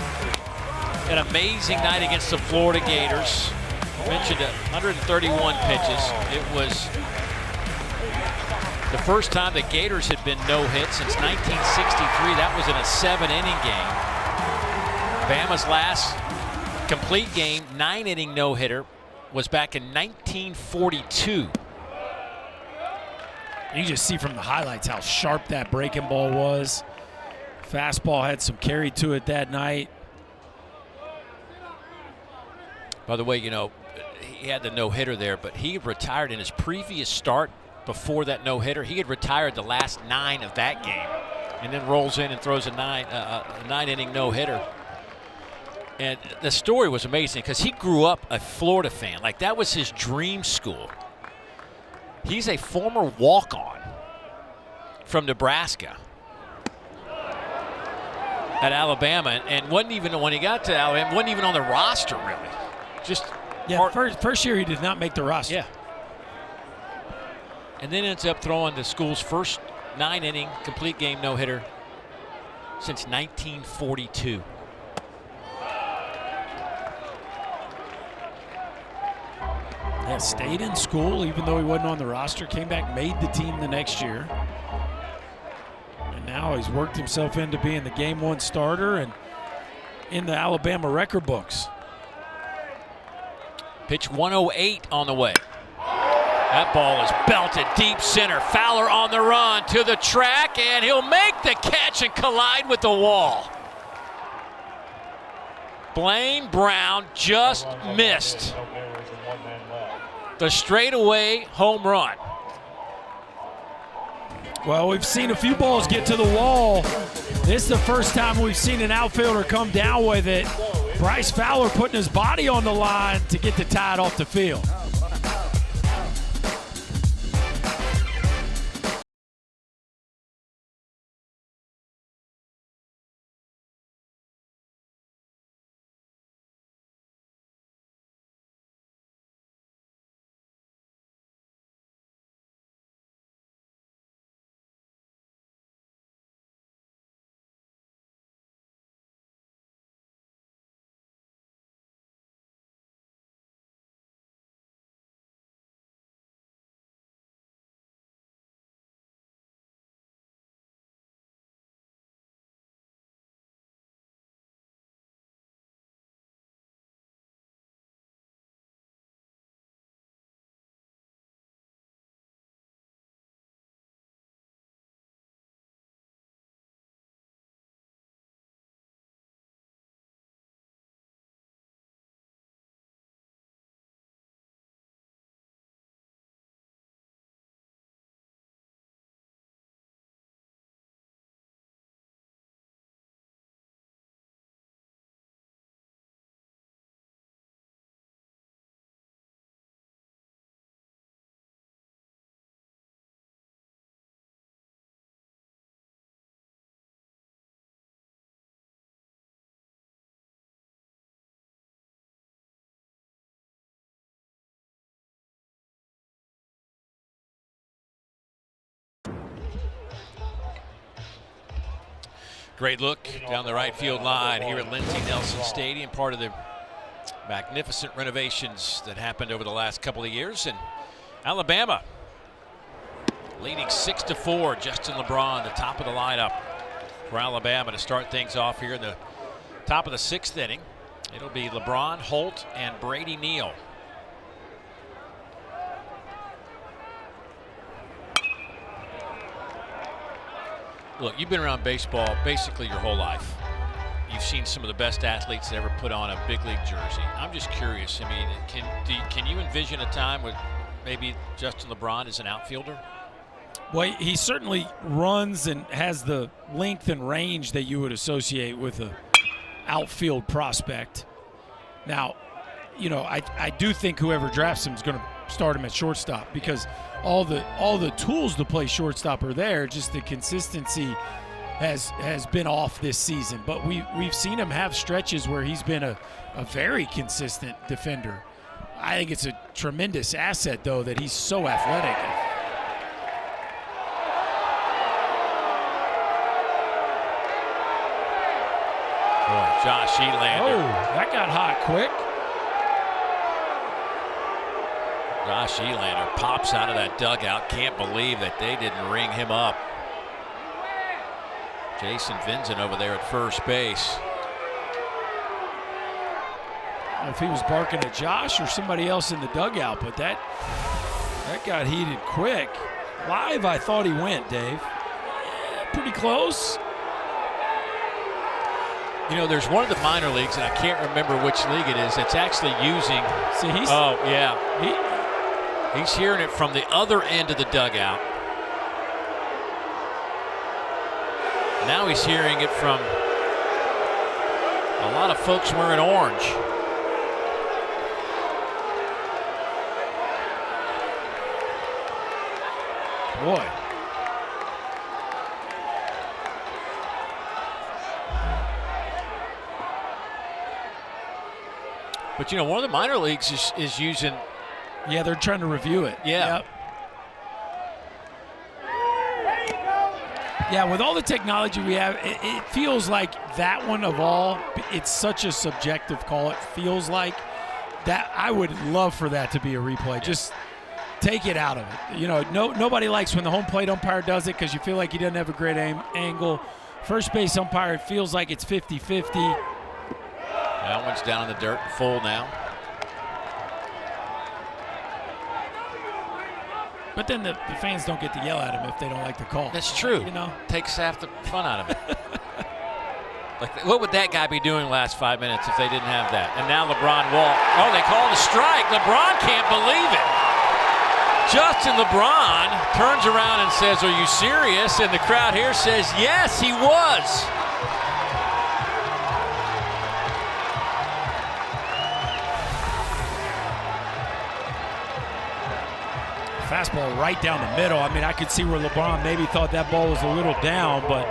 an amazing night against the Florida Gators. I mentioned 131 pitches. It was the first time the Gators had been no-hit since 1963. That was in a 7-inning game. Bama's last complete game, 9-inning no-hitter, was back in 1942. You just see from the highlights how sharp that breaking ball was. Fastball had some carry to it that night. By the way, you know, he had the no-hitter there, but he retired in his previous start before that no-hitter. He had retired the last 9 of that game and then rolls in and throws a 9-inning no-hitter. And the story was amazing because he grew up a Florida fan. Like, that was his dream school. He's a former walk-on from Nebraska at Alabama, and wasn't even, when he got to Alabama, wasn't even on the roster really. Just first year he did not make the roster. Yeah. And then ends up throwing the school's first 9-inning complete game no-hitter since 1942. Yeah, stayed in school even though he wasn't on the roster, came back, made the team the next year. And now he's worked himself into being the game 1 starter and in the Alabama record books. Pitch 108 on the way. That ball is belted deep center. Fowler on the run to the track, and he'll make the catch and collide with the wall. Blaine Brown just missed the straightaway home run. Well, we've seen a few balls get to the wall. This is the first time we've seen an outfielder come down with it. Bryce Fowler putting his body on the line to get the tie off the field. Great look down the right field line here at Lindsey Nelson Stadium, part of the magnificent renovations that happened over the last couple of years. And Alabama leading 6-4. Justin LeBron, the top of the lineup for Alabama to start things off here in the top of the 6th inning. It'll be LeBron, Holt, and Brady Neal. Look, you've been around baseball basically your whole life. you've seen some of the best athletes that ever put on a big league jersey. I'm just curious. I mean, can you envision a time with maybe Justin LeBron as an outfielder? Well, he certainly runs and has the length and range that you would associate with a outfield prospect. Now, you know, I do think whoever drafts him is going to start him at shortstop because all the tools to play shortstop are there. Just the consistency has been off this season. But we've seen him have stretches where he's been a very consistent defender. I think it's a tremendous asset, though, that he's so athletic. Boy, Josh Elander. Oh, that got hot quick. Josh Elander pops out of that dugout. Can't believe that they didn't ring him up. Jason Vincent over there at first base. I don't know if he was barking at Josh or somebody else in the dugout, but that got heated quick. Live, I thought he went, Dave. Pretty close. You know, there's one of the minor leagues, and I can't remember which league it is, that's actually using. See, oh, yeah. He's hearing it from the other end of the dugout. Now he's hearing it from a lot of folks wearing orange. Boy. But, you know, one of the minor leagues is using. Yeah, they're trying to review it. Yeah. Yep. Yeah, with all the technology we have, it feels like that one of all, it's such a subjective call. It feels like that. I would love for that to be a replay. Just take it out of it. You know, nobody likes when the home plate umpire does it because you feel like he doesn't have a great angle. First base umpire, it feels like it's 50-50. That one's down in the dirt and full now. But then the fans don't get to yell at him if they don't like the call. That's true. You know, takes half the fun out of it. Like, what would that guy be doing last 5 minutes if they didn't have that? And now LeBron walked. Oh, they called a strike. LeBron can't believe it. Justin LeBron turns around and says, "Are you serious?" And the crowd here says, "Yes, he was." fastball right down the middle. I mean, I could see where LeBron maybe thought that ball was a little down, but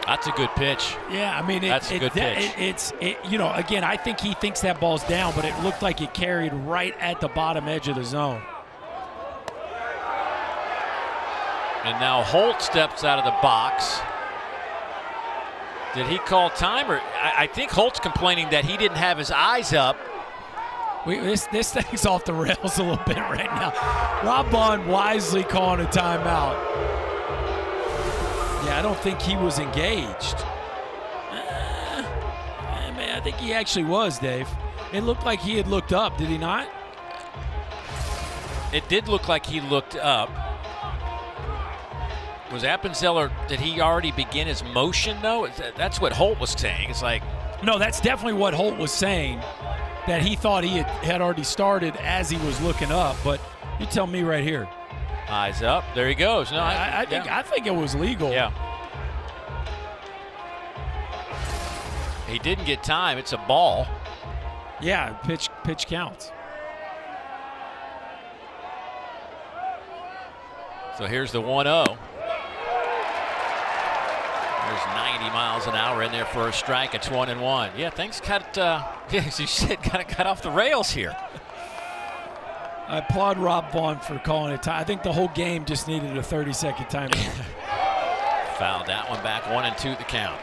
that's a good pitch. Yeah, I mean, that's a good pitch. You know, again, I think he thinks that ball's down, but it looked like it carried right at the bottom edge of the zone. And now Holt steps out of the box. Did he call time? Or I think Holt's complaining that he didn't have his eyes up. This thing's off the rails a little bit right now. Rob Bond wisely calling a timeout. Yeah, I don't think he was engaged. Man, I think he actually was, Dave. It looked like he had looked up, did he not? It did look like he looked up. Was Appenzeller, did he already begin his motion, though? That's what Holt was saying. It's like... No, that's definitely what Holt was saying, that he thought he had already started as he was looking up. But you tell me right here. Eyes up. There he goes. No, I think it was legal. Yeah. He didn't get time. It's a ball. Yeah, pitch counts. So here's the 1-0. There's 90 miles an hour in there for a strike. It's 1-1. Yeah, things got, as you said, got off the rails here. I applaud Rob Vaughn for calling it time. I think the whole game just needed a 30-second timeout. Fouled that one back, 1-2 the count.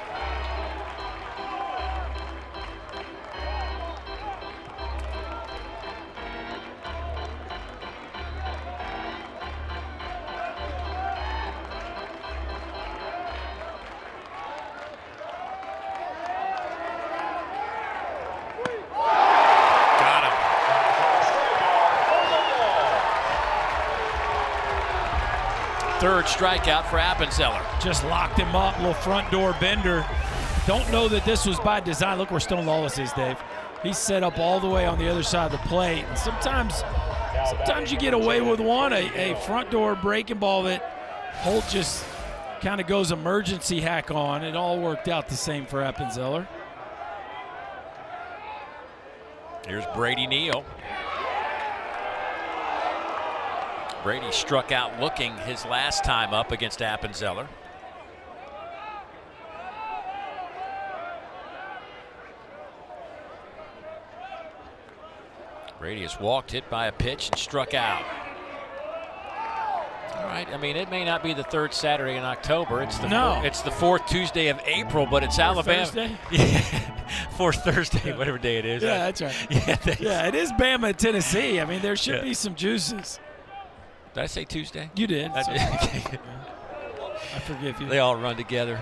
third strikeout for Appenzeller. Just locked him up, little front door bender. Don't know that this was by design. Look where Stone Lawless is, Dave. He's set up all the way on the other side of the plate. And sometimes you get away with one, a front door breaking ball that Holt just kind of goes emergency hack on. It all worked out the same for Appenzeller. Here's Brady Neal. Brady struck out looking his last time up against Appenzeller. Brady has walked, hit by a pitch, and struck out. All right, I mean, it may not be the third Saturday in October. It's the fourth Tuesday of April, but it's Alabama. Thursday? Yeah, fourth Thursday, whatever day it is. Yeah, that's right. Yeah, it is Bama and Tennessee. I mean, there should be some juices. Did I say Tuesday? You did. I did. I forgive you. They all run together.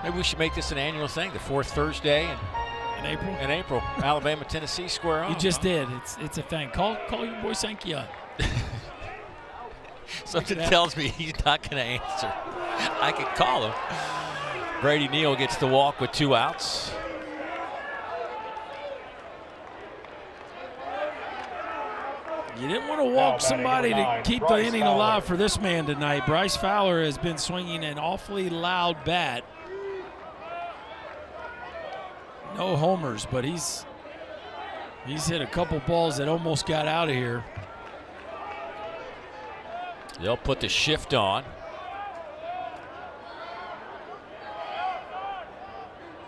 Maybe we should make this an annual thing, the fourth Thursday in April. In April, Alabama, Tennessee square off. You just did. It's a thing. Call your boy Sankey up. Something tells me he's not going to answer. I could call him. Brady Neal gets the walk with 2 outs. You didn't want to walk somebody to keep the inning alive for this man tonight. Bryce Fowler has been swinging an awfully loud bat. No homers, but he's hit a couple balls that almost got out of here. They'll put the shift on.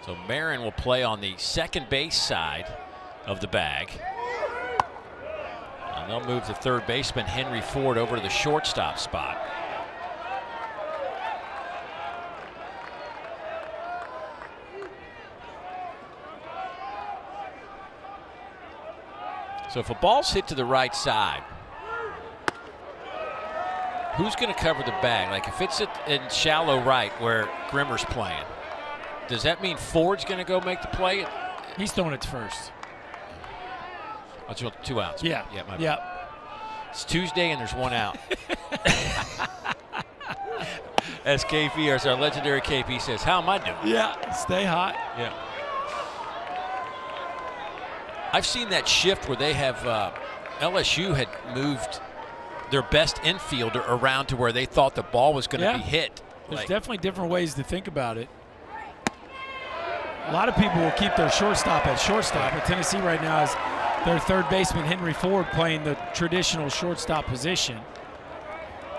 So Marin will play on the second base side of the bag. And they'll move the third baseman, Henry Ford, over to the shortstop spot. So if a ball's hit to the right side, who's going to cover the bag? Like if it's in shallow right where Grimmer's playing, does that mean Ford's going to go make the play? He's throwing it to first. Oh, 2 outs. Yeah. Yeah. It's Tuesday and there's 1 out. As KP, as our legendary KP says, how am I doing? Yeah, stay hot. Yeah. I've seen that shift where they have LSU had moved their best infielder around to where they thought the ball was going to be hit. There's definitely different ways to think about it. A lot of people will keep their shortstop at shortstop, but Tennessee right now is their third baseman, Henry Ford, playing the traditional shortstop position.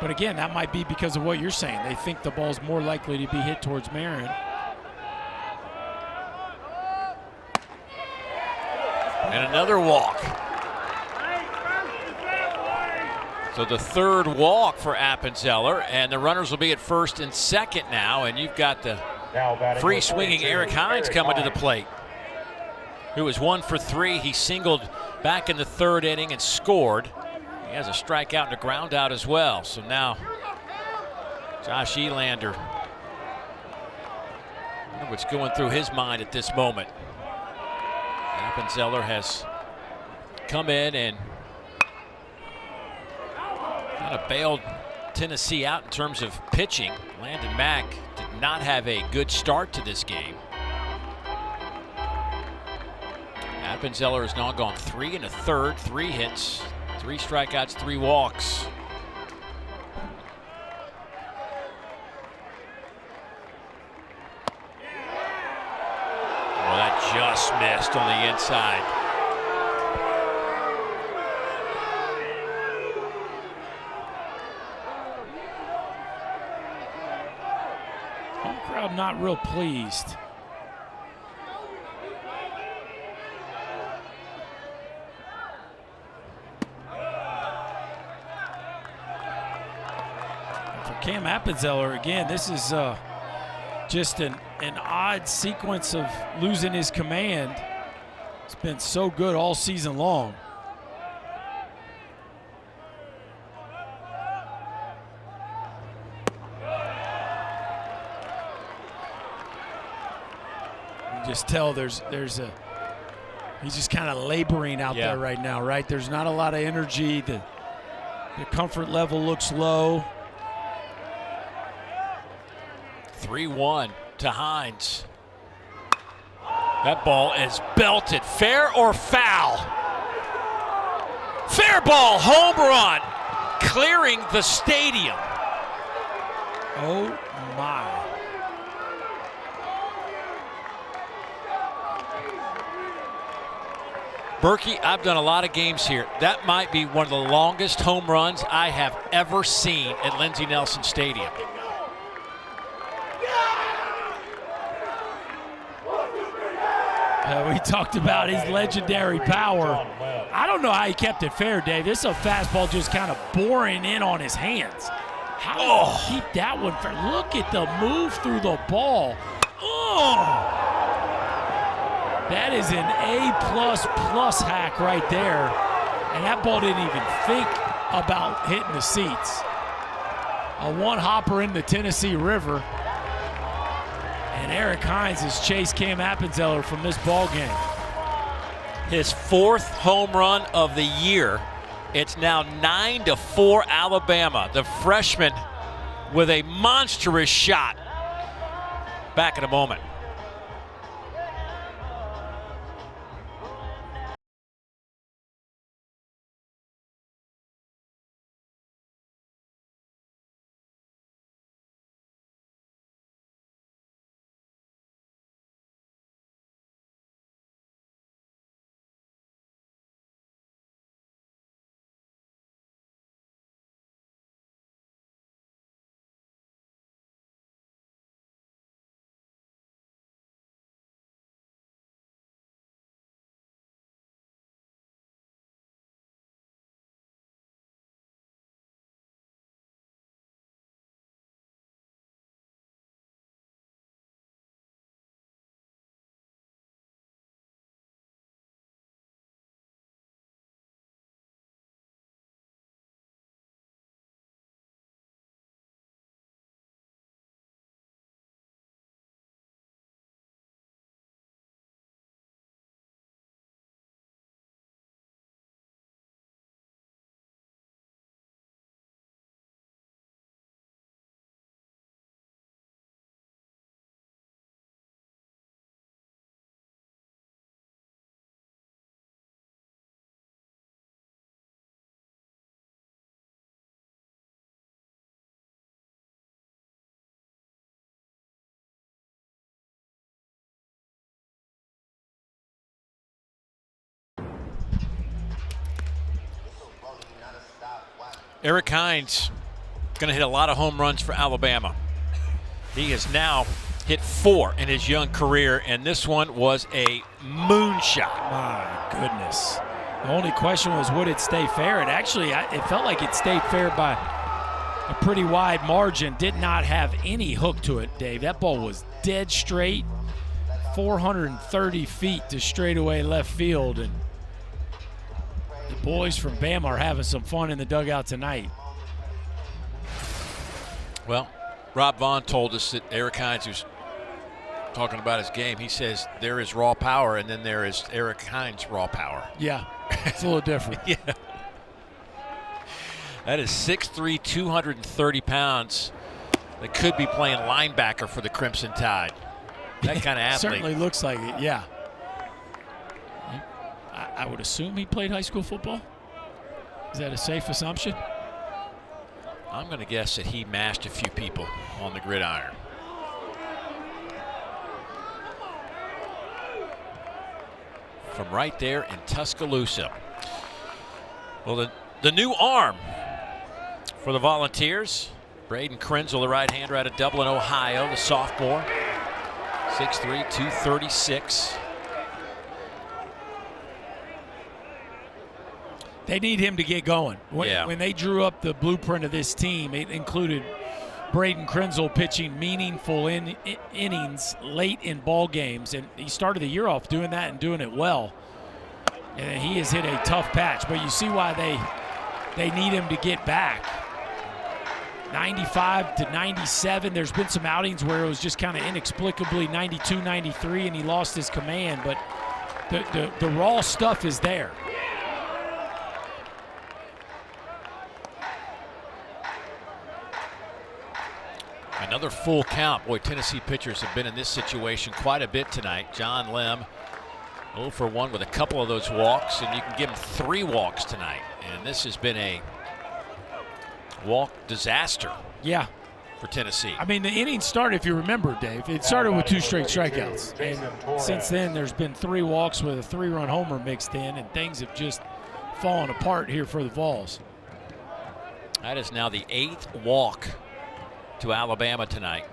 But again, that might be because of what you're saying. They think the ball's more likely to be hit towards Marin. And another walk. So the third walk for Appenzeller, and the runners will be at first and second now, and you've got the free swinging Eric Hines coming to the plate, who was 1 for 3. He singled back in the third inning and scored. He has a strikeout and a ground out as well. So now Josh Elander, I wonder what's going through his mind at this moment. Appenzeller has come in and kind of bailed Tennessee out in terms of pitching. Landon Mack did not have a good start to this game. Appenzeller has now gone 3 1/3, 3 hits, 3 strikeouts, 3 walks. Well, that just missed on the inside. Home crowd not real pleased. For Cam Appenzeller, again, this is just an odd sequence of losing his command. It's been so good all season long. You just tell there's He's just kind of laboring out there right now, right? There's not a lot of energy. The comfort level looks low. 3-1 to Hines. That ball is belted. Fair or foul? Fair ball, home run, clearing the stadium. Oh, my. Berkey, I've done a lot of games here. That might be one of the longest home runs I have ever seen at Lindsey Nelson Stadium. We talked about his legendary power. I don't know how he kept it fair, Dave. This is a fastball just kind of boring in on his hands. How did he keep that one fair? Look at the move through the ball. Oh! That is an A++ hack right there. And that ball didn't even think about hitting the seats. A one-hopper in the Tennessee River. And Eric Hines has chased Cam Appenzeller from this ball game. His 4th home run of the year. It's now 9-4 Alabama. The freshman with a monstrous shot. Back in a moment. Eric Hines going to hit a lot of home runs for Alabama. He has now hit 4 in his young career, and this one was a moonshot. My goodness. The only question was, would it stay fair? And actually, it felt like it stayed fair by a pretty wide margin. Did not have any hook to it, Dave. That ball was dead straight, 430 feet to straightaway left field. And the boys from Bama are having some fun in the dugout tonight. Well, Rob Vaughn told us that Eric Hines, who's talking about his game, he says there is raw power and then there is Eric Hines' raw power. Yeah, it's a little different. Yeah. That is 6'3", 230 pounds. That could be playing linebacker for the Crimson Tide. That kind of athlete. Certainly looks like it, yeah. I would assume he played high school football. Is that a safe assumption? I'm going to guess that he mashed a few people on the gridiron. From right there in Tuscaloosa. Well, the new arm for the Volunteers, Braden Krenzel, the right-hander out of Dublin, Ohio, the sophomore. 6'3", 236. They need him to get going. When they drew up the blueprint of this team, it included Braden Krenzel pitching meaningful innings late in ball games, and he started the year off doing that and doing it well. And he has hit a tough patch, but you see why they need him to get back. 95 to 97. There's been some outings where it was just kind of inexplicably 92, 93, and he lost his command, but The raw stuff is there. Another full count. Boy, Tennessee pitchers have been in this situation quite a bit tonight. John Lem 0 for 1 with a couple of those walks, and you can give him 3 walks tonight. And this has been a walk disaster. Yeah. For Tennessee. I mean, the inning started, if you remember, Dave, it started with 2 straight strikeouts. And since then, there's been 3 walks with a 3-run homer mixed in, and things have just fallen apart here for the Vols. That is now the 8th walk to Alabama tonight.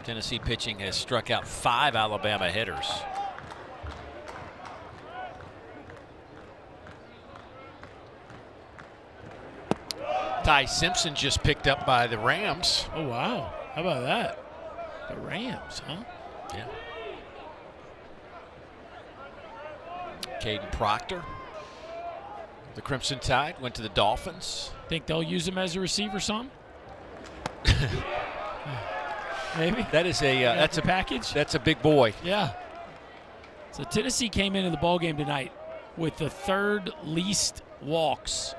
Tennessee pitching has struck out 5 Alabama hitters. Ty Simpson just picked up by the Rams. Oh, wow. How about that? The Rams, huh? Yeah. Caden Proctor, the Crimson Tide, went to the Dolphins. Think they'll use him as a receiver some? Maybe. That is that's a package. That's a big boy. Yeah. So Tennessee came into the ballgame tonight with the 3rd least walks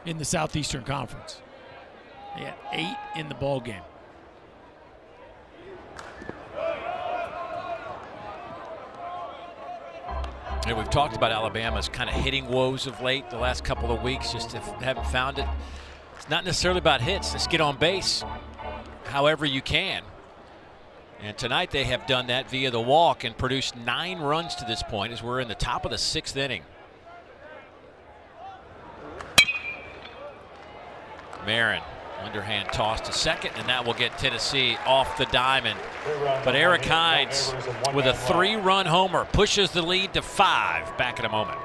in the Southeastern Conference. They had 8 in the ball game. And we've talked about Alabama's kind of hitting woes of late the last couple of weeks, just haven't found it. It's not necessarily about hits. Just get on base however you can. And tonight they have done that via the walk and produced 9 runs to this point as we're in the top of the 6th inning. Marin, underhand toss to second, and that will get Tennessee off the diamond. But Eric Hines with a 3-run homer pushes the lead to 5. Back in a moment.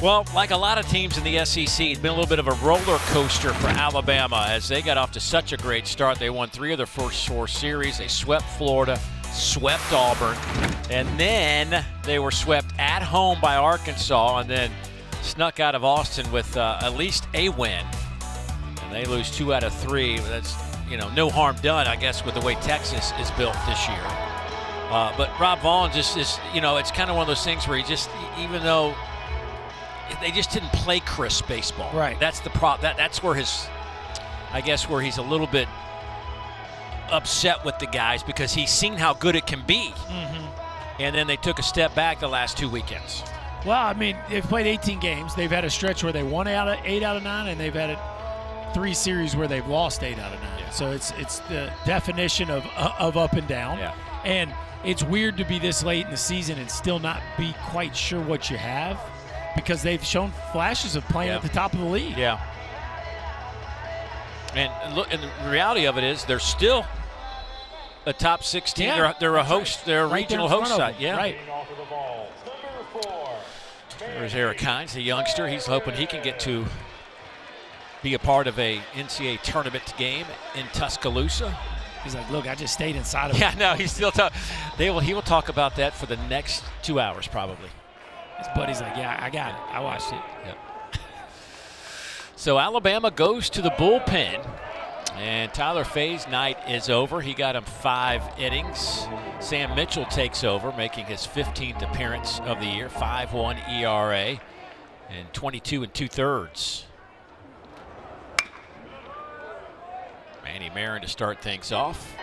Well, like a lot of teams in the SEC, it's been a little bit of a roller coaster for Alabama as they got off to such a great start. They won 3 of their first 4 series. They swept Florida, swept Auburn, and then they were swept at home by Arkansas and then snuck out of Austin with at least a win. And they lose 2 out of 3. That's, no harm done, I guess, with the way Texas is built this year. But Rob Vaughn just is, it's kind of one of those things where he just, even though they just didn't play crisp baseball. Right. That's the problem. That's where where he's a little bit upset with the guys because he's seen how good it can be. Mm-hmm. And then they took a step back the last 2 weekends. Well, I mean, they've played 18 games. They've had a stretch where they won 8 out of 9, and they've had 3 series where they've lost 8 out of 9. Yeah. So it's the definition of up and down. Yeah. And it's weird to be this late in the season and still not be quite sure what you have, because they've shown flashes of playing at the top of the league. Yeah. And look, and the reality of it is they're still a top 16. Yeah, they're a host. They're a right regional host site. Yeah. Right. There's Eric Hines, the youngster. He's hoping he can get to be a part of a NCAA tournament game in Tuscaloosa. He's like, look, I just stayed inside of it. Yeah, no, he's still he will talk about that for the next 2 hours probably. His buddy's like, yeah, I got it. I watched it. Yep. So Alabama goes to the bullpen, and Tyler Fay's night is over. He got him 5 innings. Sam Mitchell takes over, making his 15th appearance of the year, 5.1 ERA, and 22 2/3. Manny Marin to start things off.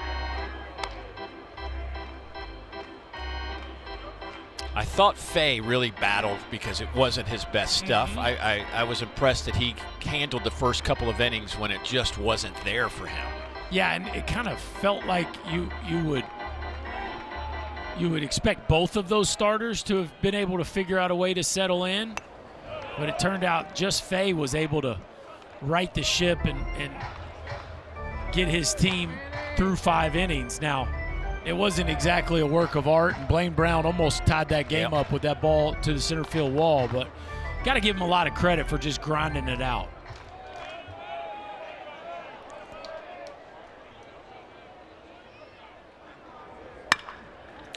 I thought Fay really battled because it wasn't his best stuff. I was impressed that he handled the first couple of innings when it just wasn't there for him. Yeah, and it kind of felt like you would expect both of those starters to have been able to figure out a way to settle in, but it turned out just Fay was able to right the ship and get his team through 5 innings. Now, it wasn't exactly a work of art, and Blaine Brown almost tied that game up with that ball to the center field wall, but got to give him a lot of credit for just grinding it out.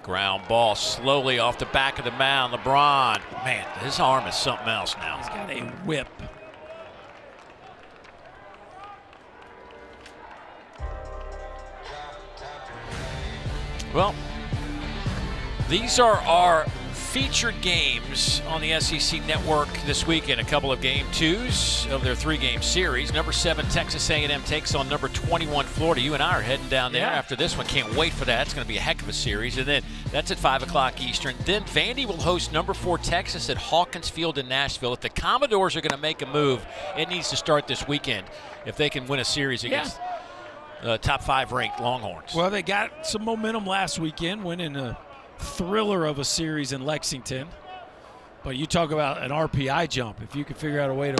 Ground ball slowly off the back of the mound. LeBron, man, his arm is something else now. He's got a whip. Well, these are our featured games on the SEC Network this weekend. A couple of game 2s of their 3-game series. Number 7 Texas A&M takes on number 21 Florida. You and I are heading down there after this one. Can't wait for that. It's going to be a heck of a series. And then that's at 5 o'clock Eastern. Then Vandy will host number 4 Texas at Hawkins Field in Nashville. If the Commodores are going to make a move, it needs to start this weekend if they can win a series against top 5 ranked Longhorns. Well, they got some momentum last weekend, winning a thriller of a series in Lexington. But you talk about an RPI jump. If you could figure out a way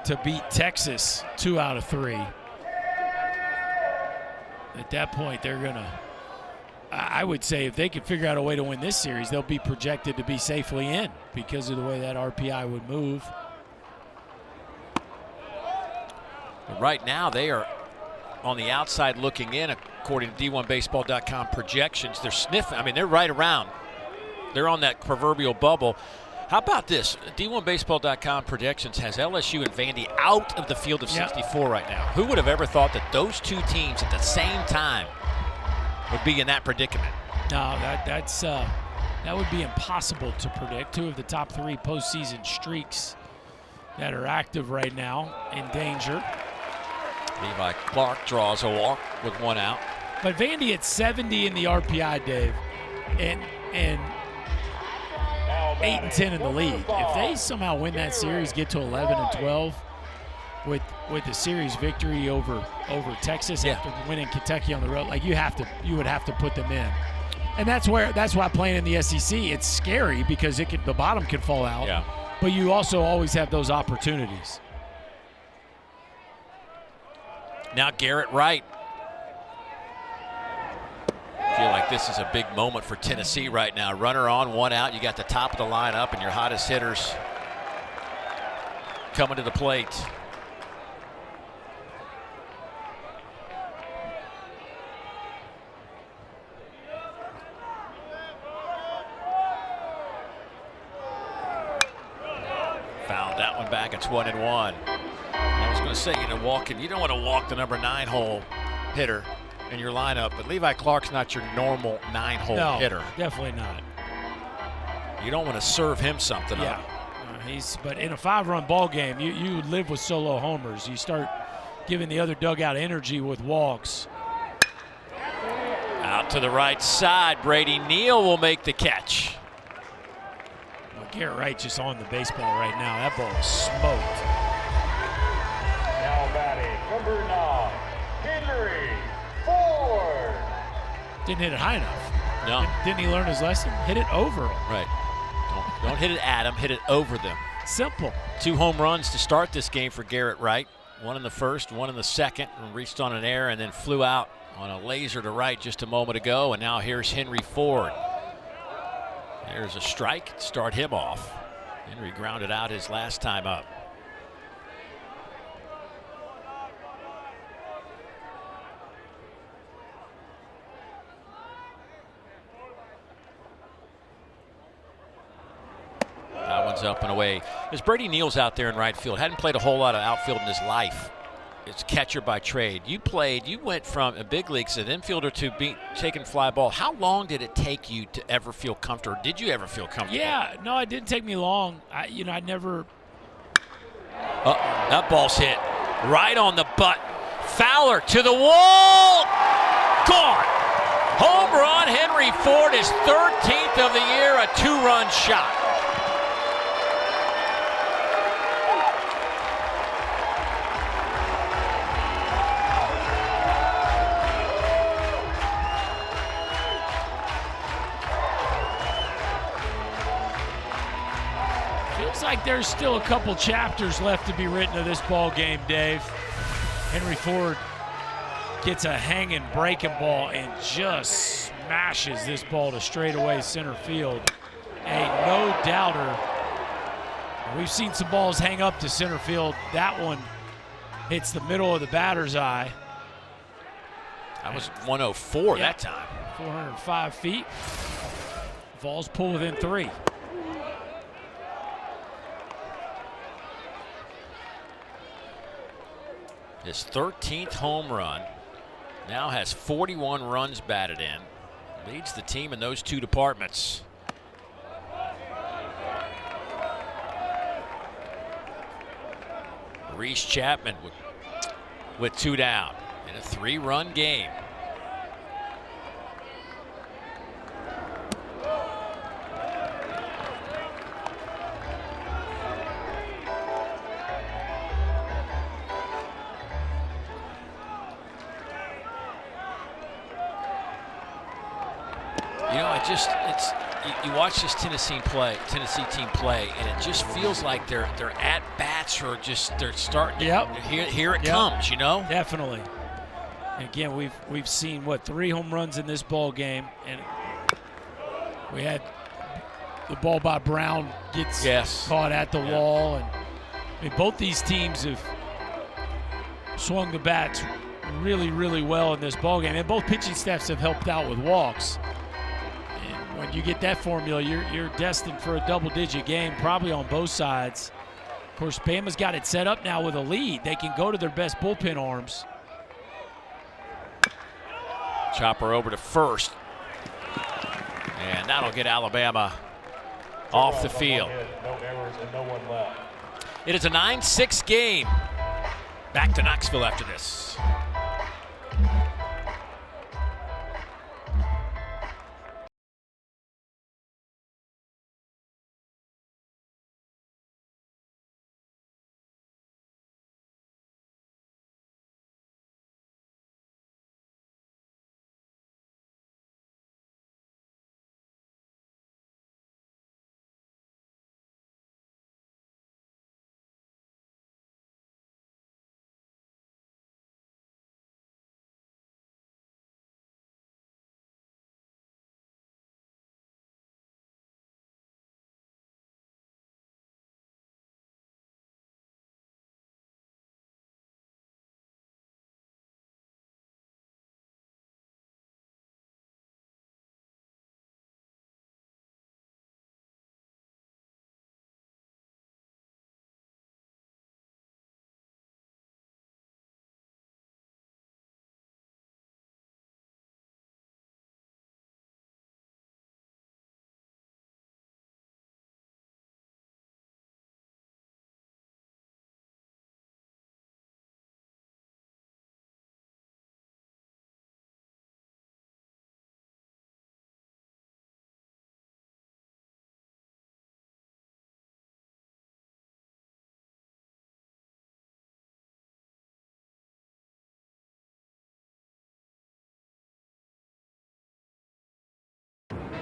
to beat Texas 2 out of 3, at that point they're going to, I would say if they could figure out a way to win this series, they'll be projected to be safely in because of the way that RPI would move. But right now they are on the outside looking in, according to D1Baseball.com projections. They're sniffing. I mean, they're right around. They're on that proverbial bubble. How about this? D1Baseball.com projections has LSU and Vandy out of the field of 64 right now. Who would have ever thought that those 2 teams at the same time would be in that predicament? No, that would be impossible to predict. 2 of the top 3 postseason streaks that are active right now in danger. Levi Clark draws a walk with 1 out. But Vandy at 70 in the RPI, Dave, and 8-10 in the league. If they somehow win that series, get to 11-12 with the series victory over Texas after winning Kentucky on the road, like you would have to put them in. And that's why playing in the SEC, it's scary because the bottom can fall out. Yeah. But you also always have those opportunities. Now Garrett Wright. I feel like this is a big moment for Tennessee right now. Runner on, 1 out. You got the top of the lineup and your hottest hitters coming to the plate. Fouled that one back. It's 1-1. I was going to say, you don't want to walk the number 9 hole hitter in your lineup, but Levi Clark's not your normal 9-hole hitter. Definitely not. You don't want to serve him something up. But in a 5-run ball game, you live with solo homers. You start giving the other dugout energy with walks. Out to the right side, Brady Neal will make the catch. Well, Garrett Wright just on the baseball right now. That ball is smoked. Now batting, number 9, Henry Ford. Didn't hit it high enough. No. Didn't he learn his lesson? Hit it over him. Right. Don't hit it at him, hit it over them. Simple. 2 home runs to start this game for Garrett Wright. 1 in the first, 1 in the second, and reached on an error and then flew out on a laser to right just a moment ago. And now here's Henry Ford. There's a strike, start him off. Henry grounded out his last time up. one's up and away. As Brady Neal's out there in right field, hadn't played a whole lot of outfield in his life. It's catcher by trade. You went from a big leagues as an infielder to taking fly ball. How long did it take you to ever feel comfortable? Did you ever feel comfortable? Yeah, no, it didn't take me long. I never. That ball's hit right on the butt. Fowler to the wall. Gone. Home run, Henry Ford, his 13th of the year, a 2-run shot. Feels like there's still a couple chapters left to be written of this ball game, Dave. Henry Ford gets a hanging breaking ball and just smashes this ball to straightaway center field. A no-doubter. We've seen some balls hang up to center field. That one hits the middle of the batter's eye. That was 104 that time. 405 feet. Vols pull within 3. His 13th home run. Now has 41 runs batted in. Leads the team in those 2 departments. Reese Chapman with 2 down in a 3-run game. You watch this Tennessee team play, and it just feels like their at bats are they're starting. Yep. Here it comes, Definitely. And again, we've seen 3 home runs in this ball game, and we had the ball by Brown gets caught at the wall, and both these teams have swung the bats really, really well in this ball game, and both pitching staffs have helped out with walks. When you get that formula, you're destined for a double-digit game, probably on both sides. Of course, Bama's got it set up now with a lead. They can go to their best bullpen arms. Chopper over to first. And that'll get Alabama off the field. No errors and no one left. It is a 9-6 game. Back to Knoxville after this.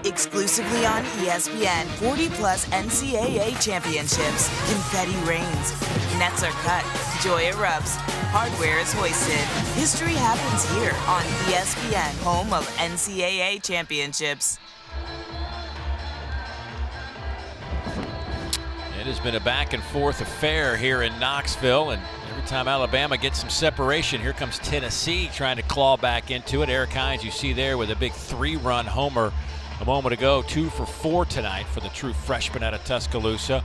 Exclusively on ESPN, 40-plus NCAA championships. Confetti rains. Nets are cut. Joy erupts. Hardware is hoisted. History happens here on ESPN, home of NCAA championships. It has been a back-and-forth affair here in Knoxville, and every time Alabama gets some separation, here comes Tennessee trying to claw back into it. Eric Hines, you see there, with a big 3-run homer a moment ago. 2 for 4 tonight for the true freshman out of Tuscaloosa.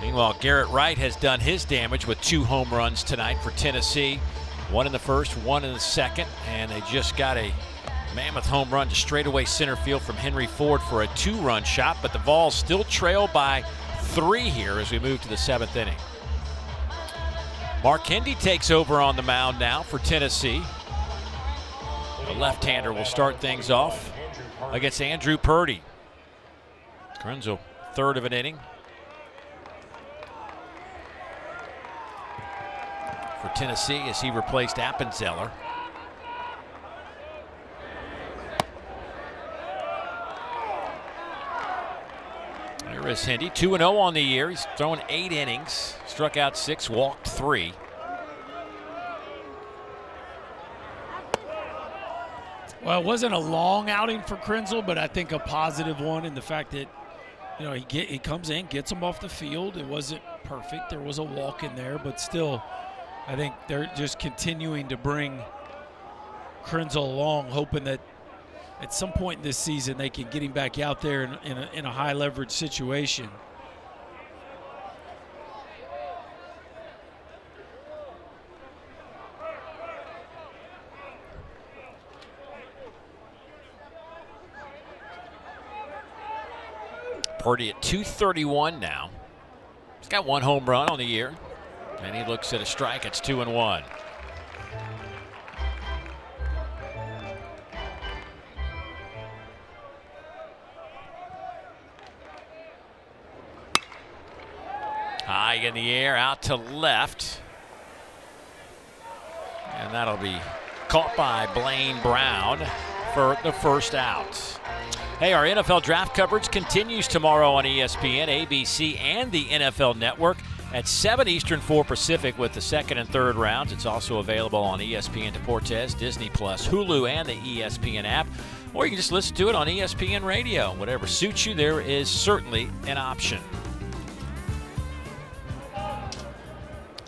Meanwhile, Garrett Wright has done his damage with 2 home runs tonight for Tennessee. 1 in the first, 1 in the second, and they just got a mammoth home run to straightaway center field from Henry Ford for a 2-run shot, but the Vols still trail by 3 here as we move to the 7th inning. Mark Hendy takes over on the mound now for Tennessee. The left-hander will start things off against Andrew Purdy. Krenzel, 3rd of an inning. For Tennessee as he replaced Appenzeller. There is Hendy, 2-0 on the year. He's thrown 8 innings, struck out 6, walked 3. Well, it wasn't a long outing for Krenzel, but I think a positive one in the fact that, you know, he comes in, gets him off the field. It wasn't perfect. There was a walk in there, but still, I think they're just continuing to bring Krenzel along, hoping that at some point this season they can get him back out there in a high leverage situation. Purdy at 231 now. He's got 1 home run on the year. And he looks at a strike. It's 2-1. High in the air, out to left. And that'll be caught by Blaine Brown for the first out. Hey, our NFL draft coverage continues tomorrow on ESPN, ABC, and the NFL Network at 7 Eastern, 4 Pacific with the 2nd and 3rd rounds. It's also available on ESPN Deportes, Disney+, Hulu, and the ESPN app. Or you can just listen to it on ESPN Radio. Whatever suits you, there is certainly an option.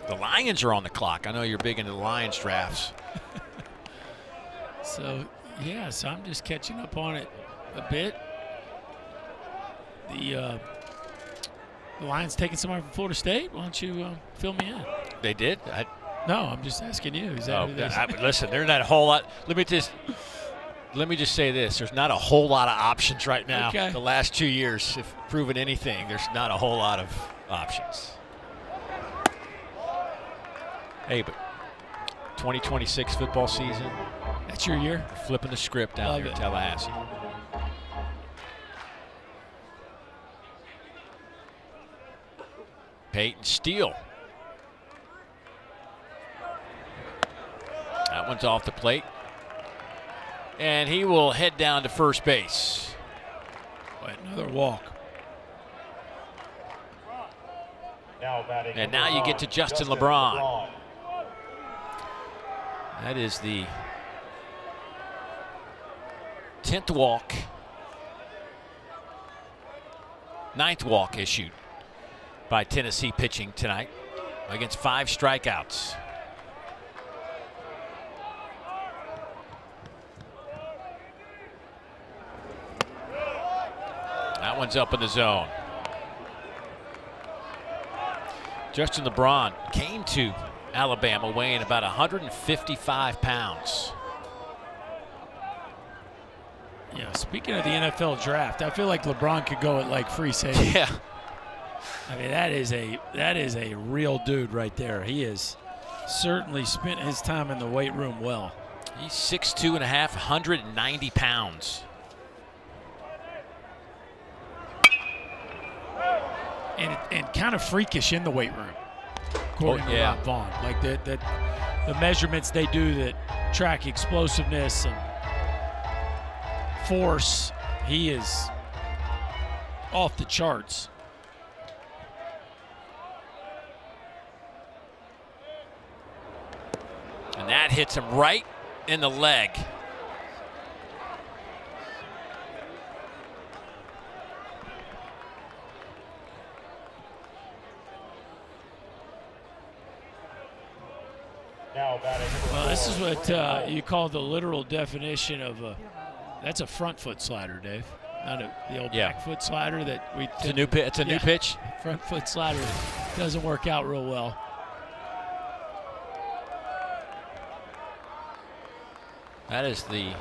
The Lions are on the clock. I know you're big into the Lions drafts. So I'm just catching up on it a bit. The Lions taking somebody from Florida State. Why don't you fill me in? They did? No, I'm just asking you. Is that listen, there's not a whole lot. Let me just say this. There's not a whole lot of options right now. Okay. The last 2 years have proven anything. There's not a whole lot of options. Hey, but 2026 football season. That's your year? Flipping the script down here in Tallahassee. Peyton Steele. That one's off the plate. And he will head down to first base. Another walk. And now you get to Justin LeBron. That is the 10th walk, 9th walk issued by Tennessee pitching tonight against 5 strikeouts. That one's up in the zone. Justin LeBron came to Alabama weighing about 155 pounds. Yeah, speaking of the NFL draft, I feel like LeBron could go at like free safety. Yeah. I mean, that is a real dude right there. He has certainly spent his time in the weight room well. He's 6'2" and a half, 190 pounds. And kind of freakish in the weight room, according to Rob Vaughn. Like the measurements they do that track explosiveness and force, he is off the charts. And that hits him right in the leg. Well, this is what you call the literal definition of that's a front foot slider, Dave. Not the old Yeah. back foot slider that we. It's a new pitch. Front foot slider doesn't work out real well. That is the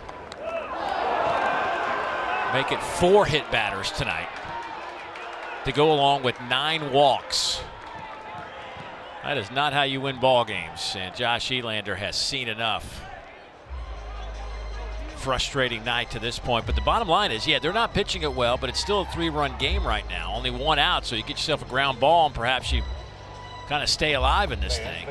make it 4 hit batters tonight to go along with 9 walks. That is not how you win ball games, and Josh Elander has seen enough. Frustrating night to this point, but the bottom line is, yeah, they're not pitching it well, but it's still a 3-run game right now. Only 1 out, so you get yourself a ground ball, and perhaps you kind of stay alive in this thing.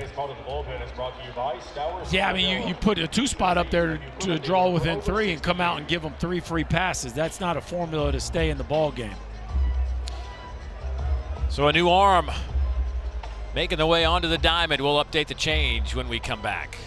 Yeah, I mean, you put a 2-spot up there to draw within 3 and come out and give them 3 free passes. That's not a formula to stay in the ball game. So a new arm making the way onto the diamond. We'll update the change when we come back.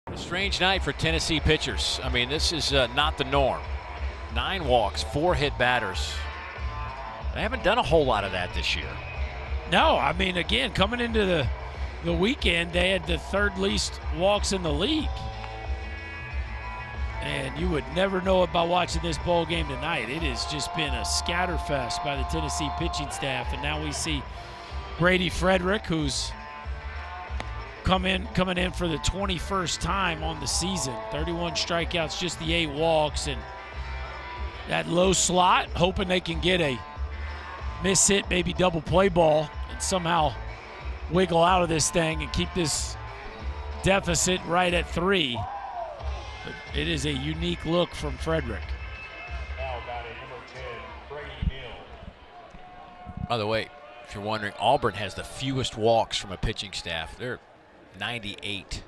A strange night for Tennessee pitchers. I mean, this is not the norm. 9 walks, 4 hit batters. They haven't done a whole lot of that this year. No, I mean, again, coming into the weekend, they had the 3rd least walks in the league. And you would never know it by watching this ball game tonight. It has just been a scatterfest by the Tennessee pitching staff. And now we see Brady Frederick, who's coming in for the 21st time on the season. 31 strikeouts, just the 8 walks, and that low slot, hoping they can get a miss hit, maybe double play ball, and somehow wiggle out of this thing and keep this deficit right at 3. But it is a unique look from Frederick. Now batting number 10, Brady Neal. By the way, if you're wondering, Auburn has the fewest walks from a pitching staff. They're 98.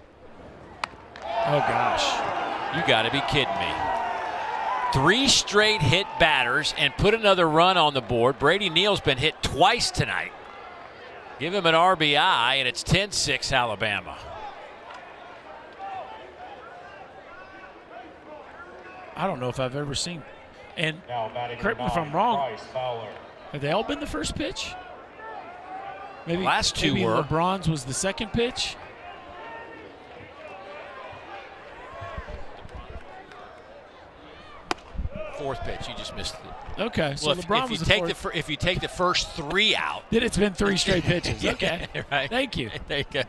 Oh, gosh. You got to be kidding me. 3 straight hit batters and put another run on the board. Brady Neal's been hit twice tonight. Give him an RBI, and it's 10-6 Alabama. I don't know if I've ever seen. And Now batting correct me number if I'm 9, wrong. Bryce Fowler. Have they all been the first pitch? Maybe Last 2 maybe were. LeBron's was the second pitch. Fourth pitch, you just missed it. Okay, so Well, LeBron if was you the take fourth. if you take the first 3 out, Then it's been 3 straight pitches. Okay, yeah, right. Thank you. There you go.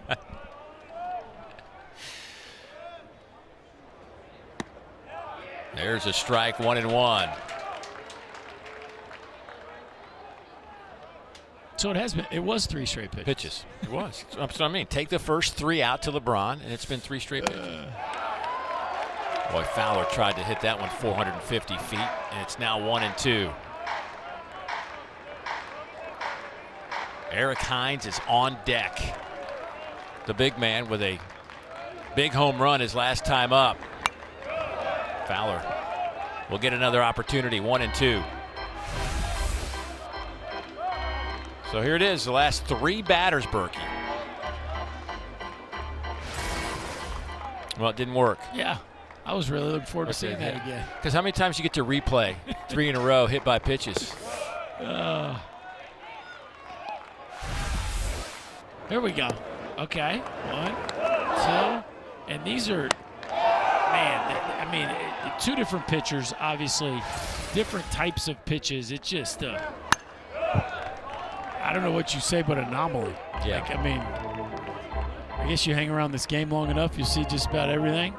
There's a strike, 1-1. So it was 3 straight pitches. Pitches. It was. That's what I mean. Take the first 3 out to LeBron, and it's been 3 straight pitches. Boy, Fowler tried to hit that one 450 feet, and it's now 1-2. Eric Hines is on deck. The big man with a big home run his last time up. Fowler will get another opportunity, 1-2. So here it is, the last 3 batters, Berkey. Well, it didn't work. Yeah. I was really looking forward to seeing that again. Because how many times you get to replay 3 in a row hit by pitches? Here we go. Okay. 1, 2. And these are, man, I mean, two different pitchers, obviously, different types of pitches. It's just, I don't know what you say, but anomaly. Yeah. Like, I mean, I guess you hang around this game long enough, you see just about everything.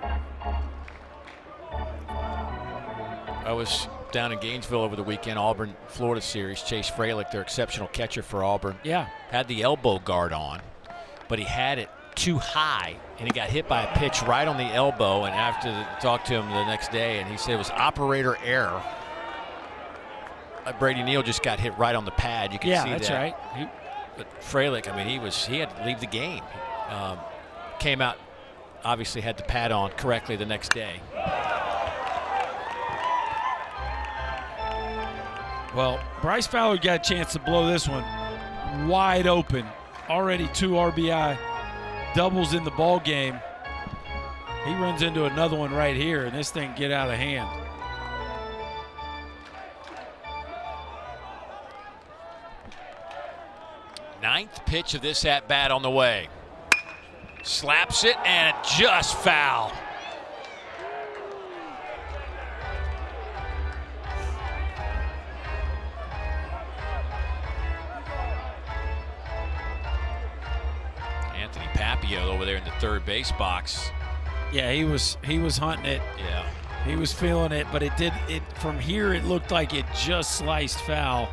I was down in Gainesville over the weekend, Auburn, Florida series. Chase Fralick, their exceptional catcher for Auburn, had the elbow guard on, but he had it too high, and he got hit by a pitch right on the elbow. And after talked to him the next day, and he said it was operator error. Brady Neal just got hit right on the pad. You can see that. Yeah, that's right. But Fralick, I mean, he had to leave the game. Came out, obviously had the pad on correctly the next day. Well, Bryce Fowler got a chance to blow this one wide open. Already 2 RBI doubles in the ball game. He runs into another one right here, and this thing get out of hand. Ninth pitch of this at-bat on the way. Slaps it, and it just foul. Anthony Papio over there in the third base box. Yeah, he was hunting it. Yeah. He was feeling it, but it from here it looked like it just sliced foul.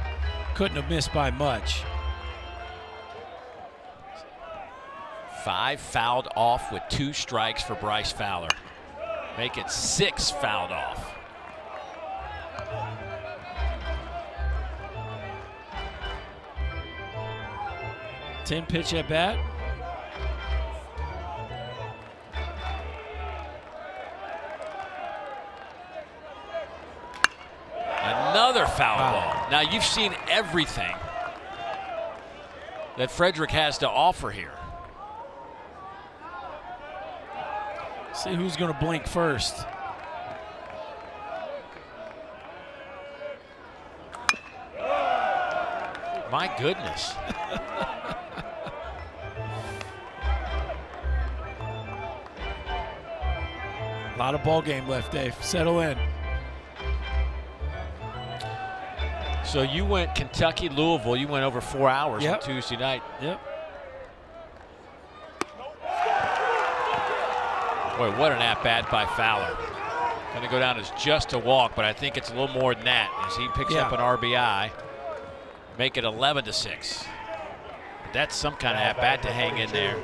Couldn't have missed by much. 5 fouled off with 2 strikes for Bryce Fowler. Make it 6 fouled off. Ten pitch at bat. Another foul ball. Now you've seen everything that Frederick has to offer here. See who's going to blink first. My goodness. A lot of ball game left, Dave. Settle in. So you went Kentucky, Louisville. You went over 4 hours Yep. on Tuesday night. Yep. Boy, what an at-bat by Fowler. Going to go down as just a walk, but I think it's a little more than that as he picks up an RBI. Make it 11-6. That's some kind of at-bat to hang in there.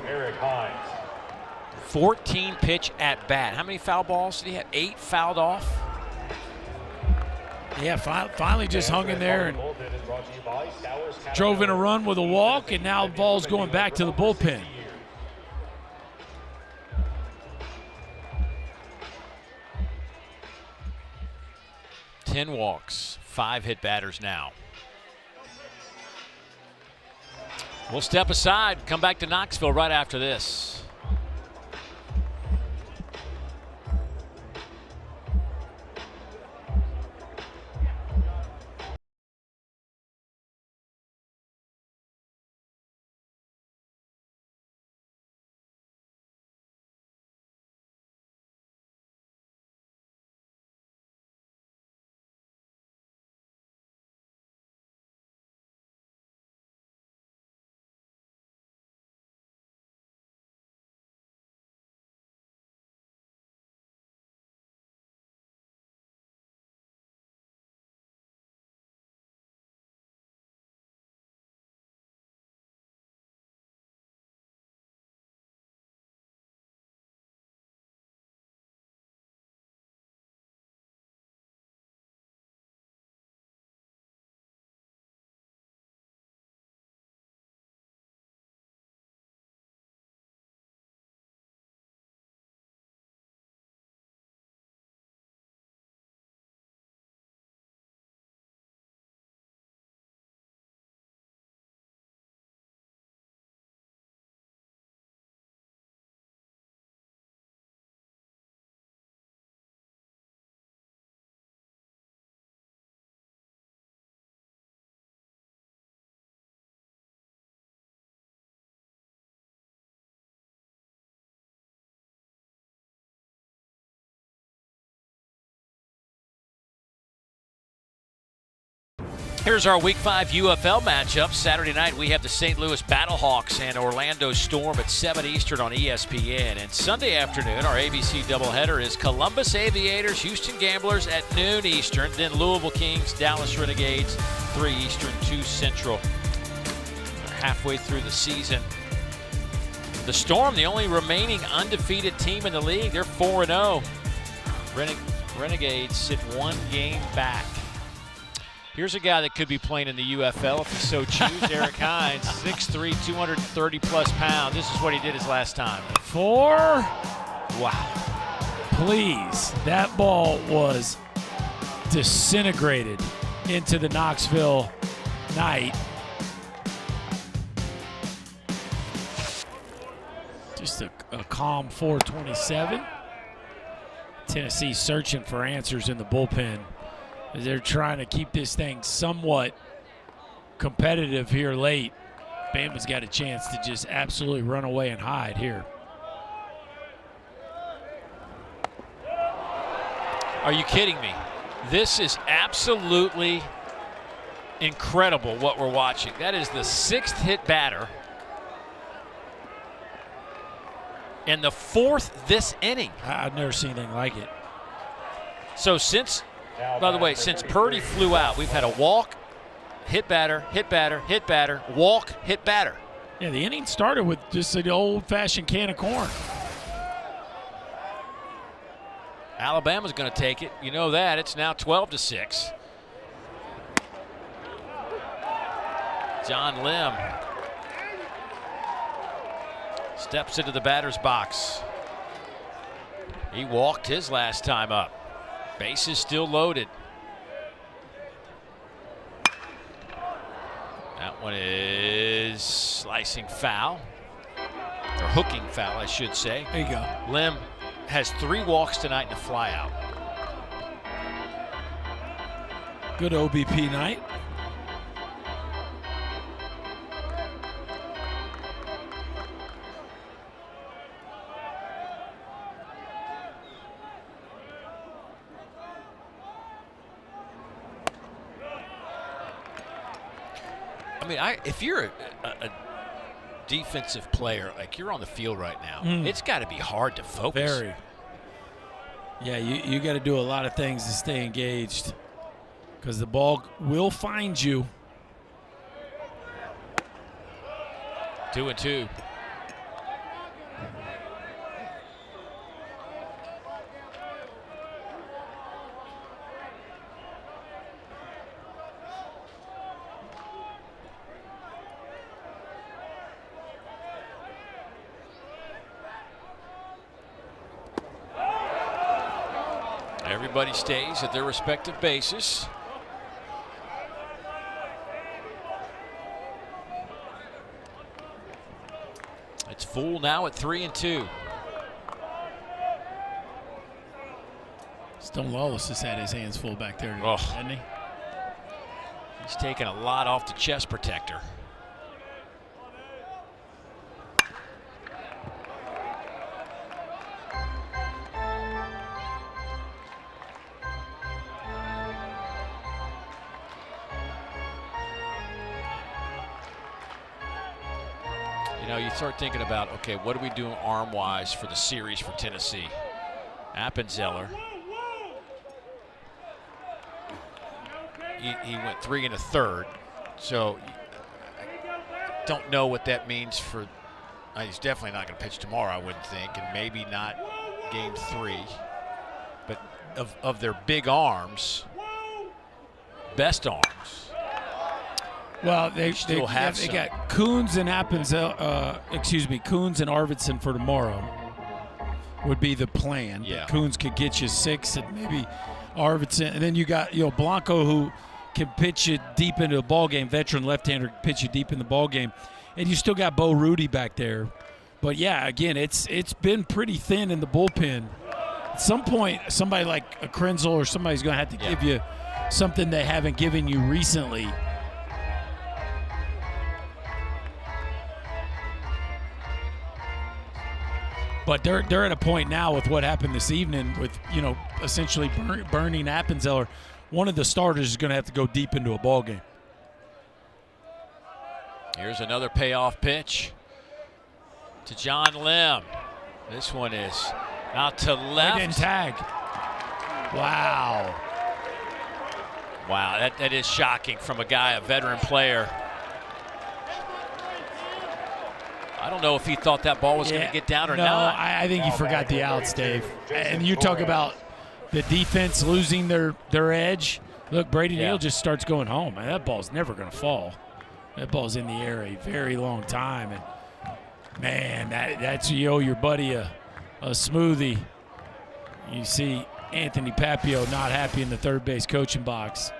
14 pitch at-bat. How many foul balls did he have? 8 fouled off? Yeah, finally just hung in there and drove in a run with a walk, and now the ball's going back to the bullpen. Ten walks, 5 hit batters now. We'll step aside, come back to Knoxville right after this. Here's our Week 5 UFL matchup. Saturday night, we have the St. Louis Battlehawks and Orlando Storm at 7 Eastern on ESPN. And Sunday afternoon, our ABC doubleheader is Columbus Aviators, Houston Gamblers at noon Eastern. Then Louisville Kings, Dallas Renegades, 3 Eastern, 2 Central. We're halfway through the season. The Storm, the only remaining undefeated team in the league, they're 4-0. Renegades sit 1 game back. Here's a guy that could be playing in the UFL if he so chooses. Eric Hines, 6'3", 230-plus pounds. This is what he did his last time. 4. Wow. Please. That ball was disintegrated into the Knoxville Knight. Just a calm 427. Tennessee searching for answers in the bullpen as they're trying to keep this thing somewhat competitive here late. Bama's got a chance to just absolutely run away and hide here. Are you kidding me? This is absolutely incredible what we're watching. That is the 6th hit batter and the 4th this inning. I've never seen anything like it. So since, by the way, since Purdy flew out, we've had a walk, hit batter, hit batter, hit batter, walk, hit batter. Yeah, the inning started with just an old-fashioned can of corn. Alabama's going to take it. You know that. It's now 12-6. John Lim steps into the batter's box. He walked his last time up. Bases still loaded. That one is slicing foul, or hooking foul, I should say. There you go. Lim has 3 walks tonight and a flyout. Good OBP night. I mean, if you're a defensive player, like you're on the field right now, it's got to be hard to focus. Very. Yeah, you got to do a lot of things to stay engaged because the ball will find you. 2-2. Everybody stays at their respective bases. It's full now at 3-2. Stone Lawless has had his hands full back there, hasn't he? He's taking a lot off the chest protector. You know, you start thinking about, okay, what are we doing arm-wise for the series for Tennessee? Appenzeller. He went 3 1/3, so I don't know what that means for. He's definitely not going to pitch tomorrow, I wouldn't think, and maybe not game 3. But of their big arms, best arms. Well, they have they got Coons and Coons and Arvidsson for tomorrow would be the plan. Yeah. Coons could get you 6 and maybe Arvidsson. And then you got Blanco, who can pitch you deep into the ball game. Veteran left-hander can pitch you deep in the ball game. And you still got Bo Rudy back there. But yeah, again, it's been pretty thin in the bullpen. At some point, somebody like a Krenzel or somebody's going to have to give you something they haven't given you recently. But they're at a point now with what happened this evening with, essentially burning Appenzeller. One of the starters is going to have to go deep into a ball game. Here's another payoff pitch to John Lim. This one is out to left. He didn't tag. Wow. Wow, that is shocking from a guy, a veteran player. I don't know if he thought that ball was going to get down or not. I think he forgot the outs, Dave. And you talk about the defense losing their edge. Look, Brady Neal just starts going home. Man, that ball's never going to fall. That ball's in the air a very long time. And, man, that's you owe your buddy a smoothie. You see Anthony Papio not happy in the third base coaching box.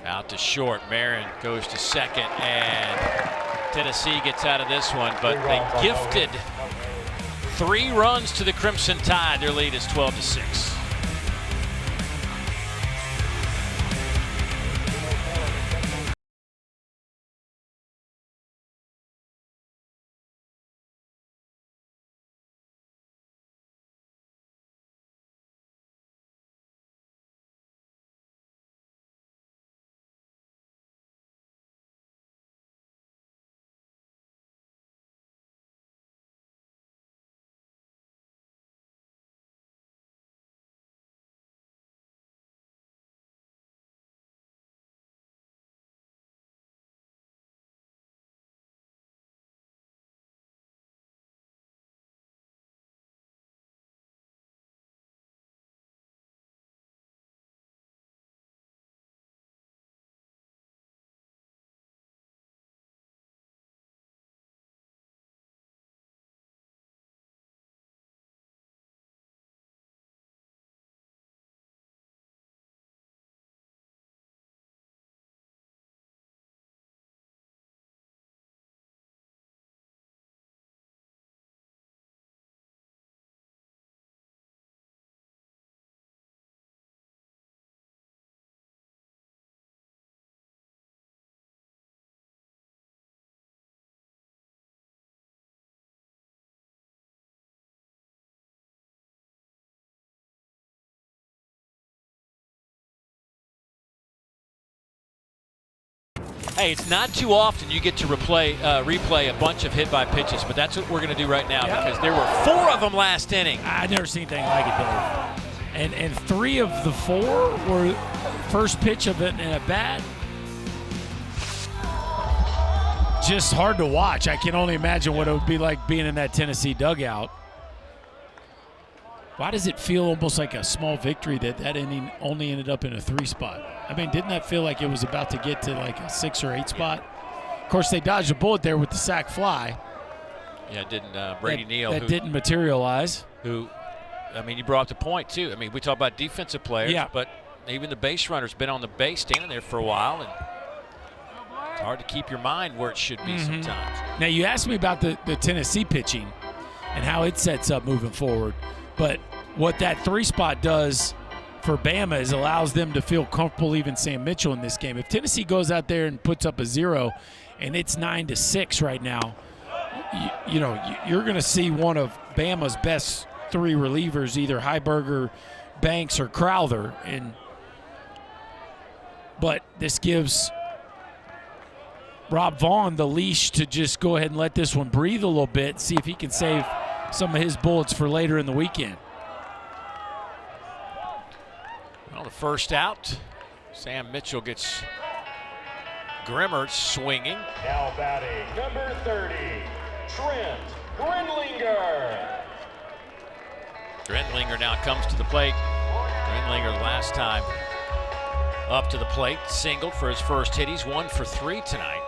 Out to short. Marin goes to second, and Tennessee gets out of this one, but they gifted 3 runs to the Crimson Tide. Their lead is 12-6. Hey, it's not too often you get to replay a bunch of hit by pitches, but that's what we're going to do right now because there were 4 of them last inning. I've never seen anything like it, Dave. And 3 of the 4 were first pitch of it in a bat. Just hard to watch. I can only imagine what it would be like being in that Tennessee dugout. Why does it feel almost like a small victory that inning only ended up in a 3 spot? I mean, didn't that feel like it was about to get to like a 6 or 8 spot? Of course, they dodged a bullet there with the sac fly. Yeah, didn't Brady Neal. That didn't materialize. Who, I mean, you brought up the point, too. I mean, we talk about defensive players, but even the base runner's been on the base, standing there for a while, and it's hard to keep your mind where it should be sometimes. Now, you asked me about the Tennessee pitching and how it sets up moving forward, but what that 3 spot does for Bama is allows them to feel comfortable even Sam Mitchell in this game. If Tennessee goes out there and puts up a 0 and it's 9-6 right now, you're going to see one of Bama's best 3 relievers, either Heiberger, Banks, or Crowther. But this gives Rob Vaughn the leash to just go ahead and let this one breathe a little bit, see if he can save some of his bullets for later in the weekend. Well, the first out, Sam Mitchell gets Grimmer swinging. Now batting, number 30, Trent Grinlinger. Grinlinger now comes to the plate. Grinlinger last time up to the plate, singled for his first hit. He's 1 for 3 tonight.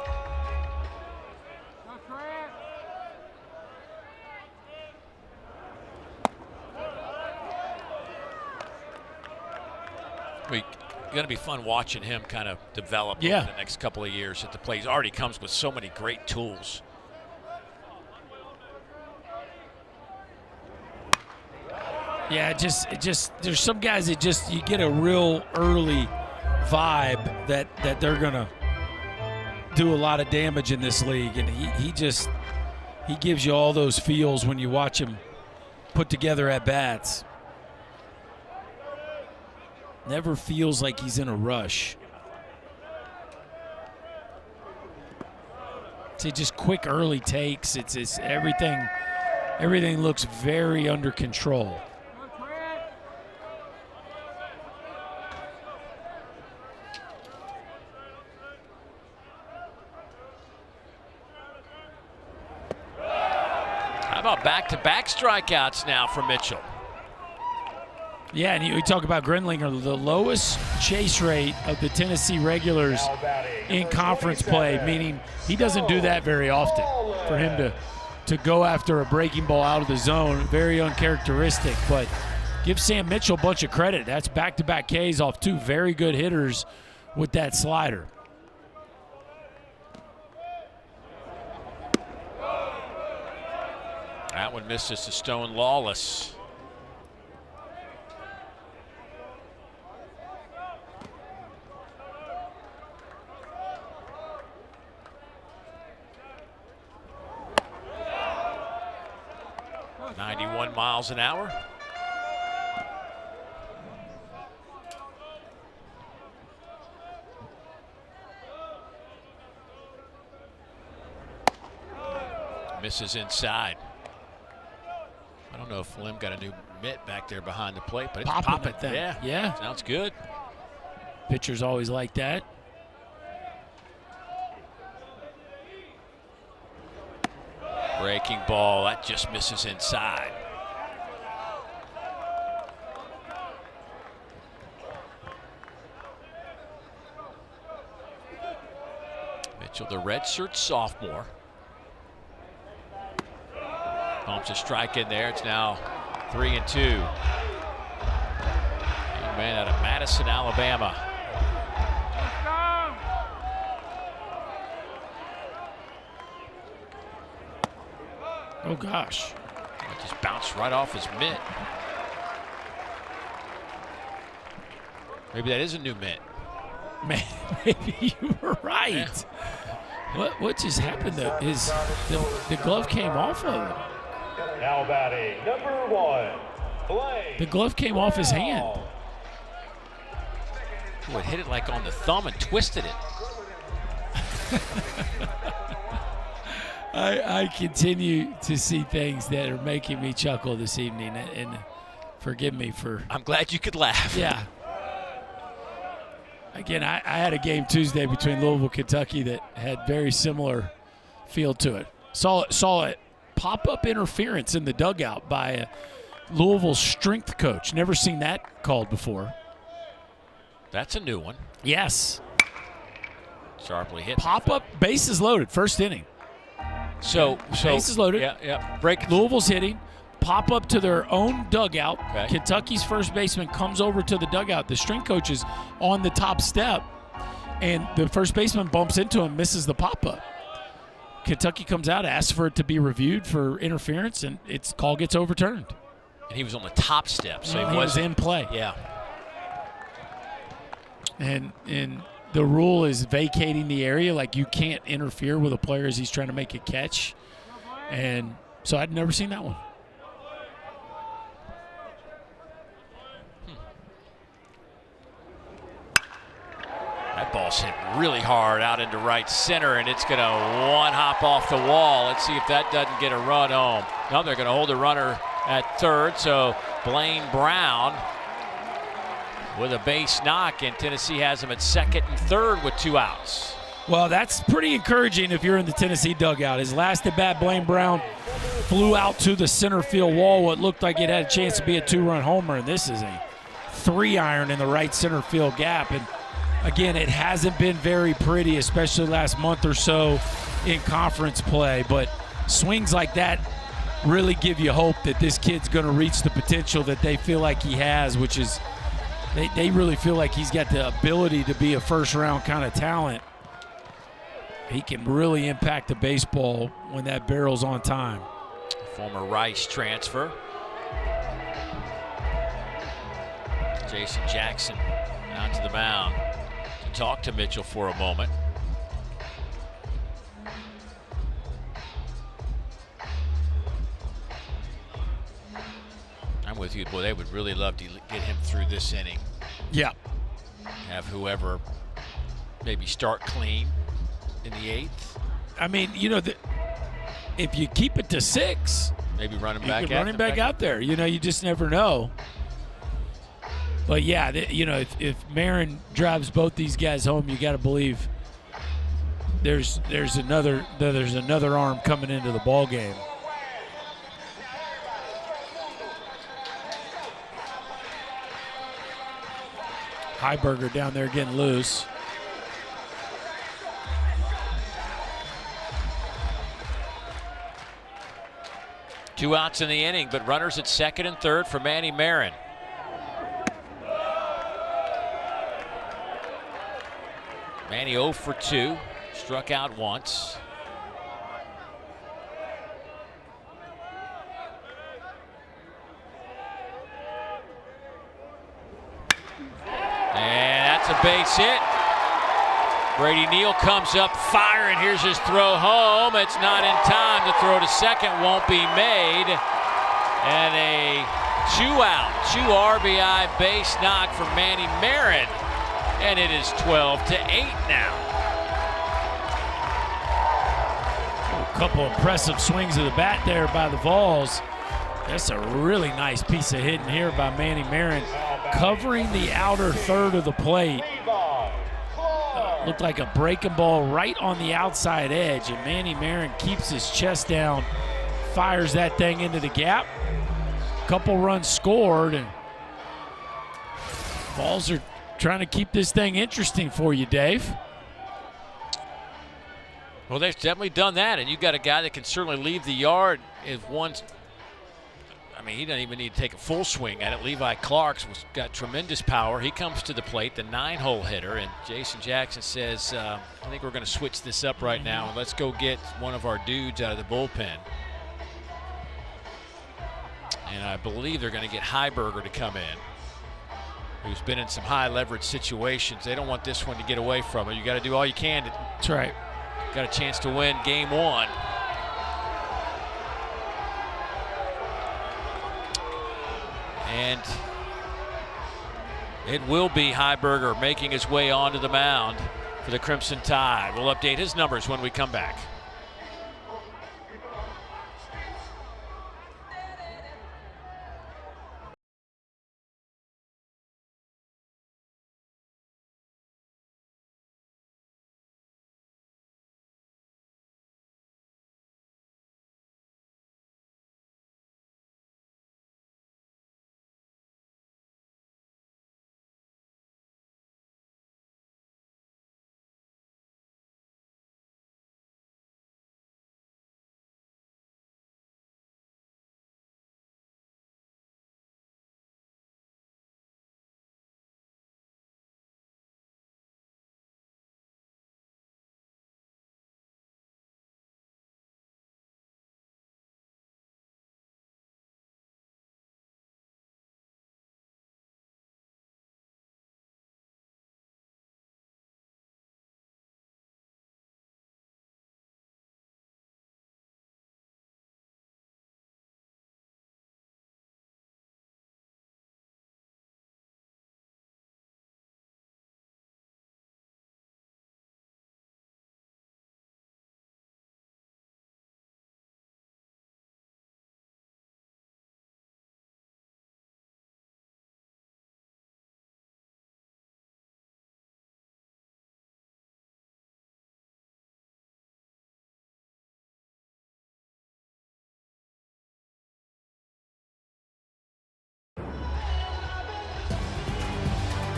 Going to be fun watching him kind of develop over the next couple of years at the plate. He already comes with so many great tools. Yeah, it just there's some guys that just you get a real early vibe that they're gonna do a lot of damage in this league, and he gives you all those feels when you watch him put together at bats. Never feels like he's in a rush. See, just quick early takes. It's everything looks very under control. How about back-to-back strikeouts now for Mitchell? Yeah, and you talk about Grindlinger, the lowest chase rate of the Tennessee regulars in conference play, meaning he doesn't do that very often. For him to go after a breaking ball out of the zone, very uncharacteristic, but give Sam Mitchell a bunch of credit. That's back-to-back Ks off two very good hitters with that slider. That one misses to Stone Lawless. Miles an hour. Misses inside. I don't know if Lim got a new mitt back there behind the plate, but it's popping. Yeah. Sounds good. Pitchers always like that. Breaking ball, that just misses inside. Mitchell, the redshirt sophomore. Pumps a strike in there. It's now 3-2. Young man out of Madison, Alabama. Oh, gosh. It just bounced right off his mitt. Maybe that is a new mitt. Maybe you were right. Yeah. What just happened? The glove came off of him. Now batting, number 1, Blaine. The glove came off his hand. Ooh, it hit it like on the thumb and twisted it. I continue to see things that are making me chuckle this evening, and forgive me for. I'm glad you could laugh. Yeah. Again, I had a game Tuesday between Louisville, Kentucky that had very similar feel to it. Saw it pop-up interference in the dugout by a Louisville strength coach. Never seen that called before. That's a new one. Yes. Sharply hit. Pop-up, bases loaded, first inning. So bases loaded. Yeah. Break. Louisville's hitting. Pop up to their own dugout. Okay. Kentucky's first baseman comes over to the dugout. The string coach is on the top step, and the first baseman bumps into him, misses the pop-up. Kentucky comes out, asks for it to be reviewed for interference, and its call gets overturned. And he was on the top step, so he was in play. Yeah. And the rule is vacating the area, like you can't interfere with a player as he's trying to make a catch. And so I'd never seen that one. That ball's hit really hard out into right center, and it's going to one hop off the wall. Let's see if that doesn't get a run home. No, they're going to hold the runner at third, so Blaine Brown with a base knock, and Tennessee has him at second and third with 2 outs. Well, that's pretty encouraging if you're in the Tennessee dugout. His last at bat, Blaine Brown flew out to the center field wall, what looked like it had a chance to be a 2-run homer, and this is a 3-iron in the right center field gap. And again, it hasn't been very pretty, especially last month or so in conference play, but swings like that really give you hope that this kid's going to reach the potential that they feel like he has, which is they really feel like he's got the ability to be a first-round kind of talent. He can really impact the baseball when that barrel's on time. Former Rice transfer. Jason Jackson out to the mound to talk to Mitchell for a moment. I'm with you, boy. They would really love to get him through this inning. Yeah. Have whoever maybe start clean in the 8th. I mean, you know, if you keep it to 6, maybe running you back could run him back out there. You know, you just never know. But yeah, you know, if Marin drives both these guys home, you got to believe there's another arm coming into the ball game. Heiberger down there getting loose. Two outs in the inning, but runners at second and third for Manny Marin. Manny 0 for 2, struck out once. And that's a base hit. Brady Neal comes up firing. Here's his throw home. It's not in time. The throw to second won't be made. And a 2 RBI base knock for Manny Marin. And it is 12-8 now. A couple impressive swings of the bat there by the Vols. That's a really nice piece of hitting here by Manny Marin, covering the outer third of the plate. Looked like a breaking ball right on the outside edge, and Manny Marin keeps his chest down, fires that thing into the gap. Couple runs scored, and Vols are trying to keep this thing interesting for you, Dave. Well, they've definitely done that, and you've got a guy that can certainly leave the yard if one's. I mean, he doesn't even need to take a full swing at it. Levi Clark's got tremendous power. He comes to the plate, the 9-hole hitter, and Jason Jackson says, I think we're going to switch this up right now, and let's go get one of our dudes out of the bullpen. And I believe they're going to get Heiberger to come in, who's been in some high leverage situations. They don't want this one to get away from it. You got to do all you can. That's right. Got a chance to win game 1. And it will be Heiberger making his way onto the mound for the Crimson Tide. We'll update his numbers when we come back.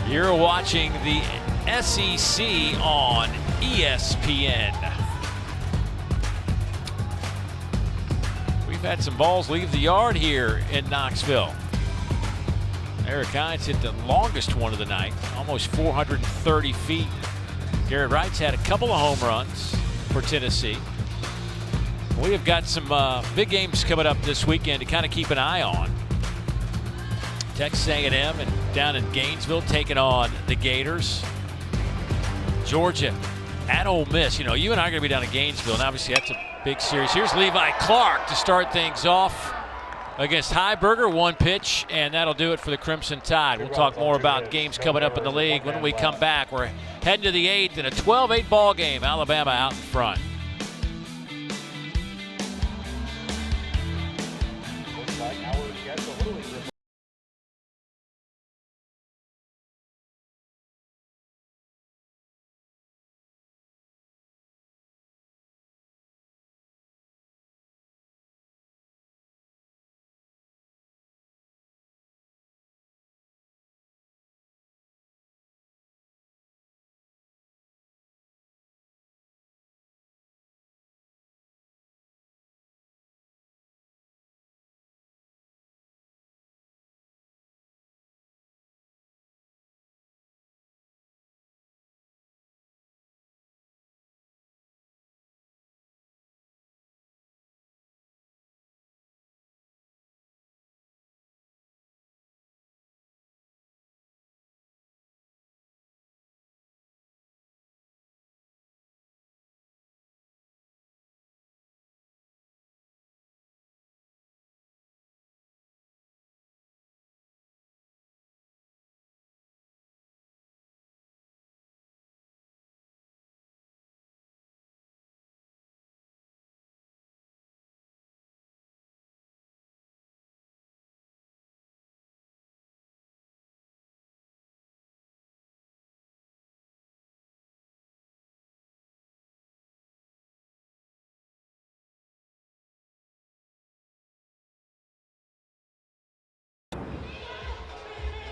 You're watching the SEC on ESPN. We've had some balls leave the yard here in Knoxville. Eric Hines hit the longest one of the night, almost 430 feet. Garrett Wright's had a couple of home runs for Tennessee. We have got some big games coming up this weekend to kind of keep an eye on. Texas A&M and down in Gainesville taking on the Gators. Georgia at Ole Miss. You know, you and I are going to be down in Gainesville, and obviously that's a big series. Here's Levi Clark to start things off. against Heiberger. 1 pitch, and that'll do it for the Crimson Tide. We'll talk more about games coming up in the league when we come back. We're heading to the 8th in a 12-8 ball game. Alabama out in front.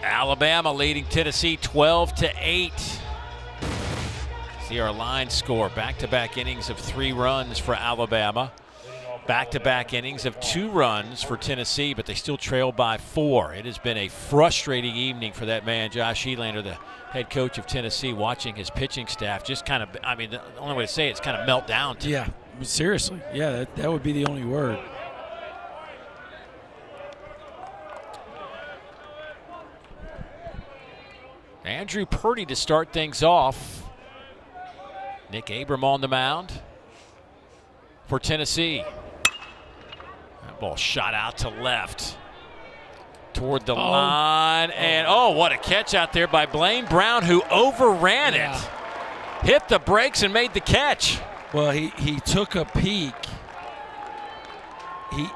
Alabama leading Tennessee 12-8. See our line score. Back-to-back innings of 3 runs for Alabama. Back-to-back innings of 2 runs for Tennessee, but they still trail by 4. It has been a frustrating evening for that man, Josh Helander, the head coach of Tennessee, watching his pitching staff just kind of, I mean, the only way to say it is kind of melt down. Yeah, seriously. Yeah, that would be the only word. Andrew Purdy to start things off. Nick Abram on the mound for Tennessee. That ball shot out to left toward the line. And what a catch out there by Blaine Brown, who overran it. Hit the brakes and made the catch. Well, he took a peek.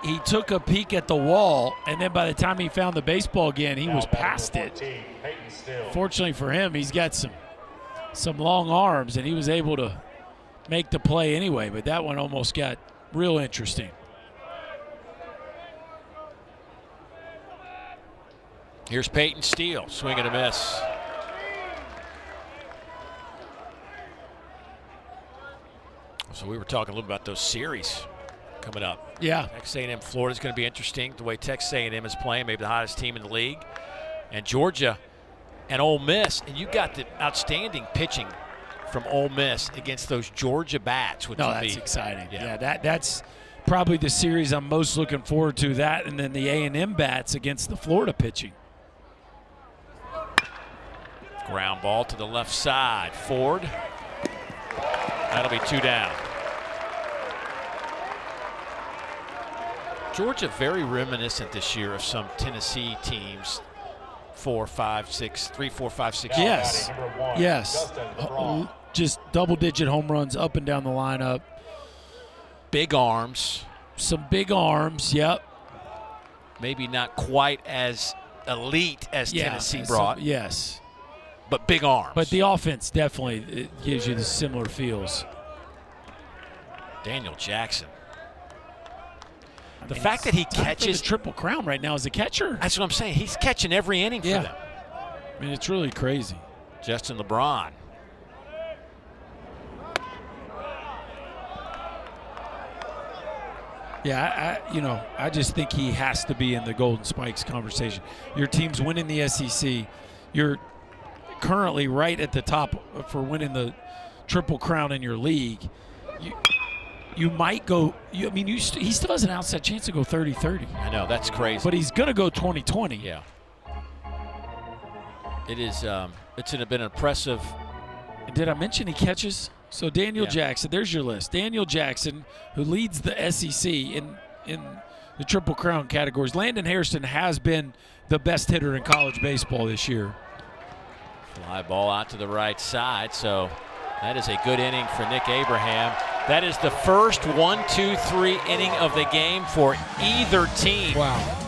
He took a peek at the wall, and then by the time he found the baseball again, he was past it. Fortunately for him, he's got some long arms, and he was able to make the play anyway, but that one almost got real interesting. Here's Peyton Steele, swing and a miss. So we were talking a little about those series coming up. Yeah. Texas A&M Florida is going to be interesting, the way Texas A&M is playing, maybe the hottest team in the league. And Georgia and Ole Miss, and you got the outstanding pitching from Ole Miss against those Georgia bats. Which that's exciting. Yeah, that's probably the series I'm most looking forward to, that and then the A&M bats against the Florida pitching. Ground ball to the left side. Ford. That'll be 2 down. Georgia very reminiscent this year of some Tennessee teams. 4, 5, 6, 3, 4, 5, 6. Yes. Just double-digit home runs up and down the lineup. Big arms. Some big arms, yep. Maybe not quite as elite as Tennessee brought. Yes. But big arms. But the offense definitely it gives you the similar feels. Daniel Jackson. The fact that he catches the Triple Crown right now as a catcher. That's what I'm saying. He's catching every inning for them. I mean, it's really crazy. Justin LeBron. Yeah, I just think he has to be in the Golden Spikes conversation. Your team's winning the SEC. You're currently right at the top for winning the Triple Crown in your league. You might go. He still has an outside chance to go 30-30. I know, that's crazy. But he's going to go 20-20. Yeah. It is. It's been impressive. Did I mention he catches? So Daniel Jackson, there's your list. Daniel Jackson, who leads the SEC in the Triple Crown categories. Landon Hairston has been the best hitter in college baseball this year. Fly ball out to the right side, so that is a good inning for Nick Abraham. That is the first 1-2-3 inning of the game for either team. Wow.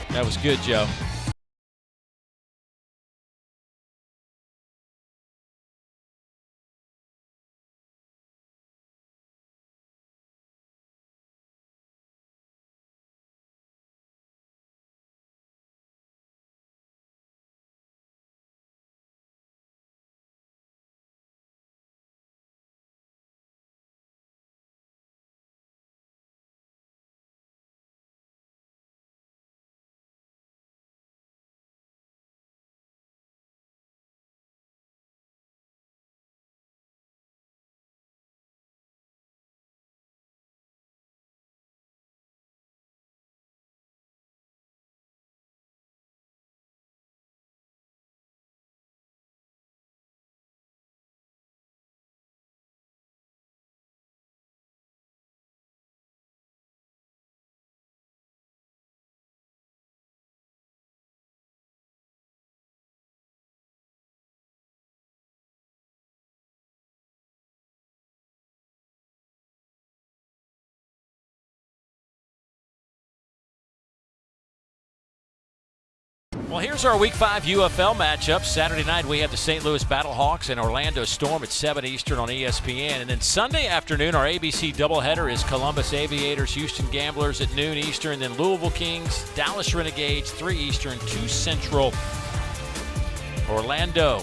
That was good, Joe. Well, here's our Week 5 UFL matchup. Saturday night, we have the St. Louis Battlehawks and Orlando Storm at 7 Eastern on ESPN. And then Sunday afternoon, our ABC doubleheader is Columbus Aviators, Houston Gamblers at noon Eastern. Then Louisville Kings, Dallas Renegades, 3 Eastern, 2 Central. Orlando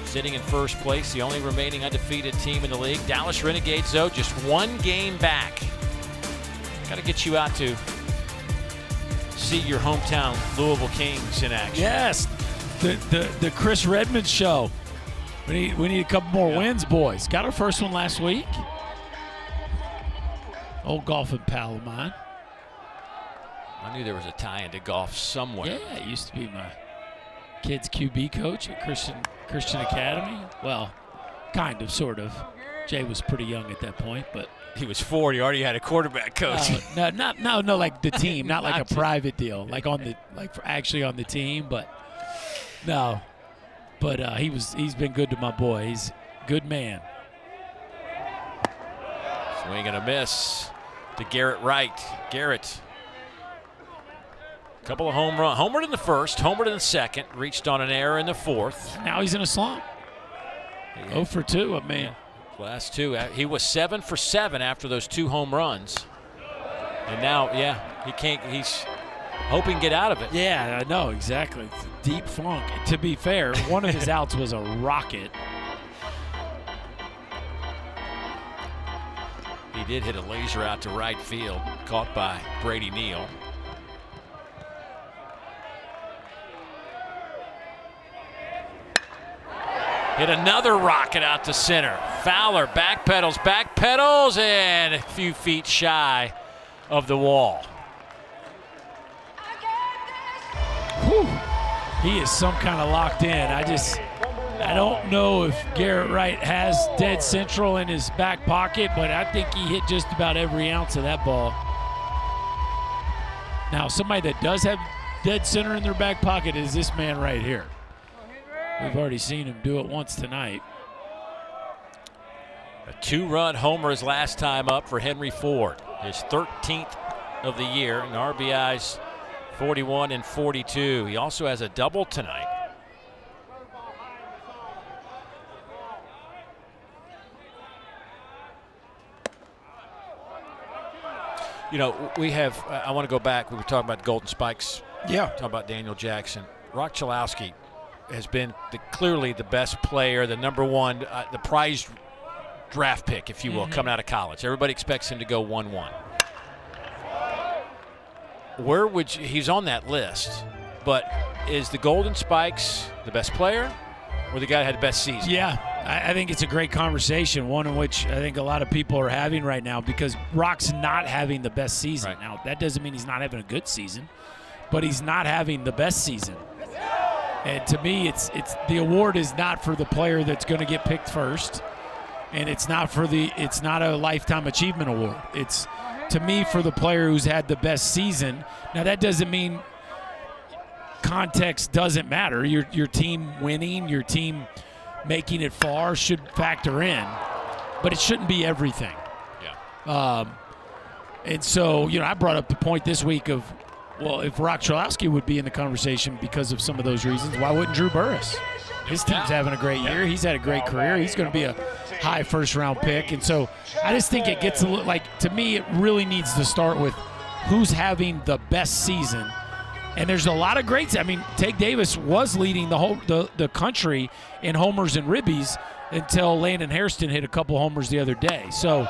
sitting in first place, the only remaining undefeated team in the league. Dallas Renegades, though, just 1 game back. Got to get you out to see your hometown Louisville Kings in action. Yes, the Chris Redmond show. We need a couple more wins, boys. Got our first one last week. Old golfing pal of mine. I knew there was a tie into golf somewhere. Yeah, it used to be my kid's QB coach at Christian Academy. Well, kind of, sort of. Jay was pretty young at that point, but he was 4. He already had a quarterback coach. No, like the team, not like a private deal, like actually on the team. But no, but he's been good to my boy. He's a good man. Swing and a miss to Garrett Wright. Garrett, couple of home runs. Homered in the first, homered in the second, reached on an error in the fourth. Now he's in a slump. 0 for 2, I mean. Last 2. He was 7 for 7 after those 2 home runs. And now, he can't. He's hoping to get out of it. Yeah, I know, exactly. It's a deep funk. To be fair, one of his outs was a rocket. He did hit a laser out to right field, caught by Brady Neal. Hit another rocket out to center. Fowler backpedals, and a few feet shy of the wall. Whew. He is some kind of locked in. I don't know if Garrett Wright has dead central in his back pocket, but I think he hit just about every ounce of that ball. Now, somebody that does have dead center in their back pocket is this man right here. We've already seen him do it once tonight. A 2-run homer his last time up for Henry Ford. His 13th of the year, and RBIs 41 and 42. He also has a double tonight. You know, we have, I want to go back. We were talking about Golden Spikes. Yeah. Talking about Daniel Jackson. Rock Chalowski has been clearly the best player, the number 1, the prized draft pick, if you will, coming out of college. Everybody expects him to go 1-1. Where would you, he's on that list, but is the Golden Spikes the best player or the guy that had the best season? Yeah, I think it's a great conversation, one in which I think a lot of people are having right now, because Rock's not having the best season. Right. Now, that doesn't mean he's not having a good season, but he's not having the best season. And to me, it's the award is not for the player that's going to get picked first. And it's not a lifetime achievement award. It's, to me, for the player who's had the best season. Now, that doesn't mean context doesn't matter. Your team winning, your team making it far should factor in, but it shouldn't be everything. Yeah. And so, I brought up the point this week of, well, if Rock Chalowski would be in the conversation because of some of those reasons, why wouldn't Drew Burress? His team's having a great year. He's had a great career. He's going to be a high first-round pick. And so I just think it gets a little, like, to me, it really needs to start with who's having the best season. And there's a lot of greats. I mean, Tate Davis was leading the country in homers and ribbies until Landon Hairston hit a couple homers the other day. So,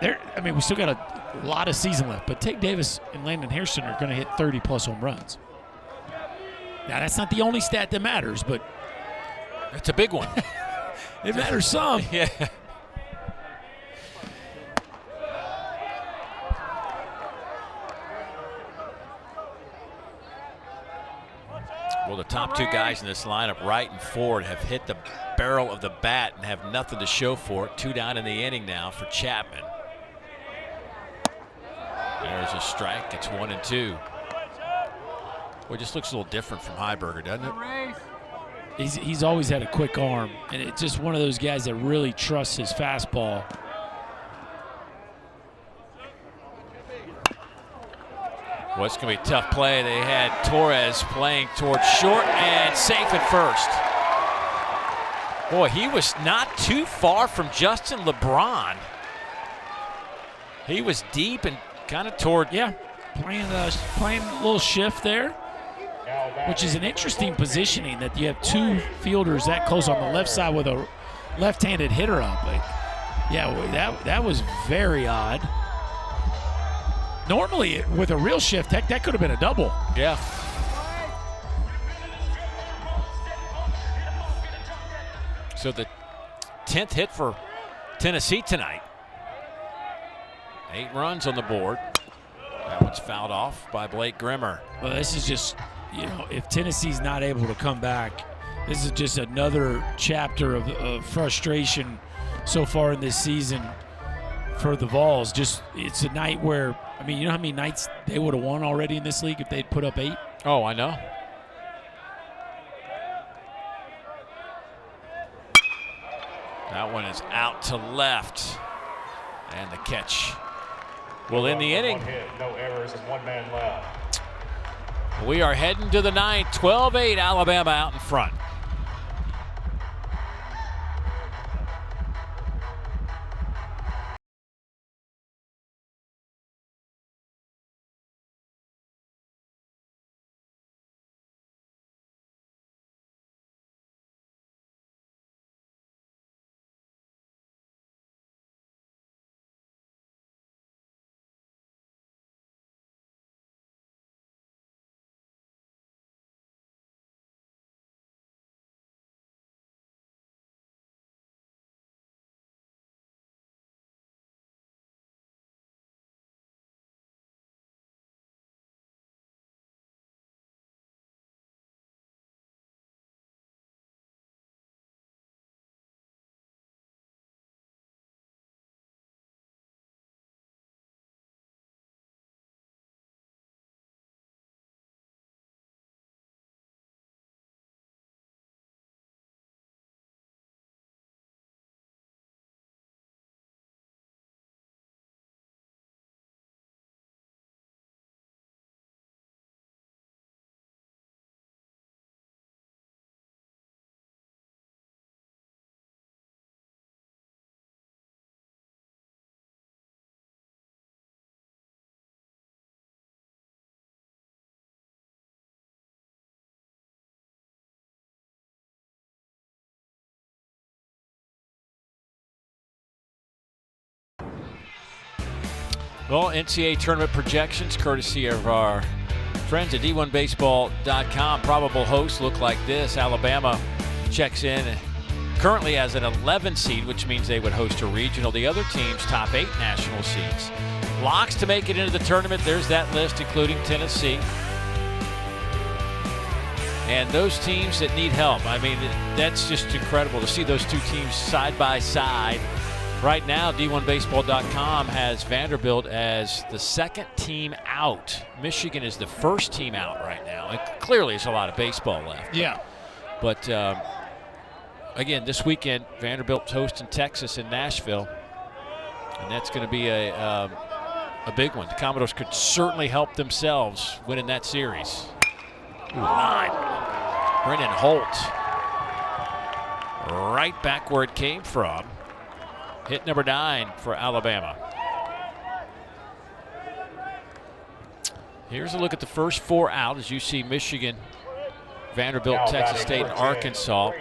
we still got a lot of season left. But Tate Davis and Landon Hairston are going to hit 30-plus home runs. Now, that's not the only stat that matters, but it's a big one. It matters some. Yeah. Well, the top two guys in this lineup, Wright and Ford, have hit the barrel of the bat and have nothing to show for it. 2 down in the inning now for Chapman. There's a strike. It's 1-2. Well, it just looks a little different from Heiberger, doesn't it? He's always had a quick arm, and it's just one of those guys that really trusts his fastball. Well, it's going to be a tough play. They had Torres playing towards short and safe at first. Boy, he was not too far from Justin LeBron. He was deep and kind of toward. Yeah, playing a little shift there, which is an interesting positioning that you have two fielders that close on the left side with a left-handed hitter up. Like, yeah, that was very odd. Normally, with a real shift, heck, that could have been a double. Yeah. So the 10th hit for Tennessee tonight. 8 runs on the board. That one's fouled off by Blake Grimmer. Well, this is just, if Tennessee's not able to come back, this is just another chapter of frustration so far in this season for the Vols. Just, it's a night where, you know how many nights they would have won already in this league if they'd put up 8? Oh, I know. That one is out to left. And the catch. Well, in the inning. 1 hit, no errors, and 1 man left. We are heading to the 9th. 12-8, Alabama out in front. Well, NCAA tournament projections, courtesy of our friends at D1Baseball.com. Probable hosts look like this. Alabama checks in currently as an 11 seed, which means they would host a regional. The other teams, top 8 national seeds. Locks to make it into the tournament. There's that list, including Tennessee. And those teams that need help, I mean, that's just incredible to see those two teams side by side. Right now, D1Baseball.com has Vanderbilt as the second team out. Michigan is the first team out right now. And clearly, there's a lot of baseball left. Yeah. But again, this weekend, Vanderbilt's hosting Texas in Nashville. And that's going to be a big one. The Commodores could certainly help themselves winning that series. Ooh, line. Brennan Holt. Right back where it came from. Hit number 9 for Alabama. Here's a look at the first 4 out as you see Michigan, Vanderbilt, Texas State, and Arkansas.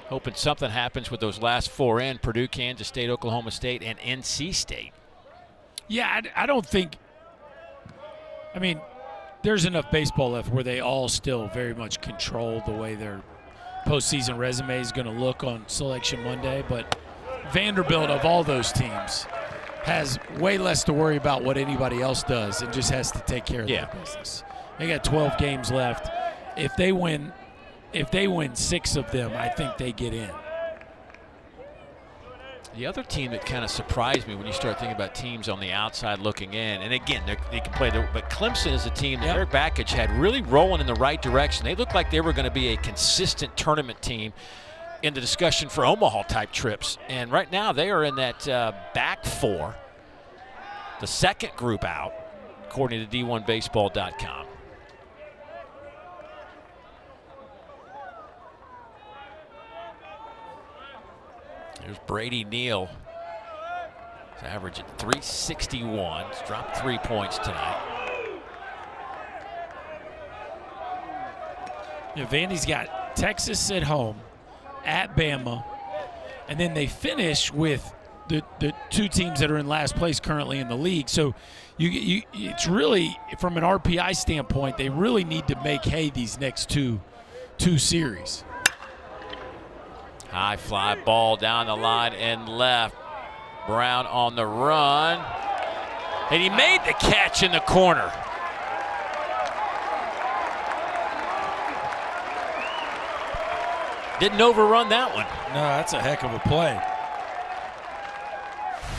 Hoping something happens with those last 4 in. Purdue, Kansas State, Oklahoma State, and NC State. Yeah, I don't think – I mean, there's enough baseball left where they all still very much control the way their postseason resume is going to look on Selection Monday. But Vanderbilt, of all those teams, has way less to worry about what anybody else does and just has to take care of their business. They got 12 games left. If they win 6 of them, I think they get in. The other team that kind of surprised me when you start thinking about teams on the outside looking in, and again, they can play, but Clemson is a team that Eric Bakich had really rolling in the right direction. They looked like they were going to be a consistent tournament team in the discussion for Omaha-type trips. And right now they are in that back 4, the second group out, according to D1Baseball.com. There's Brady Neal. He's averaging .361. He's dropped 3 points tonight. Yeah, Vandy's got Texas at home, at Bama, and then they finish with the 2 teams that are in last place currently in the league. So it's really, from an RPI standpoint, they really need to make hay these next two series. High fly ball down the line and left. Brown on the run. And he made the catch in the corner. Didn't overrun that one. No, that's a heck of a play.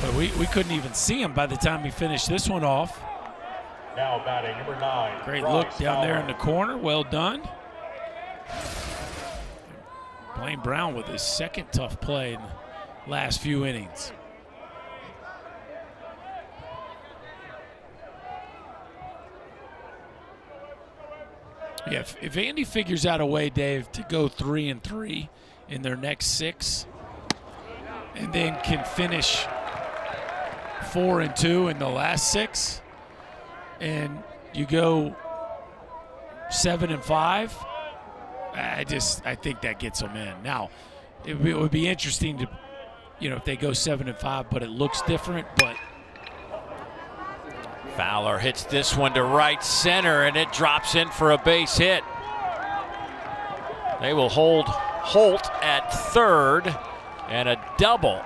But we couldn't even see him by the time he finished this one off. Now batting number 9. Great look down there in the corner. Well done. Blaine Brown with his second tough play in the last few innings. Yeah, if Andy figures out a way, Dave, to go 3-3 in their next 6, and then can finish 4-2 in the last 6, and you go 7-5. I think that gets them in. Now, it would be interesting to, if they go 7-5, but it looks different. But Fowler hits this one to right center, and it drops in for a base hit. They will hold Holt at third, and a double.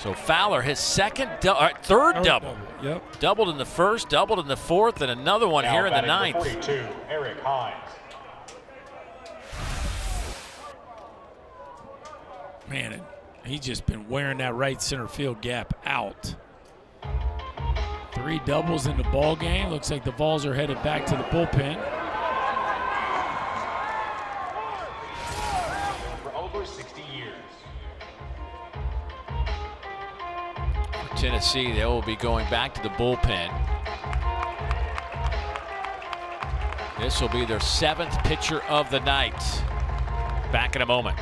So Fowler, his third double. Yep. Doubled in the first, doubled in the fourth, and another one now here in the batting ninth. 42, Eric Hines. Man, he's just been wearing that right center field gap out. 3 doubles in the ball game. Looks like the Vols are headed back to the bullpen. For over 60 years. Tennessee, they will be going back to the bullpen. This will be their 7th pitcher of the night. Back in a moment.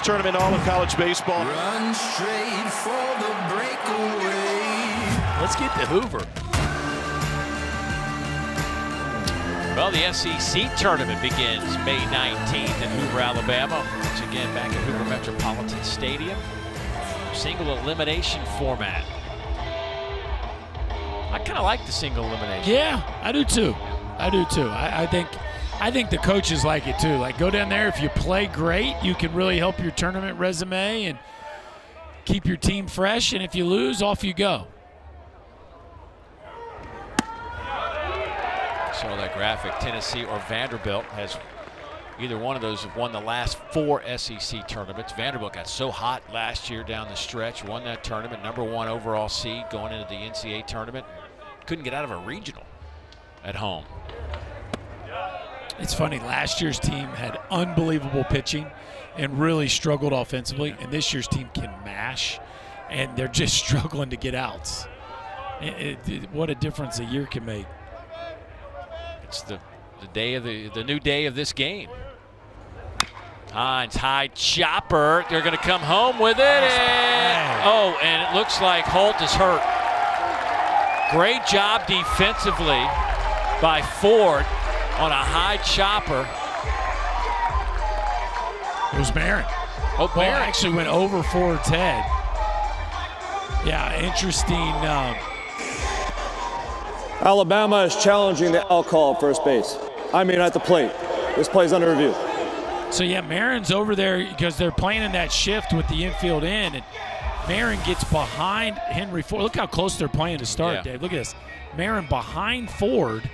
tournament, all of college baseball. Run straight for the breakaway. Let's get to Hoover. Well, the SEC tournament begins May 19th in Hoover, Alabama. Once again, back at Hoover Metropolitan Stadium. Single elimination format. I kind of like the single elimination. Yeah, I do too. I do too. I think the coaches like it too. Like, go down there. If you play great, you can really help your tournament resume and keep your team fresh. And if you lose, off you go. Saw that graphic. Tennessee or Vanderbilt has either one of those have won the last 4 SEC tournaments. Vanderbilt got so hot last year down the stretch, won that tournament, #1 overall seed going into the NCAA tournament. Couldn't get out of a regional at home. It's funny, last year's team had unbelievable pitching and really struggled offensively, and this year's team can mash, and they're just struggling to get outs. What a difference a year can make. It's the day of the new day of this game. Hines, high chopper. They're going to come home with it. And it looks like Holt is hurt. Great job defensively by Ford on a high chopper. It was Barron. Oh, Ball Barron actually went over Ford's head. Yeah, interesting. Alabama is challenging the out call at first base. I mean, at the plate. This play's under review. So, yeah, Marin's over there because they're playing in that shift with the infield in, and Marin gets behind Henry Ford. Look how close they're playing to start, Dave. Look at this. Marin behind Ford,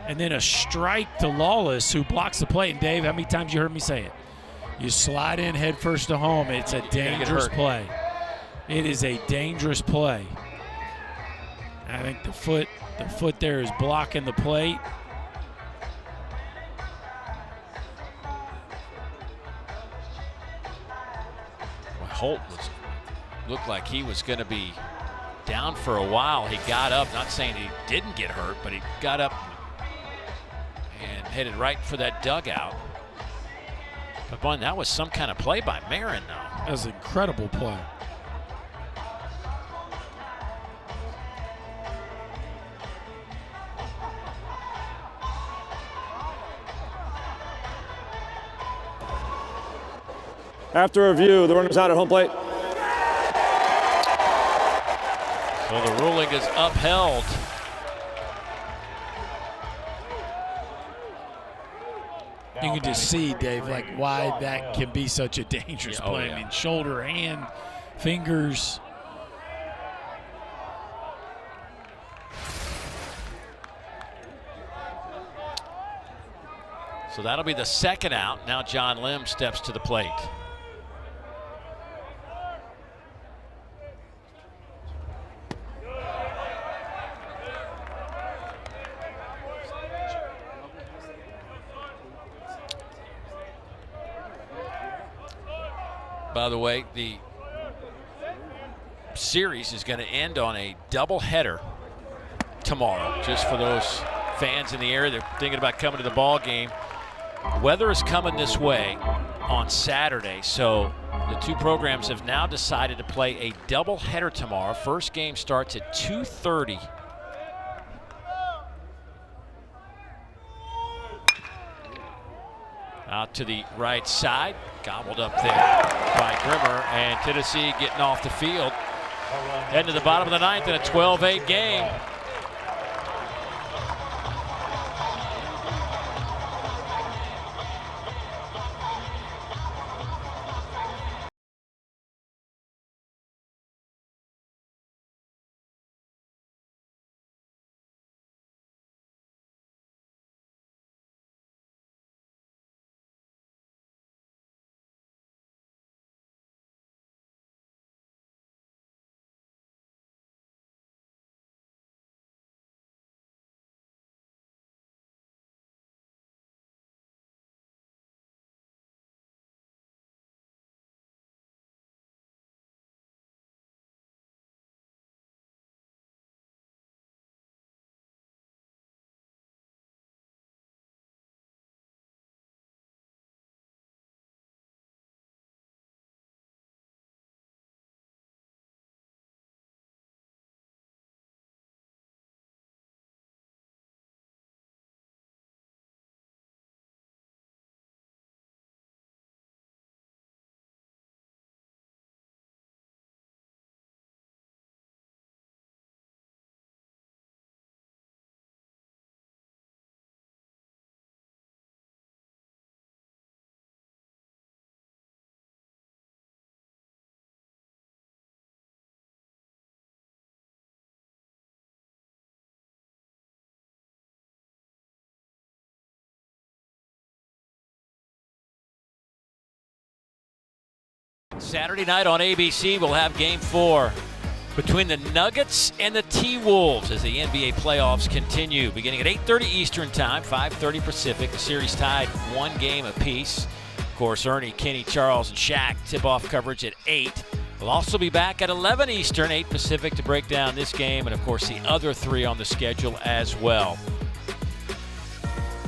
and then a strike to Lawless, who blocks the plate. And, Dave, how many times you heard me say it? You slide in head first to home. It's a dangerous play. It is a dangerous play. I think the foot there is blocking the plate. Well, Holt looked like he was going to be down for a while. He got up, not saying he didn't get hurt, but he got up and headed right for that dugout. But boy, that was some kind of play by Marin, though. That was an incredible play. After review, the runner's out at home plate. So the ruling is upheld. You can just see, Dave, like why that can be such a dangerous play. I mean, shoulder, hand, fingers. So that'll be the second out. Now John Lim steps to the plate. By the way, the series is going to end on a doubleheader tomorrow, just for those fans in the area that are thinking about coming to the ball game. Weather is coming this way on Saturday, so the two programs have now decided to play a doubleheader tomorrow. First game starts at 2:30. Out to the right side, gobbled up there by Grimmer, and Tennessee getting off the field. Heading to the bottom of the ninth in a 12-8 game. Saturday night on ABC, we'll have Game 4 between the Nuggets and the T-Wolves as the NBA playoffs continue. Beginning at 8:30 Eastern Time, 5:30 Pacific. The series tied 1 game apiece. Of course, Ernie, Kenny, Charles, and Shaq tip-off coverage at 8. We'll also be back at 11 Eastern, 8 Pacific to break down this game and, of course, the other 3 on the schedule as well.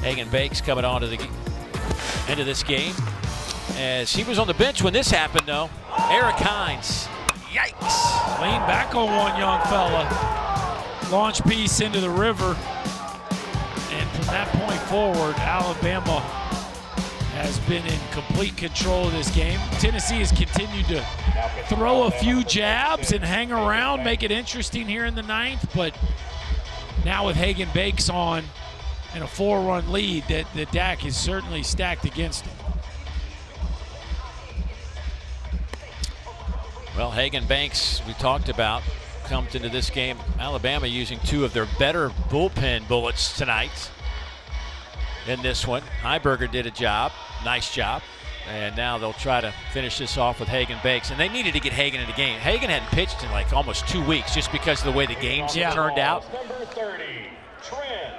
Hagan Bakes coming on to the end of this game. As he was on the bench when this happened, though. Eric Hines. Yikes. Lean back on one young fella. Launch piece into the river. And from that point forward, Alabama has been in complete control of this game. Tennessee has continued to throw a few jabs and hang around, make it interesting here in the 9th. But now with Hagan Bakes on and a 4-run lead, that the DAC is certainly stacked against him. Well, Hagan Banks, we talked about, comes into this game. Alabama using 2 of their better bullpen bullets tonight in this one. Heiberger did a job, nice job. And now they'll try to finish this off with Hagan Bakes. And they needed to get Hagan in the game. Hagan hadn't pitched in like almost 2 weeks just because of the way the games turned out.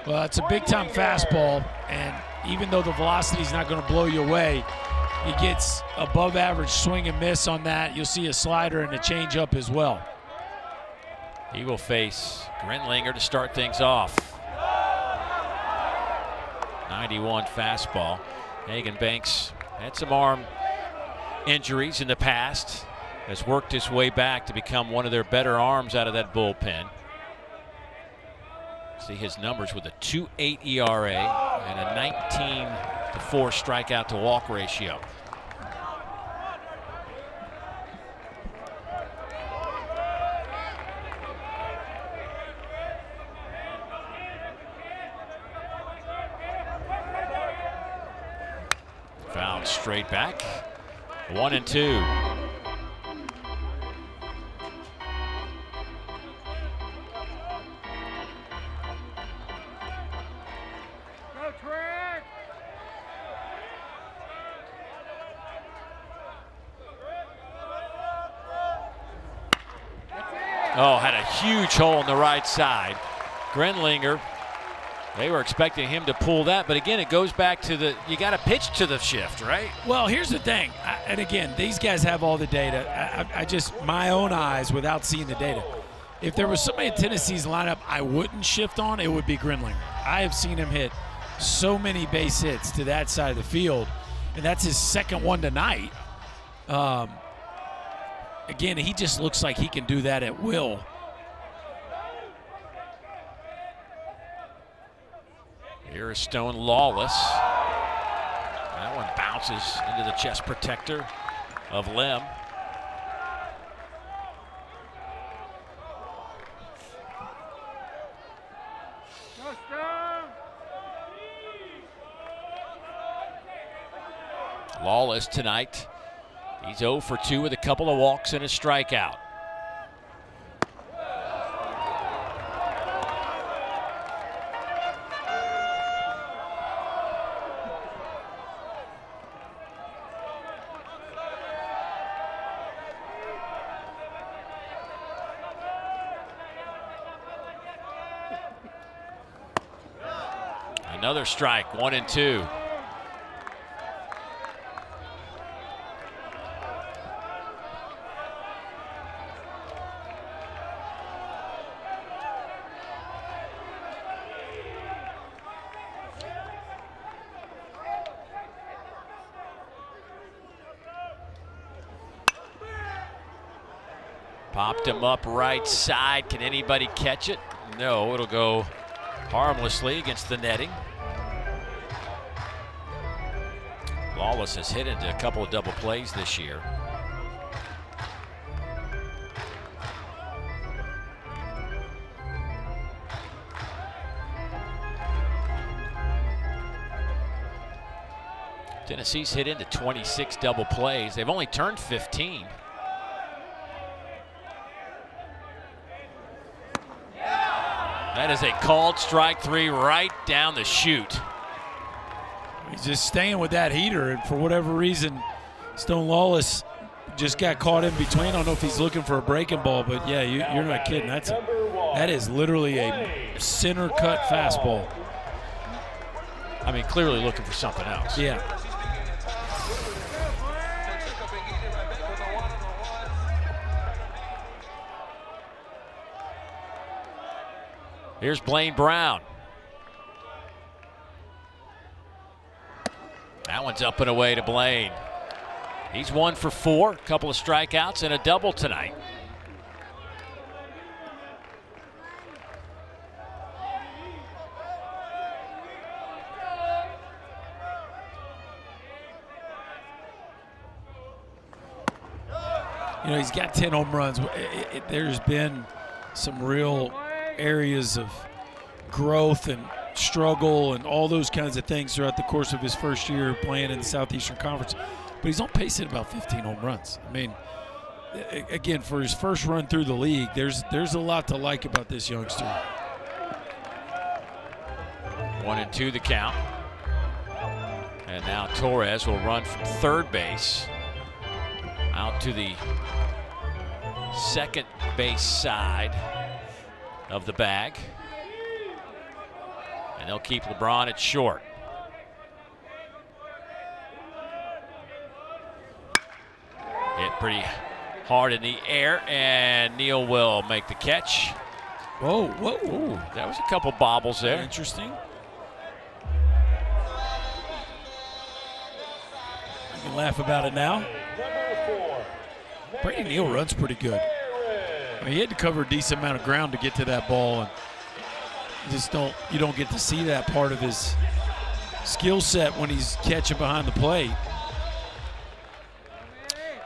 Well, it's a big-time fastball, and even though the velocity is not going to blow you away, he gets above average swing and miss on that. You'll see a slider and a changeup as well. He will face Grenlinger to start things off. 91 fastball. Hagan Banks had some arm injuries in the past. Has worked his way back to become one of their better arms out of that bullpen. See his numbers with a 2.8 ERA and a 19-4 strikeout to walk ratio. Fouled straight back. 1-2. Oh, had a huge hole in the right side. Grenlinger, they were expecting him to pull that, but again, it goes back to the, you got to pitch to the shift, right? Well, here's the thing, and again, these guys have all the data. I just, my own eyes without seeing the data. If there was somebody in Tennessee's lineup I wouldn't shift on, it would be Grenlinger. I have seen him hit so many base hits to that side of the field, and that's his second one tonight. Again, he just looks like he can do that at will. Here is Stone Lawless. That one bounces into the chest protector of Lem. Lawless tonight. He's 0 for 2 with a couple of walks and a strikeout. Another strike, 1-2. Popped him up right side. Can anybody catch it? No, it'll go harmlessly against the netting. Lawless has hit into a couple of double plays this year. Tennessee's hit into 26 double plays. They've only turned 15. That is a called strike 3 right down the chute. He's just staying with that heater, and for whatever reason, Stone Lawless just got caught in between. I don't know if he's looking for a breaking ball, but yeah, you're not kidding. That is literally a center cut fastball. I mean, clearly looking for something else. Yeah. Here's Blaine Brown. That one's up and away to Blaine. He's 1 for 4, a couple of strikeouts and a double tonight. You know, he's got 10 home runs. There's been some real areas of growth and struggle and all those kinds of things throughout the course of his first year playing in the Southeastern Conference. But he's on pace at about 15 home runs. I mean, again, for his first run through the league, there's a lot to like about this youngster. 1-2 the count. And now Torres will run from third base out to the second base side of the bag. And they'll keep LeBron at short. Hit pretty hard in the air, and Neal will make the catch. Whoa, whoa. Ooh, that was a couple bobbles there. Interesting. You can laugh about it now. Brady Neal runs pretty good. I mean, he had to cover a decent amount of ground to get to that ball, and you don't get to see that part of his skill set when he's catching behind the plate.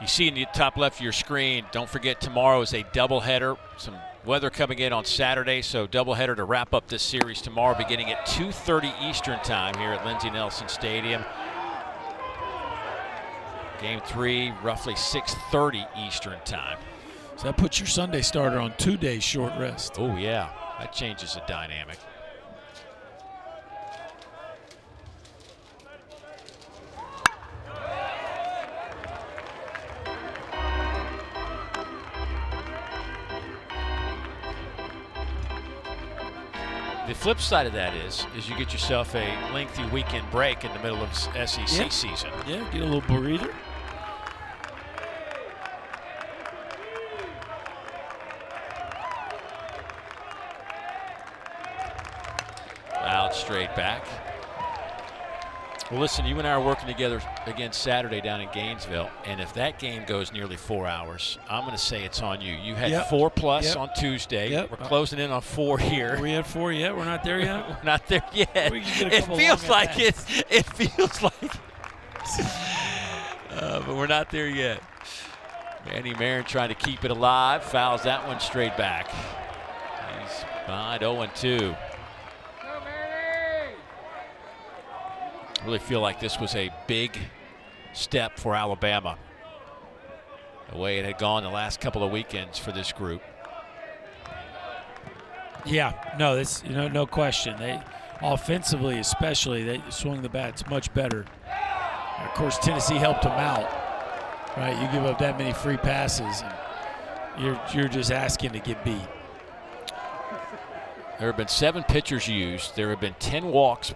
You see in the top left of your screen, don't forget tomorrow is a doubleheader. Some weather coming in on Saturday, so doubleheader to wrap up this series tomorrow beginning at 2:30 Eastern time here at Lindsey Nelson Stadium. Game 3, roughly 6:30 Eastern time. So that puts your Sunday starter on 2 days short rest. Oh yeah, that changes the dynamic. The flip side of that is you get yourself a lengthy weekend break in the middle of SEC season. Yeah, get a little breather. Out straight back. Well, listen, you and I are working together again Saturday down in Gainesville, and if that game goes nearly 4 hours, I'm going to say it's on you. You had 4+ on Tuesday. Yep. We're closing in on 4 here. Are we at 4 yet? We're not there yet? We're not there yet. We can get a It couple feels long like it. at-bats. It feels like. But we're not there yet. Manny Marin trying to keep it alive. Fouls that one straight back. He's behind 0-2. Really feel like this was a big step for Alabama. The way it had gone the last couple of weekends for this group. Yeah, no, that's no question. They offensively, especially, they swung the bats much better. And of course, Tennessee helped them out. Right, you give up that many free passes, and you're just asking to get beat. There have been 7 pitchers used. There have been 10 walks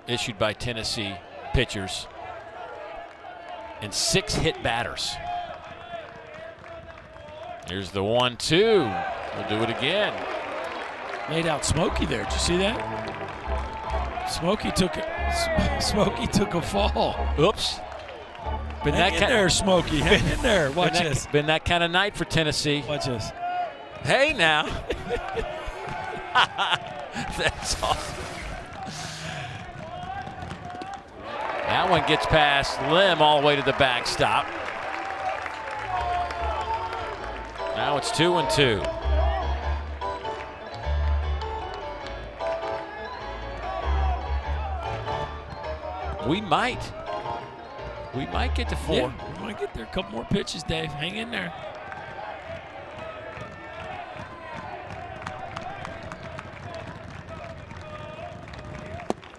issued by Tennessee pitchers and 6 hit batters. Here's the 1-2. We'll do it again. Laid out Smokey there. Did you see that? Smokey took a fall. Oops. Been Hang in there, Smokey. Hang in there. Watch this. Been that kind of night for Tennessee. Watch this. Hey now. That's awesome. That one gets past Lim all the way to the backstop. Now it's 2-2. We might get to 4. Yeah, we might get there. A couple more pitches, Dave. Hang in there.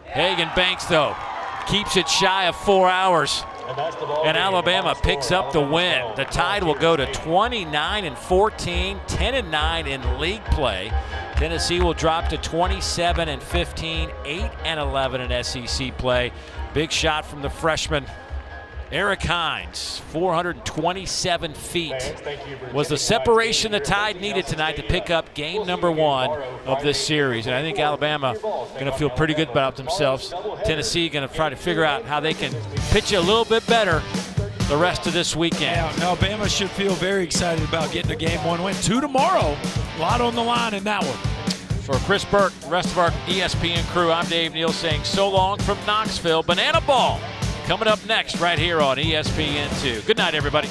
Hagan Banks, though, keeps it shy of 4 hours. and Alabama picks up the win. The Tide will go to 29-14, 10-9 in league play. Tennessee will drop to 27-15, 8-11 in SEC play. Big shot from the freshman Eric Hines, 427 feet, was the separation the Tide needed tonight to pick up game number 1 of this series. And I think Alabama going to feel pretty good about themselves. Tennessee going to try to figure out how they can pitch a little bit better the rest of this weekend. Yeah, Alabama should feel very excited about getting a game 1 win. 2 tomorrow. A lot on the line in that one. For Chris Burke, the rest of our ESPN crew, I'm Dave Neal saying so long from Knoxville. Banana Ball coming up next right here on ESPN2. Good night, everybody.